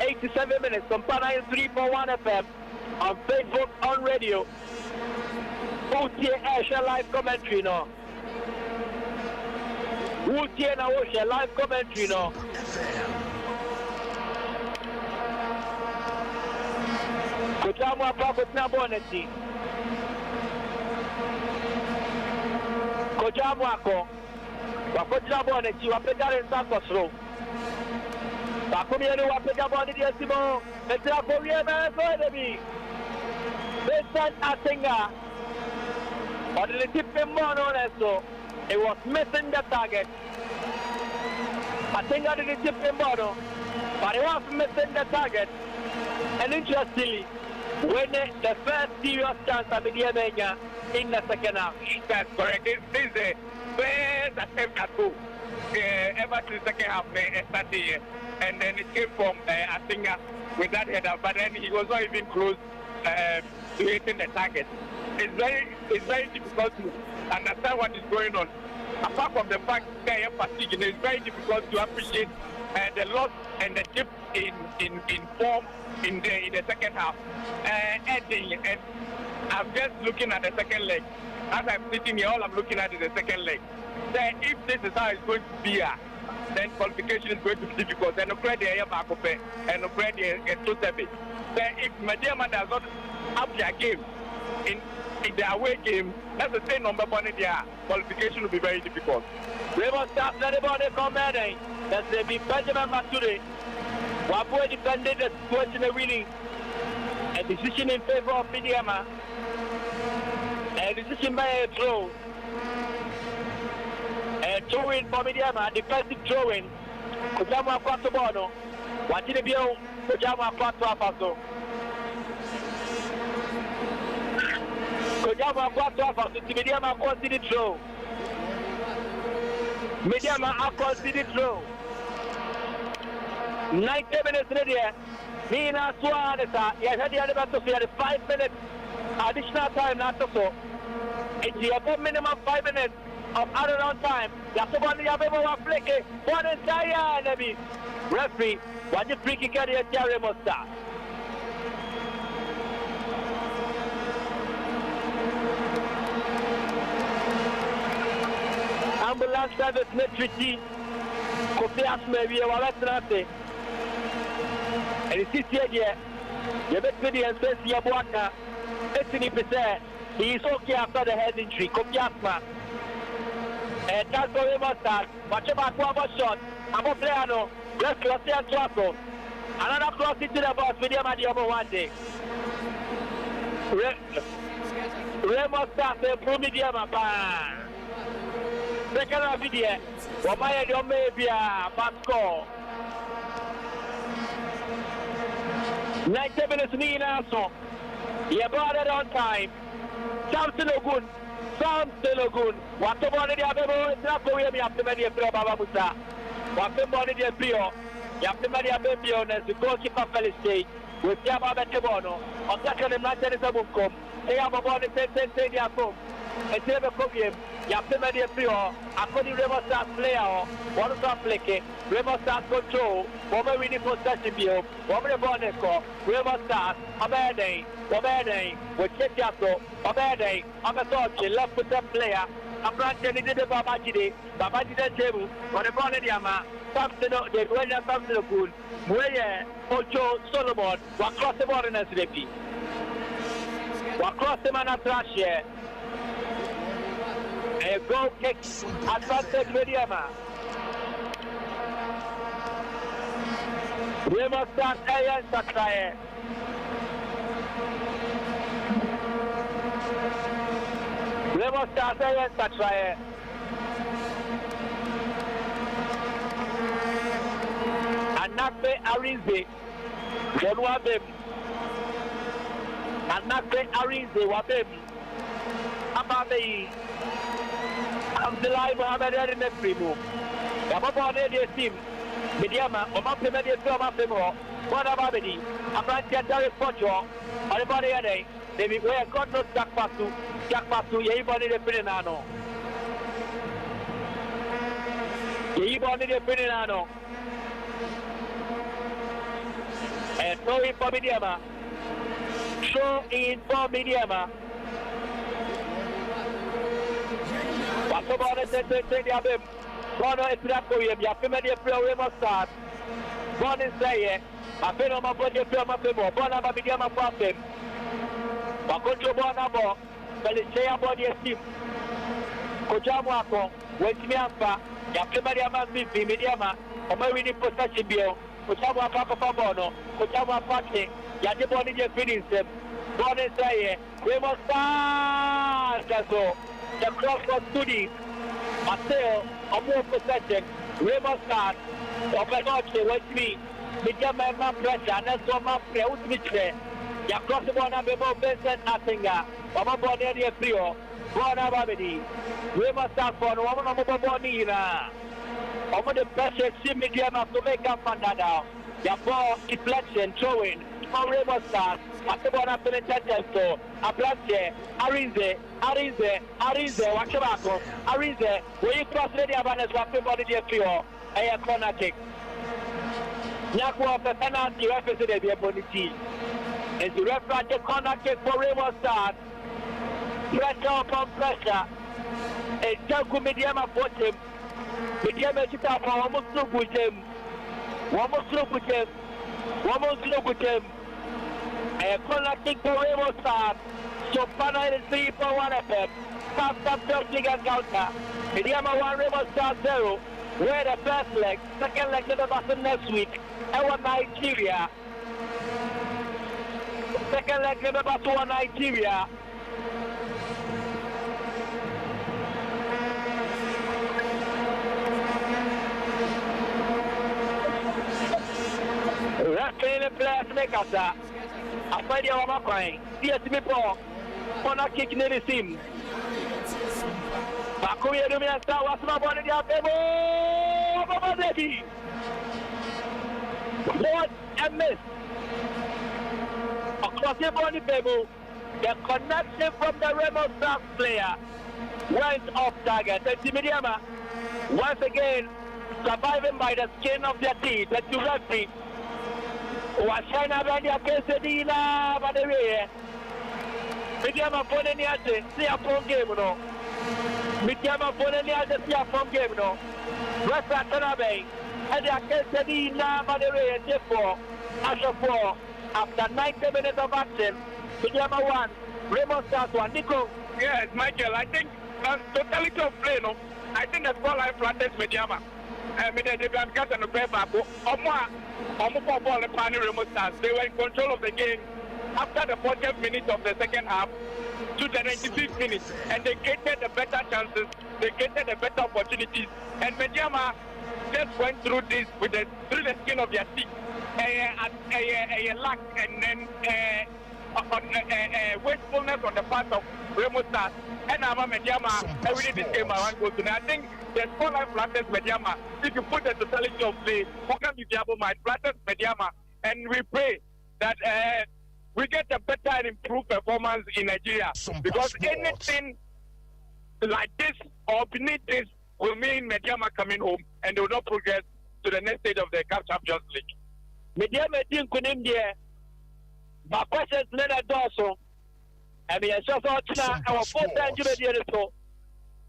87 minutes. Sompa 93.1 FM. On Facebook, on radio. OTA live commentary now. Woody and Ocean live commentary now. Kojamu Apaput Naboneti. Kojamu Ako. Wakoja Boneti, Wapedar and Sakosro. Bakumian Wapedaboni Simo. Metra Koreana Sodebi. Besan Atinga. On the tip of Mono. It was missing the target. I think I did it in bottom, but it was missing the target. And interestingly, when the first serious chance of Medeama in the second half. That's correct. This is the first attempt at goal. Ever since the second half, started, and then it came from Atinga with that header, but then he was not even close to hitting the target. It's very difficult to understand what is going on. Apart from the fact that fatigue, it's very difficult to appreciate the loss and the dip in form in the second half. And I'm just looking at the second leg. As I'm sitting here, all I'm looking at is the second leg. Then if this is how it's going to be, then qualification is going to be difficult. Then the credit here back up and the credit is too heavy. Then if Medeama does not have their game in the away game, that's the same number one in their qualification will be very difficult. Remo starts the ball commanding. That's the big Benjamin Bature. Wapo defended the situation winning. A decision in favor of Medeama. A decision by a throw. A throw in for Medeama, defensive throw in. Kojamu Akwato Bono. Watching the view, Kojamu Akwato Apaso. Kojama Quattro for the Medeama considered throw. Medeama considered throw. 90 minutes ready. Nina Suareza, yes, had the other to the 5 minutes additional time not so. It's the minimum 5 minutes of added on time. That's the one you have ever flick. One is Diane, referee, what the free kick at the Remo start. Ambulance service metrici copias maybe a wallet. And it's here, you bet me and says Yabuaka, 80%. He is okay after the head injury. Copiasma. And that's what we must start. Watch about one more shot. I'm a player, no. Let's cross the Antoine. Another cross into the box with him at the other one day. Remo starts the Medeama. Second video. Wamaya don't maybe a bad score. 90 minutes Nina so. You brought it on time. Something good. What about the other? Not going to have to make a Baba Musa. What about the Pio? You have to make a baby on as the goalkeeper fell stage with Yama Betabono. On second and not a book. They have about the same thing at home. And never come him. You have to make a Pio. According to Remo Stars player, one of them play. Remo Stars control. One of the possession view. One of the bonus score. Remo Stars. Obede. With Chetiaso. Obede. Amatorchi. Left with the player. A branch and did the Babajide. Babajide table. On the Medeama. Something they went at something good. Muye. Ocho. Solomon. What cross the border as Repi. What cross the man at trash here. A goal kick. Advantage Medeama. Remo Stars Ayan Sakraye. Remo Stars Ayan Sakraye. Anakbe Arinze. Wabem. Anakbe Arinze Wabem. Ababe. Abdullah Mohammed in the free move. Yababa the team. Medeama, or Mapim, the film of them all. What about Abadi? A branch at Derek Pocho, or the body a day. They will wear God knows Jack Pasu, Yabani the Pirinano. Yabani the Pirinano. And throw in for Medeama. Show in for Medeama. What's about it? Bono is not going to be a family Remo Stars. Bono is there. I feel on my body from my people. Bono is a Medeama problem. But control Bono, but it's a body team. Kojamuako, when Miampa, Yapimadiama, Medeama, or my winning possession bill, Kojamuaka for Bono, Kojamuaki, Yadiboni, the feelings them. Bono is there. Remo Stars, the cross for studies. Mateo, a more possession, Remo Stars, Openoche, with me, Medeama pressure, and that's what my prayer would be there. You cross the one of the Vincent Attinga, Mama Bonnie Frio, Bona Babidi, Remo Stars for one of the Bonina. Over the pressure, see Medeama to make up on that now. Your ball deflection, throwing, for Remo Stars. Atebona penetration Aplache, Arinze, Wachabako, Arinze, where you cross the Avanes, Wapimoni Fio, a corner kick. Nyakwa of the penalty represented the Boniti. As the referee the corner kick for Remo Stars. Pressure upon pressure. A Jaku Medeama fought him. Medeama took up almost look with him. Almost look with him. A corner kick for Remo Stars. Sompa 93.1 FM. Stop building and counter. Medeama 1, Remo Stars 0. Where the first leg, second leg to the bottom next week. And Nigeria. Second leg to the bottom Nigeria. Referee in the place make us that. After the Wama crying, yes, before on a kick near the sim. Bakuya Lumina Star was my body out there. Baby. What a miss. Across the body, baby. The connection from the Remo Stars player went off target. And Medeama, once again, surviving by the skin of their teeth. The two referees was shining around their case. By the way, Medeama put in the see a phone game, no. Medeama put in the see a phone game, no. Rest at Tanabe, and their case. By the way, therefore, Asher 4 after 90 minutes of action. Medeama 1, Remo Stars 1. Nico. Yes, Michael, I think totality of play, no. I think the scoreline flatters Medeama. Medeama got on the paper. Almost ball the Pani Remo Stars. They were in control of the game after the 40th minute of the second half to the 95th minute, and they created the better chances. They created the better opportunities, and Medeama just went through this through the skin of their teeth. A lack and then wastefulness on the part of Remo Stars. And I'm a Medeama every day this game around goes to. I think the scoreline flatters Medeama. If you put the totality of play, who can be able to flatters Medeama, and we pray that we get a better and improved performance in Nigeria, because anything like this or beneath this will mean Medeama coming home and they will not progress to the next stage of the CAF Champions League. Medeama didn't come in there. My question is not also. I mean, so far, our fourth time you made it so.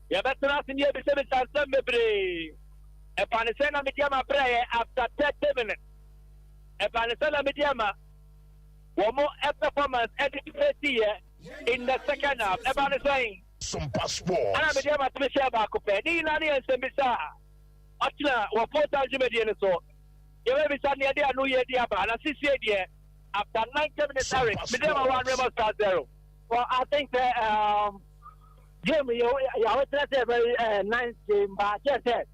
You better not in here because it's a memory. A Panisena Medeama prayer after 30 minutes. A Panisena Medeama, one more performance in the second half. Everybody saying, Sompa Sports. and I'm Medeama to share back up. Nilani and Semisa. Actually, what fourth time you made it so. You may be standing there, no year, dear, and I see here after 90 minutes, Eric, Medeama 1, Remo Stars 0. Well, I think that Jim, you always said a very nice game, but just said,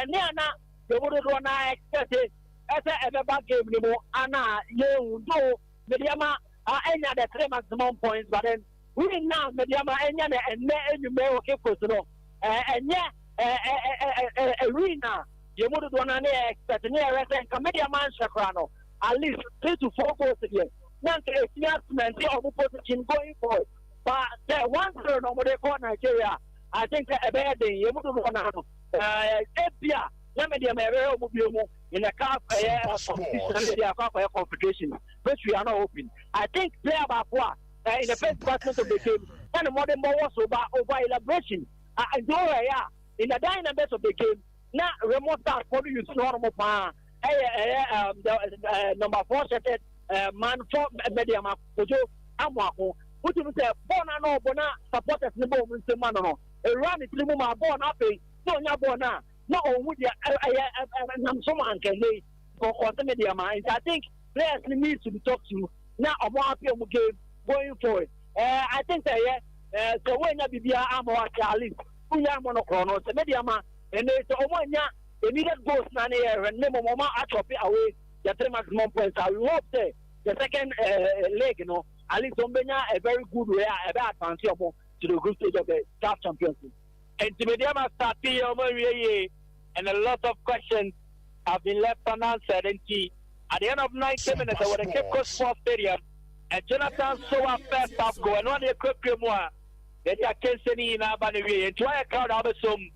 near now, you would want to expect it as a bad game anymore. Anna, you know, Medeama are any other 3 maximum points, but then we now Medeama and you may okay for to know. And yeah, arena, you would want to expect near and Medeama Shakrano at least 3 to 4 goals a game. Not a announcement of opposition going forward. But one third of the Nigeria, I think a bad thing. You would want to Epia, Medeama in a cup competition, which we are not open. I think player by player in the first part of the game, and the modern more was over elaboration. In the dynamics of the game, now remote start for you normal power. Number 4 set man for Medeama Kojo Amwako. What you say, Bona supporters the moment to Mano. A run it to my born up, no Yabona, no would someone can say for Medeama. I think players need to be talked to now a more happy game going forward. I think that so when you be Amo Charlie, who are monochronos, Medeama, and there's a one ya, the needed goals Nani and Nemo Mama Atrophy away. The 3 maximum points. I will hope the second leg, you know, at least Ombenya a very good way, a bad advance to the group stage of the CAF Champions League. And to Medeama starting and a lot of questions have been left unanswered. And at the end of 90 minutes, I would have Cape Coast Sports Stadium, and Jonathan Sowa first half goal, and one of the quick more. Then you can't say in Abanaway. And try a crowd out of some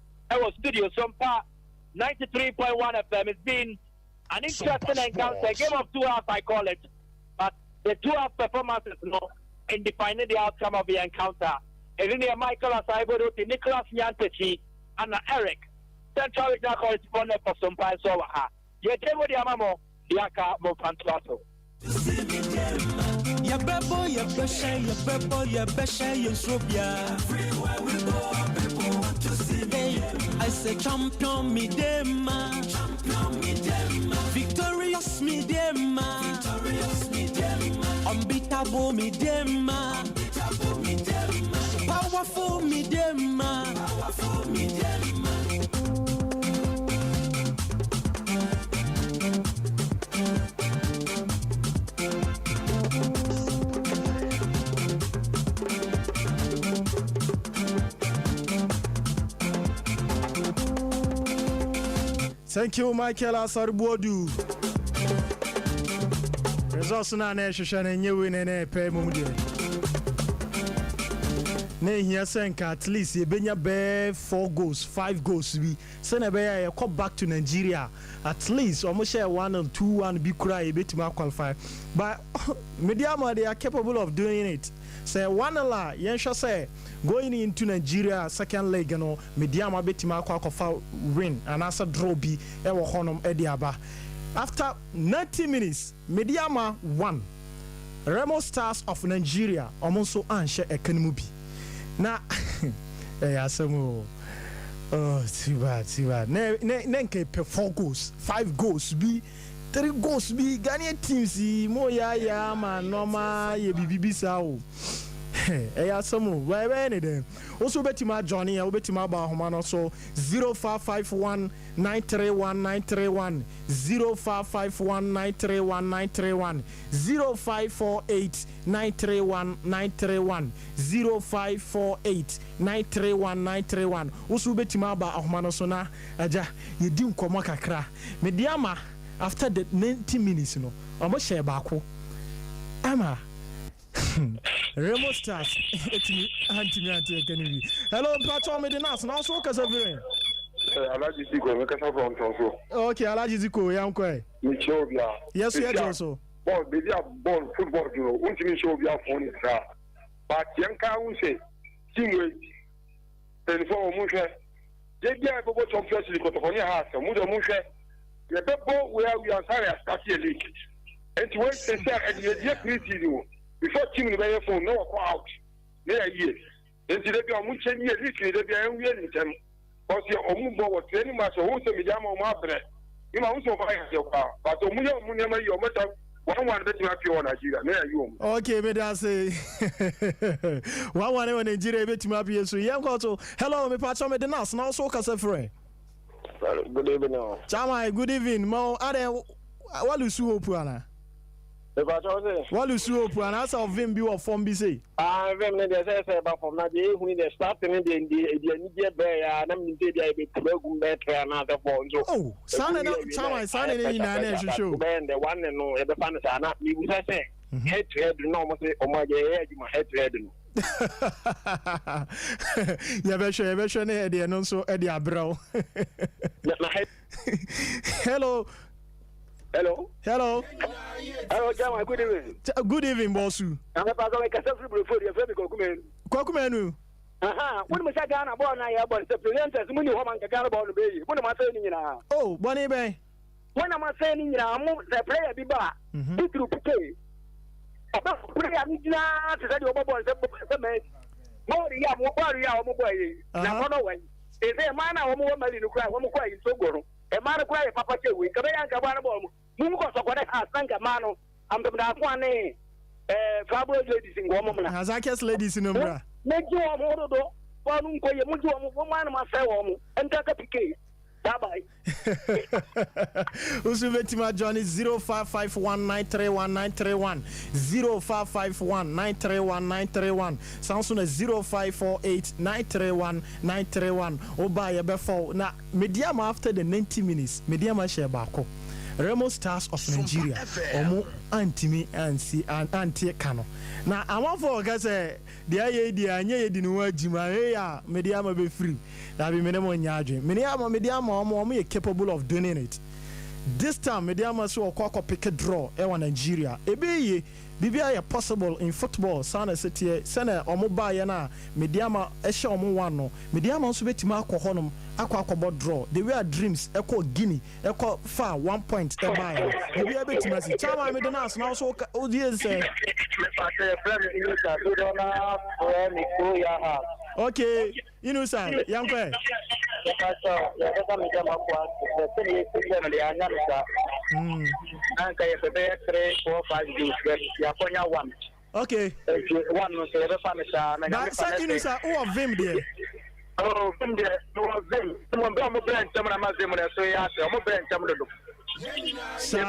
studio, Sompa 93.1 FM. It's been an interesting encounter, a game of 2 halves, I call it. But the 2 half performances, you know, in defining the outcome of the encounter. And then Michael Asaibo, Nicholas Nyantechi, and Eric, Central Regional Correspondent for Sompa and Sowaha. You tell what the Amamo, Yaka Mofantuaso. Everywhere we go, people want to see me. I say champion Medeama, victorious Medeama, unbeatable Medeama, powerful Medeama. Thank you, Michael Asarbuodu. Results na na ehwehwe na nyewe na na pay mum de. Na here senka at least e benya be 4 goals, 5 goals bi. Se na be ya come back to Nigeria. At least almost share 1 and 2-1 bi kura e betima qualify. But Medeama they are capable of doing it. Say one la yensha say going into Nigeria second leg no Medeama betima qualify win and answer draw bi e wo honom e aba. After 90 minutes, Medeama won. Remo Stars of Nigeria almost answer a kanimubi. Na asemo too bad. Ne 4 goals, 5 goals be 3 goals be Ghanaian teams mo ya man normal ye bibi sao. Asemo why anything. Also betima Johnny, betima ba homa so 0551 931 931 0551 931 931 0548 931 931 0548 931 931 also betima ba homa so na aja yedi nkomo kakra Medeama after the 90 minutes no omo share baako ama Remo Stars anti Kennedy. Hello, Pacho Medinas. Now so Casavin. Alaji Ziko, make us from Tonso. Okay, Alaji Ziko, Yankwe. Michobia. Yes, we are also. Ball, baby, ball, football, you know, won't you show your phone is that? But Yanka will say, Singway, and for Musha, they get a bunch of places because of your house, and Muda Musha, the ball where we are sorry, I start here leak. And to wait, they said, and you get you. Before team the phone, no out. There years. Then today, I'm moving here, literally, they are wearing them. Because your own ball was training myself, who said, Medeama, my bread. You know, also buy your car. But the Muya, your matter, one that you have your Nigeria. There you okay, but I say, one in Nigeria, bet you might be so young. Hello, me Pacho Medinas, now so Casafre. Good evening. Chama, good evening. Mo, what is you hope, what is you open and answer of him be or form be say? I remember the say about from that day when they started in the media bear and I'm in the program better another phone. Oh, son in the show. The one and no the fans are not me was say head to head normally oh my head head to head. Ever Eddie and also Eddie Abro. Hello. Hello. Hello. Hello, Jama. Good evening. Good evening, Bossu. I'm about to make a selfie before your friend Kokumenu. Aha. When we sat down about now, about the presenters, when you want to get about the baby, what am I saying now? Oh, Bonnie Bay. When am I saying now? The player be back. It will pay. About prayer, to tell you about the man. More young, more boy. Now, one away. Is there a man or more money to cry? One more cry in Togo. A man cry, Papa, we come and go on. Mungo so kwade asanga mano amdamda kwane fabo ladies in woman Hazakias ladies in umbra mejo omo do wonu nkoye mujo omo man ma fe wo mo entaka pike bye Usuvetima Johnny 0551931931 0551931931 Samsung 0548931931 Oba ye before na Medeama after the 90 minutes Medeama share bako Remo Stars of Nigeria omo antimi ansi anti kano na amafo ga say dia ye dia anya ye di no agima ya Medeama be free na be menemo nya adwen Medeama omo ye capable of doing it this time. Medeama so okwa pick a draw e wa Nigeria ebeye bibia ya possible in football sana setie sana omo ba ye na Medeama e hye omo wan no Medeama so betima akọ akwa draw the way dreams eko Guinea eko far 1 point e ba ye bibia betima si chama Medeama now so odie say okay you know sir yankwe okay. One no say the family na second sir who of him there. Oh, him there no of him. Someone be mo brand chama na mazem na so ya say mo brand chama do. Sir.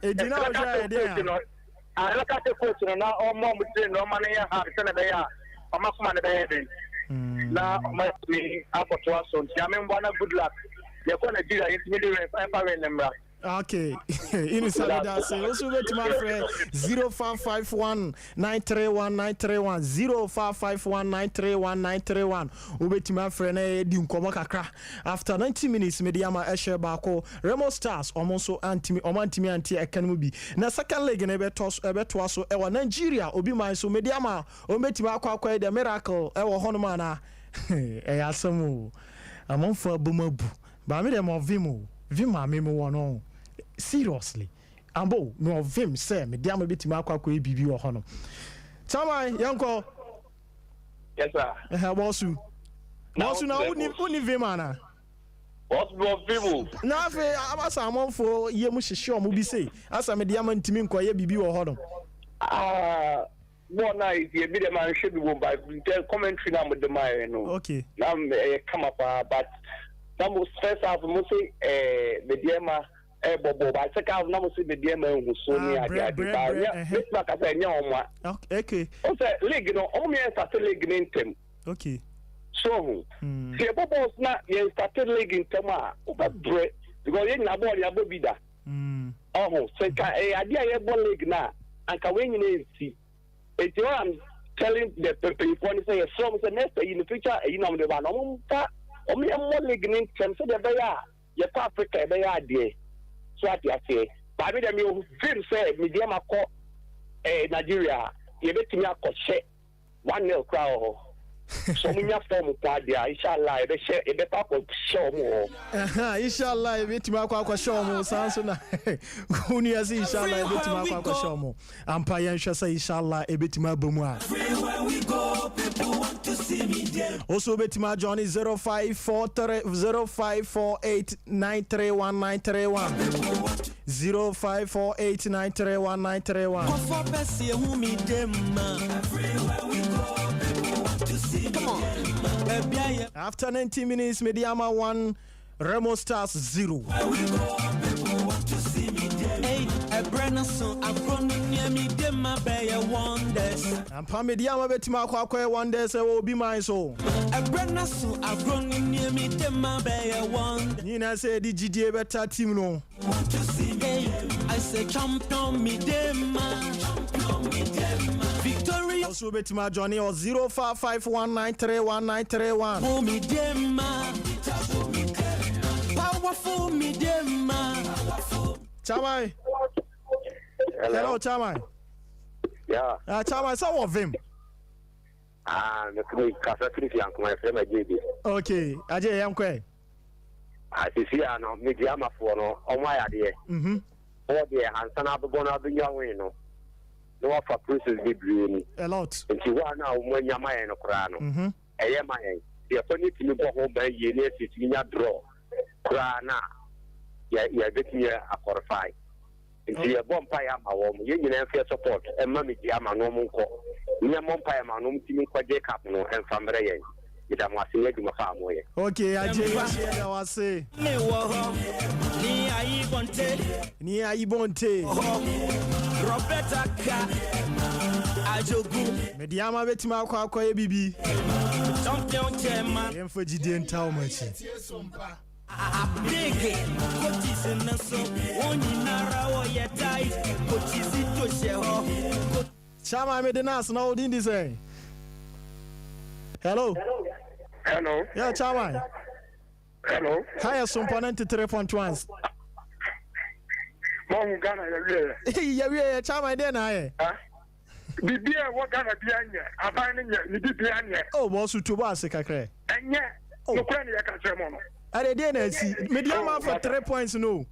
Edina o ja there. I look at the coach na o mo mutin no man ya ha se na be ya. O ma kuma na be ya den. Na my me akoto aso. Ya me mbona good luck. You call Nigeria intermediate five number. Okay, in Solidarity, also wait to my friend 0551 931 931 0551 931 931. Wait to my friend Eddie Kakra. After 90 minutes, Medeama Eshe Bako, Remo Stars, almost Omantimi anti Ekanubi. Na second leg in Ebetwaso, Ewa Nigeria, Obi my so Medeama, Ometima Kwakwa, the miracle, Ewa Honmana, Eyasamu, among for Bumabu, Bamidem of Vima Memo one. Seriously, ambo no vim say Medeama betima akwa bibi wo hono. Chama yanko. Yes sir. Bosu. Bosu na uni vim ana. Bosu no vim. Na fe abasa amonfo ye mu hihye o mu bi say asa Medeama ntimi nkoye bibi wo hono. More nice ye be the man should be by commentary na with the man no. Okay. Now come up but that was first half mo say Medeama bobo ba se ka na mo se Medeama hu so ni ade ba ya this back as enya onwa okay o se league no o me start league ni ntem okay so se bobo na ye start league ntem a o ba bre because ye na ball ya bobi da oh se ka ade ye ball league na anka we nyina enti I'm telling the people say so say next in the future you know the ba no mpa o me mo league ni ntem se de ba ya ye pa Africa be ya ade so at ya say but me dem you feel say Medeama call Nigeria ye betimi akose 1-0 crowd so munya form kwa dia inshallah e be share e be pa ko show mo inshallah e betimi akwa show mo sanso na uni asi inshallah e betimi akwa show mo ampa yan hwe say inshallah e betimi abamu a also betimi join 0548931931 After 90 minutes, Medeama 1, Remo Stars 0. And Medeama betima kwa wonders will be my soul. Nina said the GDA better team no. I say champion Medeama. Victory. Also betima Johnny or 0551931931. Powerful Medeama. Chamai. Hello, Chamai. Yeah. Chamai, some of him. Okay, Ajay Yankwe. I see, I know Medeama for no, on my idea. Oh, dear, and son of the one of the young winner. No, for process be green. A lot. And you are now when you're my crano. I am my the opponent to go home by years in your draw. Crana. Yeah, getting a qualify. If you are vampire, my home, you have support, and Mammy Diama no more. Near Mompire, my home team quite Jacob and Fambre. It am was in my farm way. Okay, I was say. Near Ibonte. Roberta Ajogu. Medeama betima kwa bibi. Champion chairman. Emfo jide ntaw machi. Abege coaches in so oni nara wo yetai coaches to sheho. Chama Medenas na odin di say. Hello. Hello. Yeah, Chama. Hello. Hi, Sompa 93.1. Mom Ghana yeah, Chama then I. Bibia what Ghana bianya abane ni bibianya. Oh, boss to was kakre. Enye. No kwani ya ka chemono. Are dey na see Medeama for 3 points no.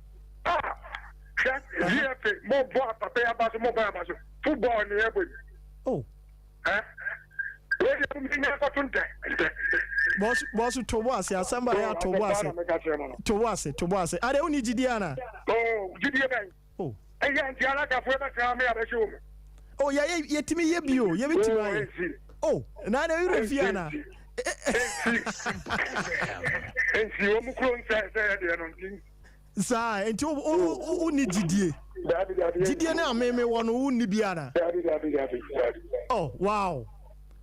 Yeah, more boy papa ya baso more boy baso. Football ni ebo. Oh. Boss to was ya somebody to was. To was. Are only Gideana. Oh, Gideana. Oh. Aya ndiana ka fwe ba kama ya besho. Oh, yeah, yetimi yebio, yebiti. Oh, na na Europeana. And see, I'm close to Sir, and you need Didier. Didier now, maybe one who need Biana. Oh, wow.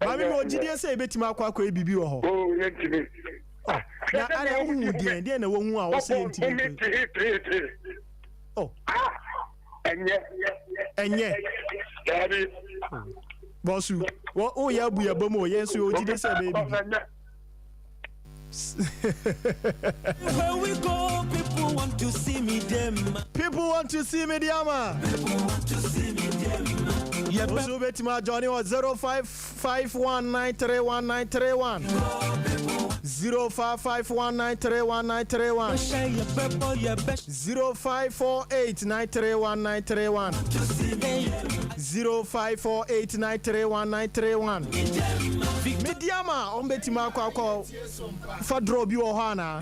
I mean, what Didier say, Betty Marquaque, BB. Oh, na ara hu die na wo hu a wo say nti oh enye Bosu wo ya bu ya bomo ye so o jide se baby where we go people want to see me them people want to see Medeama yeah so betima Johnny was 0551931931 0551931931 0548931931 0548931931 Medeama on betima kwa fa draw bi wo hana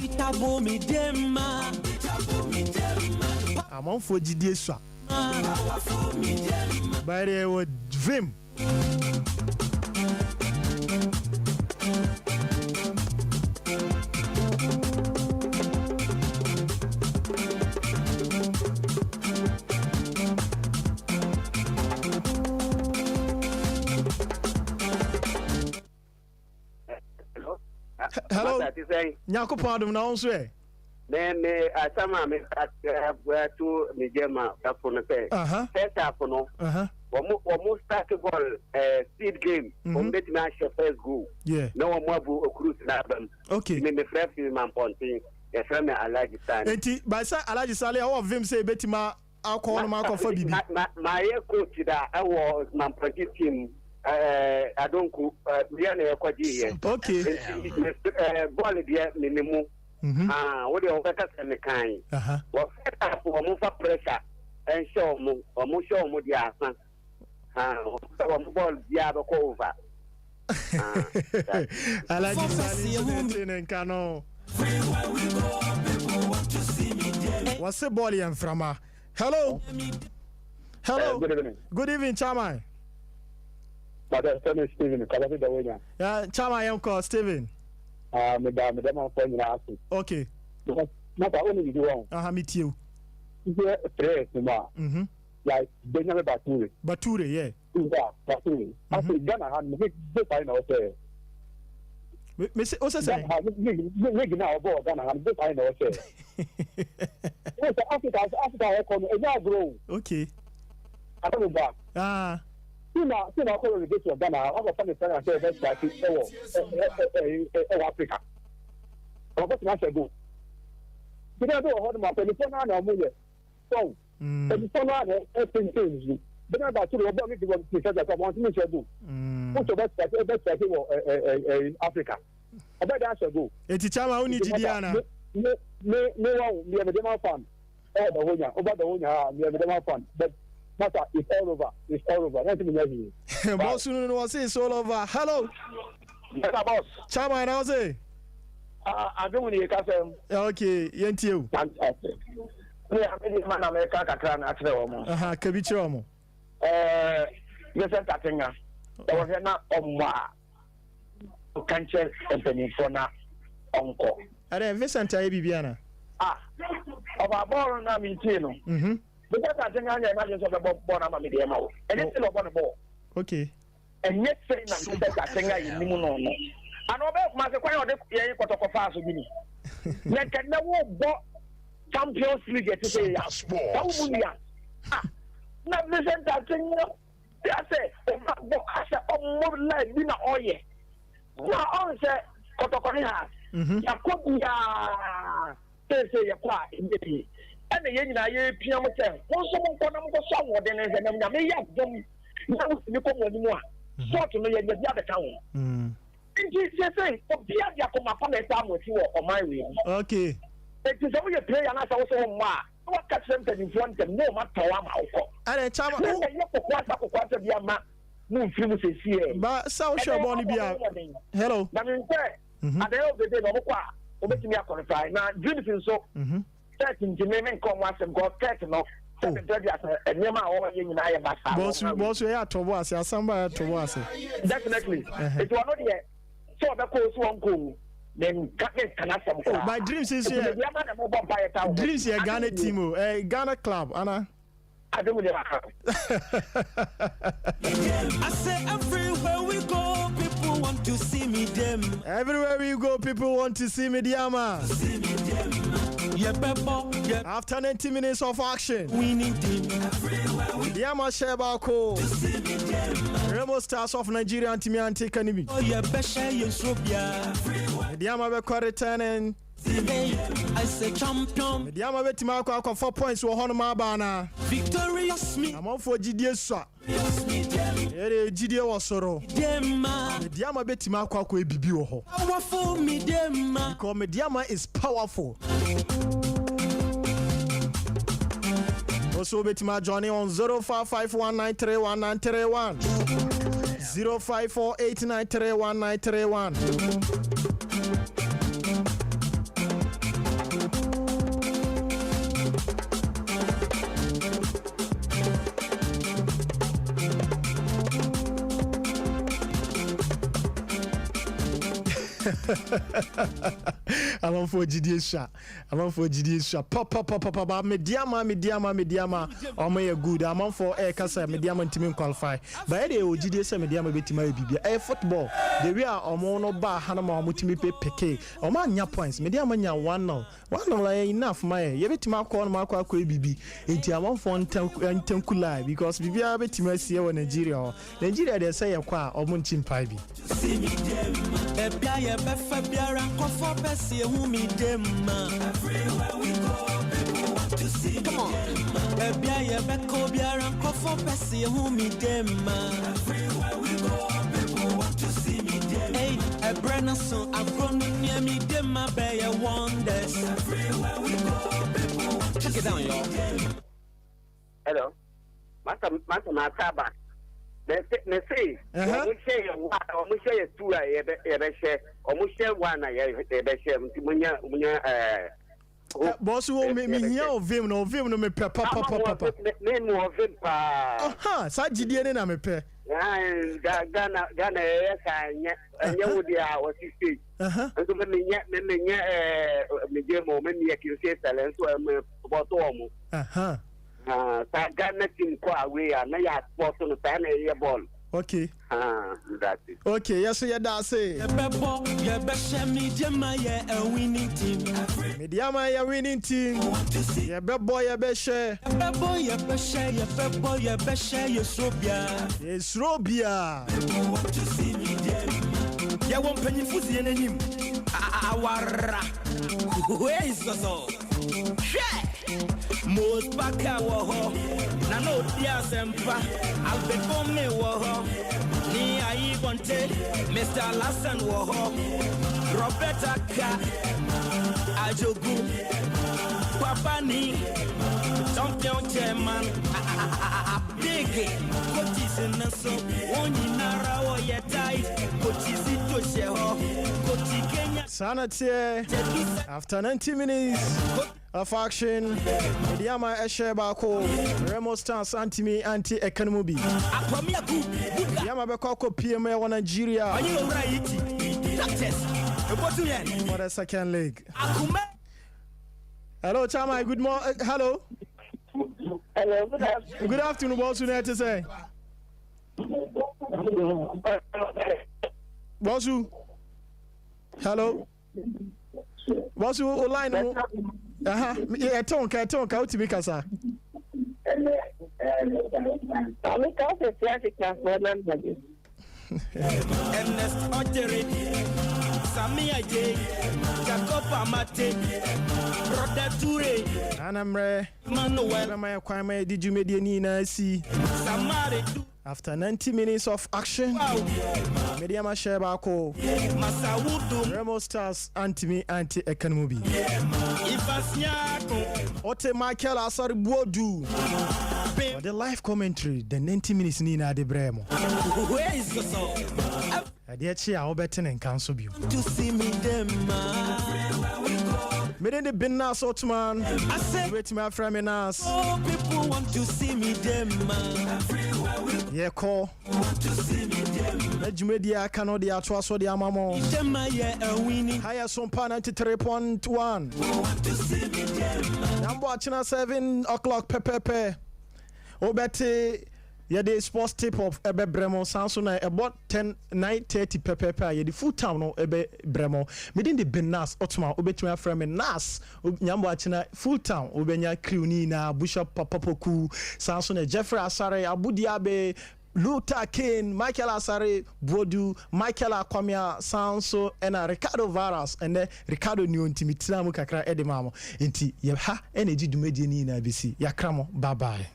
amon fo jidie so bare wo vim Hello. Nyakopo adum na onso e. Me asama me to Medeama for say. First half no. Omo start ball seed game. Bet na first goal. Yeah. No one more cruise na bam. Okay. Me friend man ponting. E friend me Alaji Sale. Enti by say Alaji Sale how vim say betima akọ no akọ bibi. My coach that I was man ponting team. I don't go. We are near Kwaji. Okay. Ball there, minimum. What do you want to say? Kind. What for more pressure and show more the answer. Ball the over. I like this and cano. What's the ball in from? Hello. Hello. Good evening, Chamai. But Steven, yeah, Chama, I am called Steven. Medeama friend last. Okay. Not only you wrong. Meet you. Prayers, like Benjamin Bature, yeah. Bature. I think Ghana had me find out there. Miss also say, making our board Ghana had me find out there. Africa, I grow. Okay. I don't know back. Sina ko le get Ghana. I was trying to say that Africa. I was not sure go. Because I hold my telephone na mo ye. So, telephone na things. But about to about me to say that I want to share go. What about that Africa? About that share go. Eti chama uni jidiana. Me Medeama fan. Over the Wonya, me Medeama fan. But matter, it's all over. It's all over. What do you mean? Boss, no, was it's all over. Hello. Yes, boss. Chama, now say. I don't want to catch him. Okay, yentiu. Fantastic. Yeah, I'm in man America. Catran at the moment. Kabichomo. Yes, I'm catching her. There was not on contention and penifona uncle. I don't Vincent Bibiana. About ball na mitino. Because I think I imagine of the ball on Medeama. And it's still upon the ball. Okay. And yet saying that I think I in Nimono. And about my acquired the quarter fast with me. Like I never bought Champions League to say, now listen that thing. I say, I said, more like dinner oil. Now, I say, Cotoconia. Yakoya, say, Yakwa, in the tea. And the yen I PM say, also for them go somewhere than as a may have them. Now, you come with more. So to me, the other town. And he say, oh, Pia Yakoma upon the time with you or my way. Okay. It is only a play, and I also ma. What catch them in front of no matter what. And a child, quarter be a man. No, film is here. But South Shore Bonnie be out. Hello. At the end of the day, no, me a qualify. Now, dreams in so. 13 Jamaican come once and got 13 of. And Nema all in I am boss, we are to was a samba to was. Definitely. It was not yet. So the course won't go. Then my dreams is here. Dreams here, Ghana team, Ghana club, Anna. I say everywhere we go, people want to see me them. Everywhere we go, people want to see Medeama. After 90 minutes of action, We need them. Medeama Shebako, Remo Stars of Nigeria and Timmy Ante Kanimi. Oh, yeah, Besha, you so Medeama Beko returning. I say champion. Medeama Betimako 4 points for Honma Bana. Victorious me. I'm on for GDS. GDS was sorrow. Medeama Betimako Bibi Oho. Powerful Medeama. Because Medeama is powerful. Also, Betima Johnny on 0551931931. 0548931931. I'm on for GDS. I'm on for GDS. Papa. Medeama. Oh my good. I'm on for air casa. Medeama team qualify. But anyway, GDS Medeama betima bibi. Football. The way are no bar Hanama mutimi peke. O man nya points. Medeama nya 1-0. 1-0 enough. My ye betima call Marco bibi. Enti I'm on for Tenkula because bibi betima see Nigeria. Nigeria they say kwa omunchim paibi. Everywhere we go, people want to see me. Come on. Everywhere we go, people want to see me. Hey, a brand song, I'm running near me, them my bear wonders. Everywhere we go, people want to see me. Hello. Master Mataba. They say, we share two, we share one, boss will make me hear of him, no vim, no me papa. Name of him, Aha, Sajidian and me pe. Ghana, yes, and you would be our sister. And so many Medeama, many accused talents were about Omo. Ghana team quite away, and I had sports on the pan a ball. Okay. That's it. Okay, yes, that's it. Medeama, a winning team. Yeah, bad boy, a best share. Yes, Robia. Ya won't penny fuzzy in him. Where is the soul? Most back woho. Nano dear Sempa. I'll be for me woho. Ni I want Mr. Lassan woho. Roberta Ka Ajogu. Papa ni champion chairman. Big coaches in the so one in Nara ye tight. Coaches it to Sheho. Coach Kenya. Sanate. After 90 minutes of action, Medeama Eshebako, Remo Stars anti Economy. Medeama Bekoko PMA one Nigeria for the second leg. Hello, Chama. Good morning. Hello. Hello. Good afternoon. What's your name to say? Bosu. Hello. Bosu line. Yeah, tonka uti mikasa. Ernest Ojere, Samia J, Jacob Amate, Brother Ture, Anamre, Manuel, my kwame did you media nina see? Samari. After 90 minutes of action, Medeama Shebako, Remo Stars anti Economy. Ote Michael Asari Bodu. For the live commentary, the 90 minutes Nina de Bremo. Where is the song? I did cheer our betting and council view. To see me them, Made the bin nas Otman. I said, wait, my friend, Minas. Oh, people want to see me them, yeah, call. Let you media cannot the atwas or the amamo. Higher Sompa 93.1. I'm watching at 7 o'clock, pepe. obete yɛde sports tip of ebe bremo sanso na about 9:30 pepepe yɛde full time no ebe bremo medin de benas otuma obetuma aframe nas nyambo achina full time obenya crew ni na Bishop Papapoku sanso na Jeffrey Asare Abudiabe Luther Kane, Michael Asare, Bodu, Michael Akwamia, Sanso, and Ricardo Varas, and then Ricardo New Intimitramu Kakra Edemamo. Inti, Yaha, energy do mediani na BC. Yakramo, bye bye.